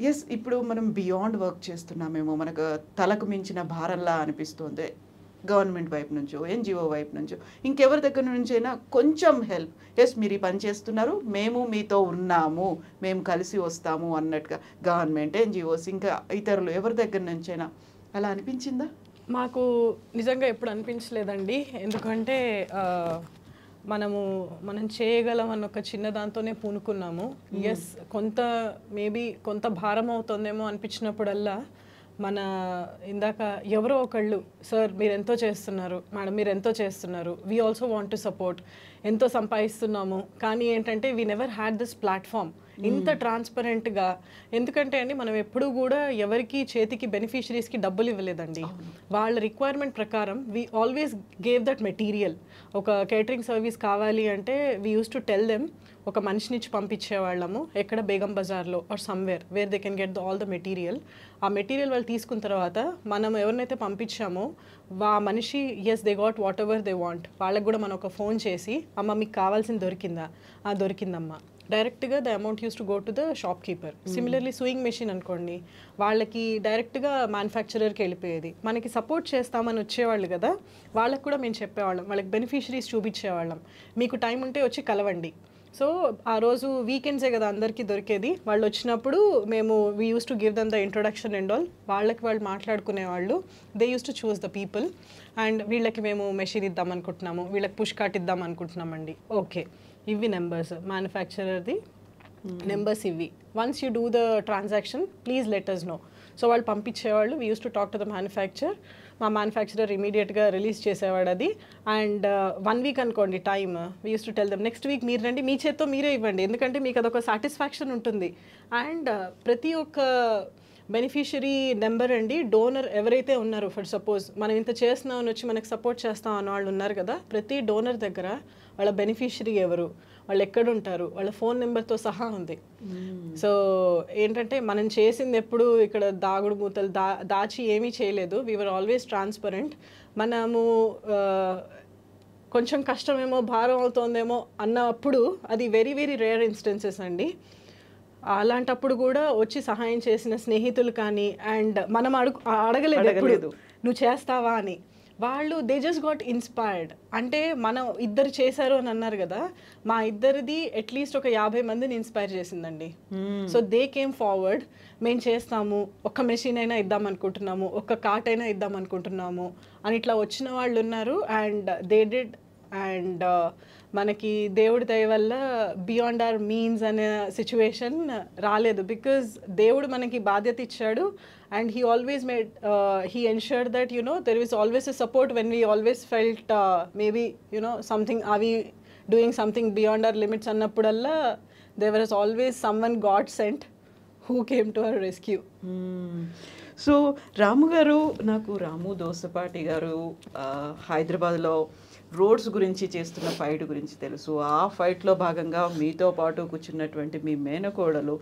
ఎస్ ఇప్పుడు మనం బియాండ్ వర్క్ చేస్తున్నామేమో, మనకు తలకు మించిన భారంలా అనిపిస్తుంది గవర్నమెంట్ వైపు నుంచో, ఎన్జిఓ వైపు నుంచో, ఇంకెవరి దగ్గర నుంచైనా కొంచెం హెల్ప్, ఎస్ మీరు ఈ పని చేస్తున్నారు, మేము మీతో ఉన్నాము, మేము కలిసి వస్తాము అన్నట్టుగా గవర్నమెంట్, ఎన్జిఓస్, ఇంకా ఇతరులు ఎవరి దగ్గర నుంచైనా అలా అనిపించిందా? మాకు నిజంగా ఎప్పుడు అనిపించలేదండి. ఎందుకంటే మనం చేయగలం అన్న ఒక చిన్న దాంతోనే పూనుకున్నాము. ఎస్, మేబీ కొంత భారం అవుతుందేమో అనిపించినప్పుడల్లా ఇందాక ఎవరో ఒకళ్ళు, సార్ మీరు ఎంతో చేస్తున్నారు, మేడం మీరు ఎంతో చేస్తున్నారు, we also want to support, ఎంతో సంపాదిస్తున్నాము, కానీ ఏంటంటే we never had this platform ఇంత ట్రాన్స్పరెంట్గా. ఎందుకంటే అండి మనం ఎప్పుడూ కూడా ఎవరికి చేతికి బెనిఫిషరీస్కి డబ్బులు ఇవ్వలేదండి. వాళ్ళ రిక్వైర్మెంట్ ప్రకారం we always gave that material. ఒక కేటరింగ్ సర్వీస్ కావాలి అంటే we use to tell them, ఒక మనిషినిచ్చి పంపించేవాళ్ళము ఎక్కడ బేగం బజార్లో or somewhere where they can get all the material. ఆ మెటీరియల్ వాళ్ళు తీసుకున్న తర్వాత మనం ఎవరినైతే పంపించామో ఆ మనిషి as they got whatever they want, వాళ్ళకి కూడా మనం ఒక ఫోన్ చేసి అమ్మ మీకు కావాల్సింది దొరికిందా, దొరికిందమ్మా, డైరెక్ట్గా the amount use to go to the shop keeper. Similarly sewing machine అనుకోండి, వాళ్ళకి డైరెక్ట్గా మ్యానుఫ్యాక్చరర్కి వెళ్ళిపోయేది. మనకి సపోర్ట్ చేస్తామని వచ్చేవాళ్ళు కదా, వాళ్ళకి కూడా మేము చెప్పేవాళ్ళం, వాళ్ళకి బెనిఫిషరీస్ చూపించేవాళ్ళం, మీకు టైం ఉంటే వచ్చి కలవండి. సో ఆ రోజు వీకెండ్సే కదా అందరికీ దొరికేది, వాళ్ళు వచ్చినప్పుడు మేము we use to give them the introduction and all, వాళ్ళకి వాళ్ళు మాట్లాడుకునేవాళ్ళు, they use to choose the people. And వీళ్ళకి మేము మెషిన్ ఇద్దాం అనుకుంటున్నాము, వీళ్ళకి పుష్ కార్ట్ ఇద్దాం అనుకుంటున్నామండి, ఓకే ఇవి నెంబర్స్, మ్యానుఫ్యాక్చరర్ది నెంబర్స్ ఇవి, once you do the transaction please let us know. So వాళ్ళు పంపించేవాళ్ళు, we use to talk to the manufacture, మా మ్యానుఫ్యాక్చరర్ ఇమీడియట్గా రిలీజ్ చేసేవాడు అది. అండ్ 1 వీక్ అనుకోండి time, we use to tell them next week మీరు రండి, మీ చేత్తో మీరే ఇవ్వండి, ఎందుకంటే మీకు అదొక సాటిస్ఫాక్షన్ ఉంటుంది. అండ్ ప్రతి ఒక్క బెనిఫిషరీ నెంబర్ అండి, డోనర్ ఎవరైతే ఉన్నారో, ఫర్ సపోజ్ మనం ఇంత చేస్తున్నామని వచ్చి మనకు సపోర్ట్ చేస్తాం అన్న వాళ్ళు ఉన్నారు కదా, ప్రతి డోనర్ దగ్గర వాళ్ళ బెనిఫిషరీ ఎవరు, వాళ్ళు ఎక్కడుంటారు, వాళ్ళ ఫోన్ నెంబర్తో సహా ఉంది. సో ఏంటంటే మనం చేసింది ఎప్పుడు ఇక్కడ దాగుడు మూతలు దాచి ఏమీ చేయలేదు, వీఆర్ ఆల్వేస్ ట్రాన్స్పరెంట్. మనము కొంచెం కష్టమేమో భారం అవుతుందేమో అన్నప్పుడు అది వెరీ వెరీ రేర్ ఇన్స్టెన్సెస్ అండి. అలాంటప్పుడు కూడా వచ్చి సహాయం చేసిన స్నేహితులు కానీ, అండ్ మనం అడగలేదు ఎప్పుడు నువ్వు చేస్తావా అని, వాళ్ళు దే జస్ట్ గాట్ ఇన్స్పైర్డ్. అంటే మనం ఇద్దరు చేశారు అని అన్నారు కదా, మా ఇద్దరిది అట్లీస్ట్ ఒక 50 మందిని ఇన్స్పైర్ చేసిందండి. సో దే కేమ్ ఫార్వర్డ్, మేము చేస్తాము, ఒక్క మెషిన్ అయినా ఇద్దాం అనుకుంటున్నాము, ఒక్క కార్ట్ అయినా ఇద్దాం అనుకుంటున్నాము అని ఇట్లా వచ్చిన వాళ్ళు ఉన్నారు. And they did. అండ్ మనకి దేవుడి దయ వల్ల బియాండ్ అవర్ మీన్స్ అనే సిచ్యువేషన్ రాలేదు, బికాజ్ దేవుడు మనకి బాధ్యత ఇచ్చాడు. And he always he ensured that, there is always a support when we always felt maybe, something, are we doing something beyond our limits annapudalla, there was always someone God sent who came to our rescue. So Ramu garu, నాకు రాము దోసపాటి గారు హైదరాబాద్లో roads గురించి చేస్తున్న fight గురించి తెలుసు. ఆ ఫైట్లో భాగంగా మీతో పాటు కూర్చున్నటువంటి మీ మేనకోడలు,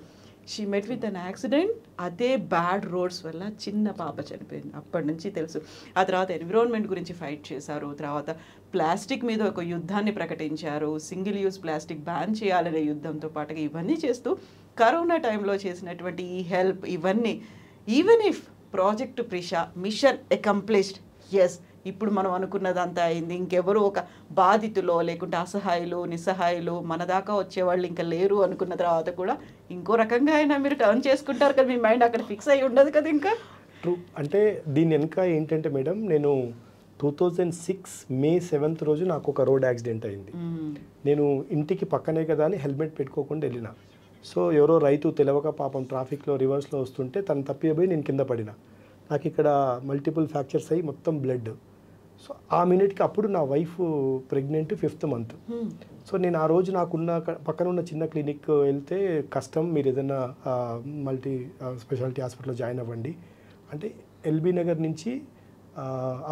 she met with an accident. అదే బ్యాడ్ రోడ్స్ వల్ల చిన్న పాప చనిపోయింది. అప్పటి నుంచి తెలుసు. ఆ తర్వాత ఎన్విరాన్మెంట్ గురించి ఫైట్ చేశారు. తర్వాత ప్లాస్టిక్ మీద ఒక యుద్ధాన్ని ప్రకటించారు. సింగిల్ యూజ్ ప్లాస్టిక్ బ్యాన్ చేయాలనే యుద్ధంతో పాటుగా ఇవన్నీ చేస్తూ కరోనా టైంలో చేసినటువంటి ఈ హెల్ప్, ఇవన్నీ even if project Prisha mission accomplished, as ఇప్పుడు మనం అనుకున్నదంతా అయింది, ఇంకెవరు ఒక బాధితులో లేకుంటే అసహాయులు నిస్సహాయులు మన దాకా వచ్చేవాళ్ళు ఇంకా లేరు అనుకున్న తర్వాత కూడా ఇంకో రకంగా అయినా మీరు టర్న్ చేసుకుంటారు కదా, మీ మైండ్ అక్కడ ఫిక్స్ అయ్యి ఉండదు కదా ఇంకా. ట్రూ. అంటే దీని వెనుక ఏంటంటే మేడం, నేను 2006 May 7th రోజు నాకు ఒక రోడ్ యాక్సిడెంట్ అయింది. నేను ఇంటికి పక్కనే కదా అని హెల్మెట్ పెట్టుకోకుండా వెళ్ళిన. సో ఎవరో రైతు తెలవక పాపం ట్రాఫిక్లో రివర్స్లో వస్తుంటే తను తప్పిపోయి నేను కింద పడిన. నాకు ఇక్కడ మల్టిపుల్ ఫ్రాక్చర్స్ అయ్యి మొత్తం బ్లడ్. సో ఆ మినిట్కి అప్పుడు నా wife pregnant 5th month. So నేను ఆ రోజు నాకున్న పక్కన ఉన్న చిన్న క్లినిక్ వెళ్తే కష్టం, మీరు ఏదైనా మల్టీ స్పెషాలిటీ హాస్పిటల్లో జాయిన్ అవ్వండి అంటే ఎల్బీ నగర్ నుంచి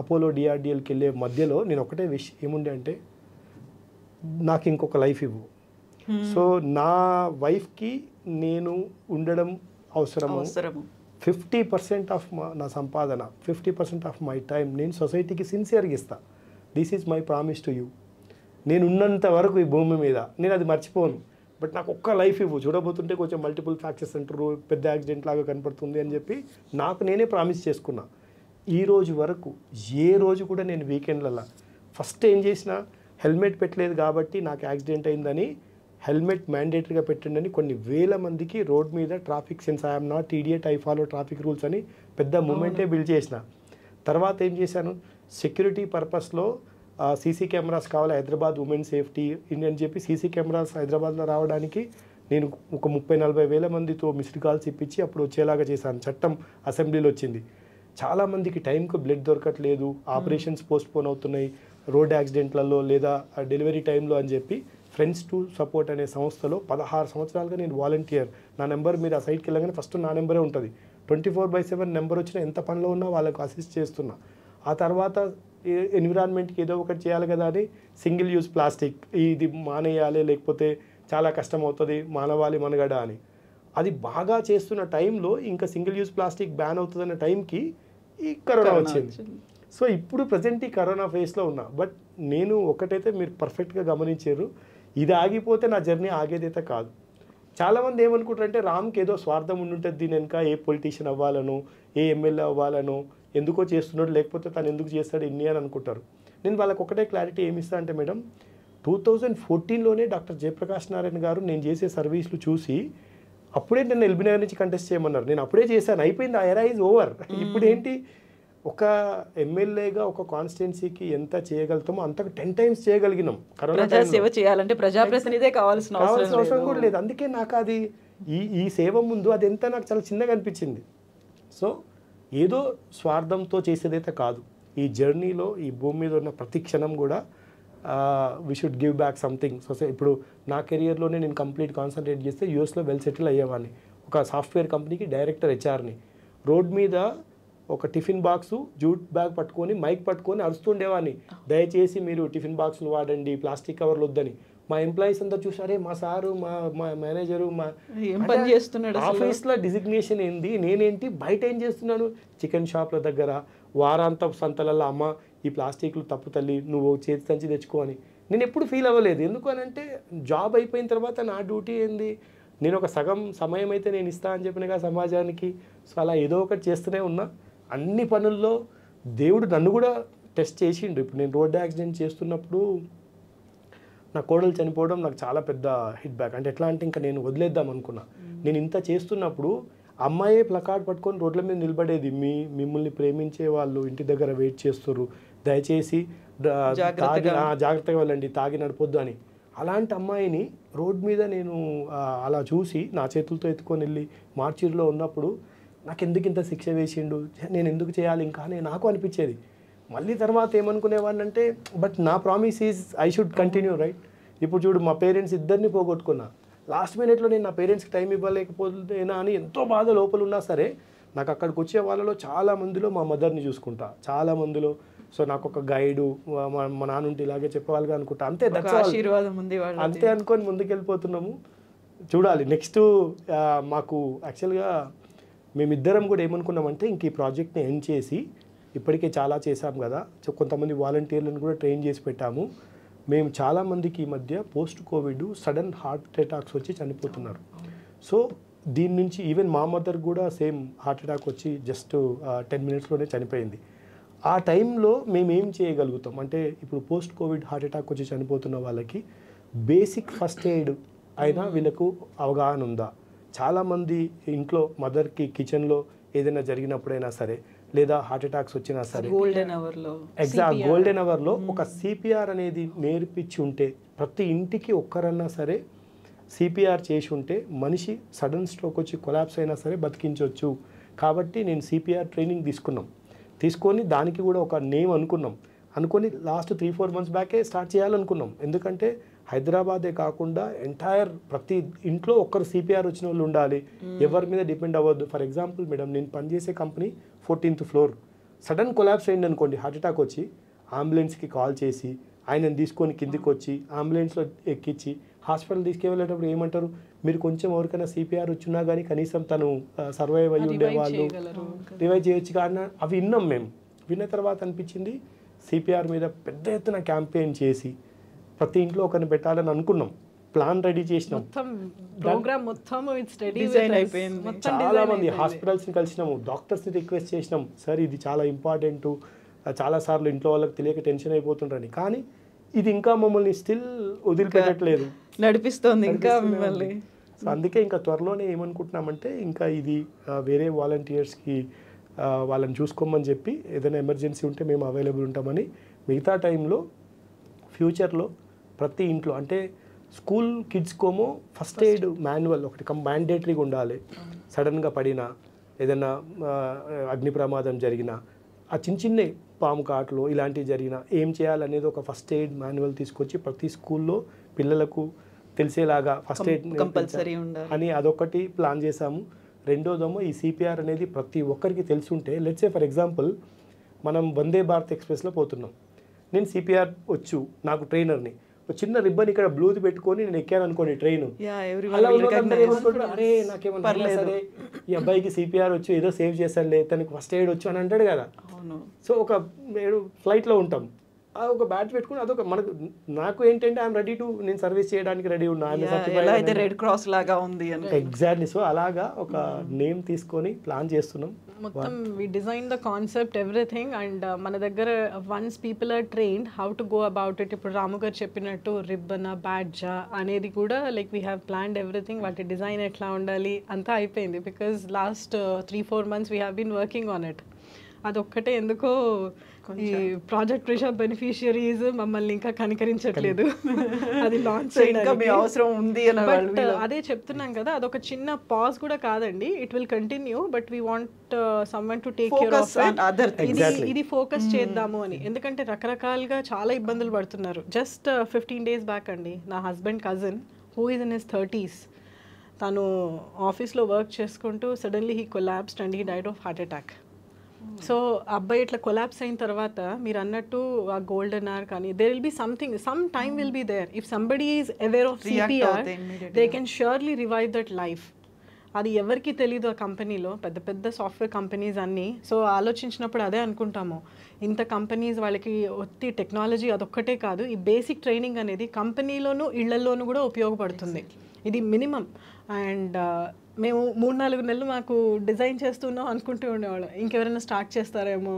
అపోలో డిఆర్డిఎల్కి వెళ్ళే మధ్యలో నేను ఒకటే ఏముండే అంటే నాకు ఇంకొక లైఫ్ ఇవ్వు. సో నా వైఫ్కి నేను ఉండడం అవసరము. 50% ఆఫ్ నా సంపాదన, 50% ఆఫ్ మై టైం నేను సొసైటీకి సిన్సియర్గా ఇస్తా. This is my promise to you. నేను ఉన్నంత వరకు ఈ భూమి మీద నేను అది మర్చిపోను. బట్ నాకు ఒక్క లైఫ్ ఇవ్వు. చూడబోతుంటే కొంచెం మల్టిపుల్ ఫ్రాక్చర్స్ అంటారు, పెద్ద యాక్సిడెంట్ లాగా కనపడుతుంది అని చెప్పి నాకు నేనే ప్రామిస్ చేసుకున్నా. ఈ రోజు వరకు ఏ రోజు కూడా నేను వీకెండ్లలో ఫస్ట్ ఏం చేసినా హెల్మెట్ పెట్టలేదు కాబట్టి నాకు యాక్సిడెంట్ అయిందని హెల్మెట్ మ్యాండేటరీగా పెట్టండి కొన్ని వేల మందికి రోడ్ మీద traffic sense I'm not idiot I follow traffic rules అని పెద్ద మూమెంటే బిల్డ్ చేసిన. తర్వాత ఏం చేశాను, సెక్యూరిటీ పర్పస్లో సీసీ కెమెరాస్ కావాలి, హైదరాబాద్ ఉమెన్ సేఫ్టీ అని చెప్పి సీసీ కెమెరాస్ హైదరాబాద్లో రావడానికి నేను ఒక 30-40 వేల మందితో మిస్డ్ కాల్స్ ఇప్పించి అప్పుడు వచ్చేలాగా చేశాను. చట్టం అసెంబ్లీలో వచ్చింది. చాలామందికి టైంకు బ్లడ్ దొరకట్లేదు, ఆపరేషన్స్ పోస్ట్పోన్ అవుతున్నాయి రోడ్ యాక్సిడెంట్లలో లేదా డెలివరీ టైంలో అని చెప్పి ఫ్రెండ్స్ టు సపోర్ట్ అనే సంస్థలో 16 సంవత్సరాలుగా నేను వాలంటీర్. నా నెంబర్ మీరు ఆ సైట్కి వెళ్ళగానే ఫస్ట్ నా నెంబరే ఉంటుంది. 24/7 నెంబర్ వచ్చిన ఎంత పనిలో ఉన్నా వాళ్ళకు అసిస్ట్ చేస్తున్నా. ఆ తర్వాత ఎన్విరాన్మెంట్కి ఏదో ఒకటి చేయాలి కదా అని సింగిల్ యూజ్ ప్లాస్టిక్ ఇది మానేయాలి లేకపోతే చాలా కష్టం అవుతుంది, మానవాళి మనగడ అని అది బాగా చేస్తున్న టైంలో ఇంకా సింగిల్ యూజ్ ప్లాస్టిక్ బ్యాన్ అవుతుందన్న టైంకి ఈ కరోనా వచ్చింది. సో ఇప్పుడు ప్రజెంట్ ఈ కరోనా ఫేస్లో ఉన్నా. బట్ నేను ఒకటైతే మీరు పర్ఫెక్ట్గా గమనించారు, ఇది ఆగిపోతే నా జర్నీ ఆగేదైతే కాదు. చాలామంది ఏమనుకుంటారంటే రామ్కి ఏదో స్వార్థం ఉండుంటుంది దీని వెనక, ఏ పొలిటీషియన్ అవ్వాలనో ఏ ఎమ్మెల్యే అవ్వాలనో ఎందుకో చేస్తున్నాడు లేకపోతే తను ఎందుకు చేస్తాడు ఇన్ని అని అనుకుంటారు. నేను వాళ్ళకి ఒకటే క్లారిటీ ఏమిస్తా అంటే మేడం 2014లోనే డాక్టర్ జయప్రకాష్ నారాయణ గారు నేను చేసే సర్వీసులు చూసి అప్పుడే నన్ను ఎల్బీ నగర్ నుంచి కంటెస్ట్ చేయమన్నారు. నేను అప్పుడే చేశాను, అయిపోయింది, ఆ ఎరా ఈజ్ ఓవర్. ఇప్పుడు ఏంటి ఒక ఎమ్మెల్యేగా ఒక కాన్స్టిట్యున్సీకి ఎంత చేయగలుగుతామో అంతకు 10 times చేయగలిగినాం. కరోనా సేవ చేయాలంటే ప్రజాప్రతినిధే కావాల్సిన అవసరం కూడా లేదు. అందుకే నాకు అది ఈ సేవ ముందు అది ఎంత నాకు చాలా చిన్నగా అనిపించింది. సో ఏదో స్వార్థంతో చేసేదైతే కాదు. ఈ జర్నీలో ఈ భూమి మీద ఉన్న ప్రతి క్షణం కూడా we should give back something. So ఇప్పుడు నా కెరియర్లోనే నేను కంప్లీట్ కాన్సన్ట్రేట్ చేస్తే యూఎస్లో వెల్ సెటిల్ అయ్యేవాడిని. ఒక సాఫ్ట్వేర్ కంపెనీకి డైరెక్టర్ హెచ్ఆర్ని. రోడ్ మీద ఒక టిఫిన్ బాక్సు జూట్ బ్యాగ్ పట్టుకొని మైక్ పట్టుకొని అరుస్తుండేవాడిని, దయచేసి మీరు టిఫిన్ బాక్స్ను వాడండి, ప్లాస్టిక్ కవర్లు వద్దని. మా ఎంప్లాయీస్ అంతా చూసారే మా సారు మా మేనేజరు మా పని చేస్తున్నాడు, ఆఫీస్లో డిజిగ్నేషన్ ఏంది, నేనేంటి బయట ఏం చేస్తున్నాను, చికెన్ షాప్ల దగ్గర వారాంత సంతలలో అమ్మ ఈ ప్లాస్టిక్లు తప్పు తల్లి నువ్వు చేతి సంచి తెచ్చుకో అని నేను ఎప్పుడు ఫీల్ అవ్వలేదు. ఎందుకు అని అంటే జాబ్ అయిపోయిన తర్వాత నా డ్యూటీ ఏంది, నేను ఒక సగం సమయం అయితే నేను ఇస్తా అని చెప్పినగా సమాజానికి. సో అలా ఏదో ఒకటి చేస్తూనే ఉన్నా. అన్ని పనుల్లో దేవుడు నన్ను కూడా టెస్ట్ చేసిండు. ఇప్పుడు నేను రోడ్ యాక్సిడెంట్ చేస్తున్నప్పుడు నా కోడలు చనిపోవడం నాకు చాలా పెద్ద హిట్ బ్యాక్. అంటే ఎట్లా అంటే ఇంకా నేను వదిలేద్దాం అనుకున్నా. నేను ఇంత చేస్తున్నప్పుడు అమ్మాయే ప్లకార్డ్ పట్టుకొని రోడ్ల మీద నిలబడేది, మిమ్మల్ని ప్రేమించే వాళ్ళు ఇంటి దగ్గర వెయిట్ చేస్తారు, దయచేసి జాగ్రత్తగా వెళ్ళండి, తాగి నడపొద్దు అని. అలాంటి అమ్మాయిని రోడ్ మీద నేను అలా చూసి నా చేతులతో ఎత్తుకొని వెళ్ళి మార్చిలో ఉన్నప్పుడు నాకు ఎందుకు ఇంత శిక్ష వేసిండు, నేను ఎందుకు చేయాలి ఇంకా అని నాకు అనిపించేది. మళ్ళీ తర్వాత ఏమనుకునేవాడిని అంటే బట్ నా promise is I should continue right. ఇప్పుడు చూడు మా పేరెంట్స్ ఇద్దరిని పోగొట్టుకున్నా. లాస్ట్ మినిట్లో నేను నా పేరెంట్స్కి టైం ఇవ్వలేకపోతేనా అని ఎంతో బాధ లోపల ఉన్నా సరే నాకు అక్కడికి వచ్చే వాళ్ళలో చాలామందిలో మా మదర్ని చూసుకుంటా, చాలామందిలో సో నాకు ఒక గైడు మా నాన్న ఉంటే ఇలాగే చెప్పేవాళ్ళుగా అనుకుంటా. అంతే ఆశీర్వాదం ఉంది, అంతే అనుకొని ముందుకెళ్ళిపోతున్నాము. చూడాలి నెక్స్ట్. మాకు యాక్చువల్గా మేమిద్దరం కూడా ఏమనుకున్నామంటే ఇంక ఈ ప్రాజెక్ట్ని ఎండ్ చేసి, ఇప్పటికే చాలా చేశాం కదా, కొంతమంది వాలంటీర్లను కూడా ట్రైన్ చేసి పెట్టాము. మేము చాలామందికి ఈ మధ్య post Covid sudden heart attacks వచ్చి చనిపోతున్నారు. సో దీని నుంచి ఈవెన్ మా మదర్ కూడా సేమ్ హార్ట్ అటాక్ వచ్చి జస్ట్ 10 minutesలోనే చనిపోయింది. ఆ టైంలో మేము ఏం చేయగలుగుతాం అంటే ఇప్పుడు పోస్ట్ కోవిడ్ హార్ట్ అటాక్ వచ్చి చనిపోతున్న వాళ్ళకి బేసిక్ ఫస్ట్ ఎయిడ్ అయినా వీళ్ళకు అవగాహన ఉందా? చాలామంది ఇంట్లో మదర్కి కిచెన్లో ఏదైనా జరిగినప్పుడైనా సరే లేదా హార్ట్ అటాక్స్ వచ్చినా సరే గోల్డెన్ అవర్లో ఒక సిపిఆర్ అనేది నేర్పించి ఉంటే ప్రతి ఇంటికి ఒక్కరన్నా సరే సిపిఆర్ చేసి ఉంటే మనిషి సడన్ స్ట్రోక్ వచ్చి కొలాప్స్ అయినా సరే బతికించవచ్చు. కాబట్టి నేను సిపిఆర్ ట్రైనింగ్ తీసుకొని దానికి కూడా ఒక నేమ్ అనుకున్నాం. అనుకొని లాస్ట్ 3-4 months బ్యాకే స్టార్ట్ చేయాలనుకున్నాం. ఎందుకంటే హైదరాబాదే కాకుండా ఎంటైర్ ప్రతి ఇంట్లో ఒక్కరు సిపిఆర్ వచ్చిన వాళ్ళు ఉండాలి, ఎవరి మీద డిపెండ్ అవ్వద్దు. ఫర్ ఎగ్జాంపుల్ మేడం, నేను పనిచేసే company 14th floor, sudden collapse అయింది అనుకోండి, హార్ట్ అటాక్ వచ్చి అంబులెన్స్కి కాల్ చేసి ఆయనను తీసుకొని కిందికి వచ్చి అంబులెన్స్లో ఎక్కించి హాస్పిటల్ తీసుకెళ్ళేటప్పుడు ఏమంటారు, మీరు కొంచెం ఎవరికైనా సిపిఆర్ వచ్చినా కానీ కనీసం తను సర్వైవ్ అయ్యి ఉండేవాళ్ళు, రివైవ్ చేయొచ్చు కానీ అవి విన్నాం మేము. విన్న తర్వాత అనిపించింది సిపిఆర్ మీద పెద్ద ఎత్తున క్యాంపెయిన్ చేసి ప్రతి ఇంట్లో ఒకరిని పెట్టాలని అనుకున్నాం. ప్లాన్ రెడీ చేసినాం, చాలా మంది హాస్పిటల్స్ని కలిసినాము, డాక్టర్స్ని రిక్వెస్ట్ చేసినాం, సార్ ఇది చాలా ఇంపార్టెంట్, చాలాసార్లు ఇంట్లో వాళ్ళకి తెలియక టెన్షన్ అయిపోతుంటారని. కానీ ఇది ఇంకా మమ్మల్ని స్టిల్ వదిలిపెట్టట్లేదు, నడిపిస్తుంది ఇంకా మిమ్మల్ని. సో అందుకే ఇంకా త్వరలోనే ఏమనుకుంటున్నామంటే ఇంకా ఇది వేరే వాలంటీర్స్కి వాళ్ళని చూసుకోమని చెప్పి ఏదైనా ఎమర్జెన్సీ ఉంటే మేము అవైలబుల్ ఉంటామని. మిగతా టైంలో ఫ్యూచర్లో ప్రతి ఇంట్లో అంటే స్కూల్ కిడ్స్కోమో ఫస్ట్ ఎయిడ్ మాన్యువల్ ఒకటి మ్యాండేటరీగా ఉండాలి. సడన్గా పడినా ఏదైనా అగ్ని ప్రమాదం జరిగినా, ఆ చిన్న పాము కాటులో ఇలాంటివి జరిగినా ఏం చేయాలనేది ఒక ఫస్ట్ ఎయిడ్ మాన్యువల్ తీసుకొచ్చి ప్రతి స్కూల్లో పిల్లలకు తెలిసేలాగా ఫస్ట్ ఎయిడ్ కంపల్సరీ ఉండాలి అని అదొకటి ప్లాన్ చేశాము. రెండోదేమో ఈ సిపిఆర్ అనేది ప్రతి ఒక్కరికి తెలిసి ఉంటే, లెట్స్ సే ఫర్ ఎగ్జాంపుల్ మనం వందే భారత్ ఎక్స్ప్రెస్లో పోతున్నాం, నేను సిపిఆర్ వచ్చు, నాకు ట్రైనర్ని, ఒక చిన్న రిబ్బన్ ఇక్కడ బ్లూది పెట్టుకొని నేను ఎక్కాను అనుకోండి ట్రైన్, అలా అరే నాకేమన్నా సరే ఈ అబ్బాయికి సిపిఆర్ వచ్చు, ఏదో సేవ్ చేశాడులే, తనకి ఫస్ట్ ఎయిడ్ వచ్చు అని అంటాడు కదా. సో ఒక ఫ్లైట్లో ఉంటాం, ఒక బ్యాచ్ పెట్టుకుని అదొక మనకు నాకు ఏంటంటే ఐఎమ్ రెడీ టు, నేను సర్వీస్ చేయడానికి రెడీ ఉన్నా, రెడ్ క్రాస్ లాగా ఉంది ఎగ్జాక్ట్లీ. సో అలాగా ఒక నేమ్ తీసుకొని ప్లాన్ చేస్తున్నాం మొత్తం. We design the concept everything and మన దగ్గర once people are trained how to go about it. ఇప్పుడు రాము గారు చెప్పినట్టు రిబ్బన్ బ్యాడ్జా అనేది కూడా like we have planned everything, వాటి డిజైన్ ఎట్లా ఉండాలి అంతా అయిపోయింది. Because last 3-4 months we have been working on it. అదొక్కటే ఎందుకో ఈ ప్రాజెక్ట్ ప్రిషా బెనిఫిషియరీస్ మమ్మల్ని ఇంకా కనికరించట్లేదు అది లాంచ్ అవసరం ఉంది. అదే చెప్తున్నాం కదా, అదొక చిన్న పాజ్ కూడా కాదండి, it will continue, but we want someone to take care of it. ఇది ఫోకస్ చేద్దాము అని, ఎందుకంటే రకరకాలుగా చాలా ఇబ్బందులు పడుతున్నారు. జస్ట్ 15 days బ్యాక్ అండి, నా husband cousin who is in his 30s, తను ఆఫీస్లో వర్క్ చేసుకుంటూ suddenly he collapsed and he died of heart attack. So అబ్బాయి ఇట్లా కొలాప్స్ అయిన తర్వాత మీరు అన్నట్టు ఆ గోల్డెన్ అవర్ కానీ there will be something, some time will be there. If somebody is aware of CPR they can surely revive that life. అది ఎవరికి తెలీదు ఆ కంపెనీలో, పెద్ద పెద్ద సాఫ్ట్వేర్ కంపెనీస్ అన్నీ. సో ఆలోచించినప్పుడు అదే అనుకుంటాము, ఇంత కంపెనీస్ వాళ్ళకి ఒత్తి టెక్నాలజీ అదొక్కటే కాదు, ఈ బేసిక్ ట్రైనింగ్ అనేది కంపెనీలోనూ ఇళ్లలోనూ కూడా ఉపయోగపడుతుంది. ఇది మినిమం. అండ్ మేము 3-4 నెలలు మాకు డిజైన్ చేస్తున్నాం అనుకుంటూ ఉండేవాళ్ళం, ఇంకెవరైనా స్టార్ట్ చేస్తారేమో,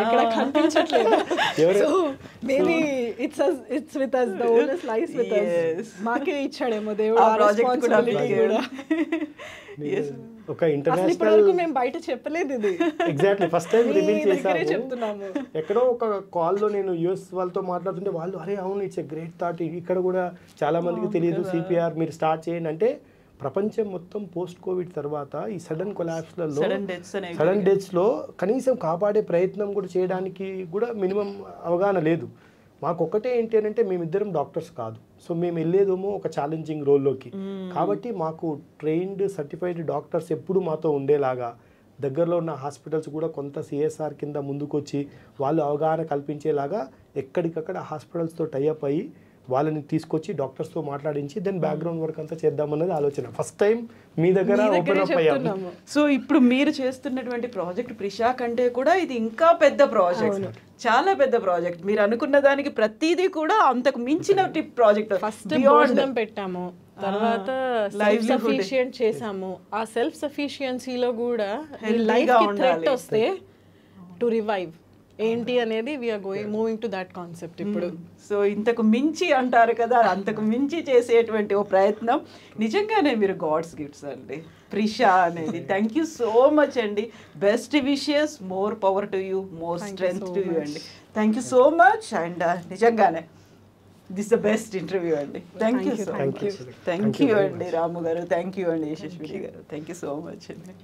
ఎక్కడ కనిపించట్లేదు. So maybe it's with us, the owner's lies with us. మాకే ఇచ్చాడేమో దేవుడు ఆ రెస్పాన్సిబిలిటీ కూడా. ఒక ఇంటర్నేషనల్ ఇప్పటివరకు మేము బయట చెప్పలేదు ఇది. ఎగ్జాక్ట్లీ ఫస్ట్ టైం రివీల్ చేశాము. చెప్తున్నాము ఎక్కడో ఒక కాల్లో నేను యూఎస్ వాళ్ళతో మాట్లాడుతుంటే వాళ్ళు అరే అవును ఇట్స్ ఎ గ్రేట్ థాట్, ఇక్కడ కూడా చాలా మందికి తెలియదు సిపిఆర్ మీరు స్టార్ట్ చేయండి అంటే. ప్రపంచం మొత్తం పోస్ట్ కోవిడ్ తర్వాత ఈ సడన్ కొలాప్స్లలో సడన్ డెత్స్లో కనీసం కాపాడే ప్రయత్నం కూడా చేయడానికి కూడా మినిమం అవగాహన లేదు. మాకు ఒక్కటే ఏంటి అని అంటే మేమిద్దరం డాక్టర్స్ కాదు, సో మేము వెళ్ళేదేమో ఒక ఛాలెంజింగ్ రోల్లోకి. కాబట్టి మాకు ట్రైన్డ్ సర్టిఫైడ్ డాక్టర్స్ ఎప్పుడు మాతో ఉండేలాగా, దగ్గరలో ఉన్న హాస్పిటల్స్ కూడా కొంత సిఎస్ఆర్ కింద ముందుకొచ్చి వాళ్ళు అవగాహన కల్పించేలాగా ఎక్కడికక్కడ హాస్పిటల్స్తో టైఅప్ అయ్యి వాళ్ళని తీసుకొచ్చి డాక్టర్స్తో మాట్లాడించి దెన్ బ్యాక్గ్రౌండ్ వర్క్ అంతా చేద్దామన్నది ఆలోచన. ఫస్ట్ టైం మీ దగ్గర ఓపెన్ అప్ అయ్యాము. సో ఇప్పుడు మీరు చేస్తున్నటువంటి ప్రాజెక్ట్ ప్రిషా కంటే కూడా ఇది ఇంకా పెద్ద ప్రాజెక్ట్, చాలా పెద్ద ప్రాజెక్ట్. మీరు అనుకున్న దానికి ప్రతిదీ కూడా అంతకు మించిన ప్రాజెక్ట్. ఫస్ట్ భోజనం పెట్టాము, తర్వాత సెల్ఫ్ సఫిషియెంట్ చేసాము. ఆ సెల్ఫ్ సఫిషియన్సీలో కూడా లైఫ్ కి థ్రెట్ వస్తే టు రివైవ్ ఏంటి అనేది we're moving to that concept ఇప్పుడు. సో ఇంతకు మించి అంటారు కదా, అంతకు మించి చేసేటువంటి ఓ ప్రయత్నం నిజంగానే మీరు గాడ్స్ గిఫ్ట్స్ అండి ప్రిషా అనేది. థ్యాంక్ యూ సో మచ్ అండి. Best wishes, more power to you, more strength to you అండి. Thank you so much. And నిజంగానే దిస్ ద బెస్ట్ ఇంటర్వ్యూ అండి. Thank you so much. Thank you అండి రాము గారు, thank you అండి యశస్విని గారు, thank you so much అండి.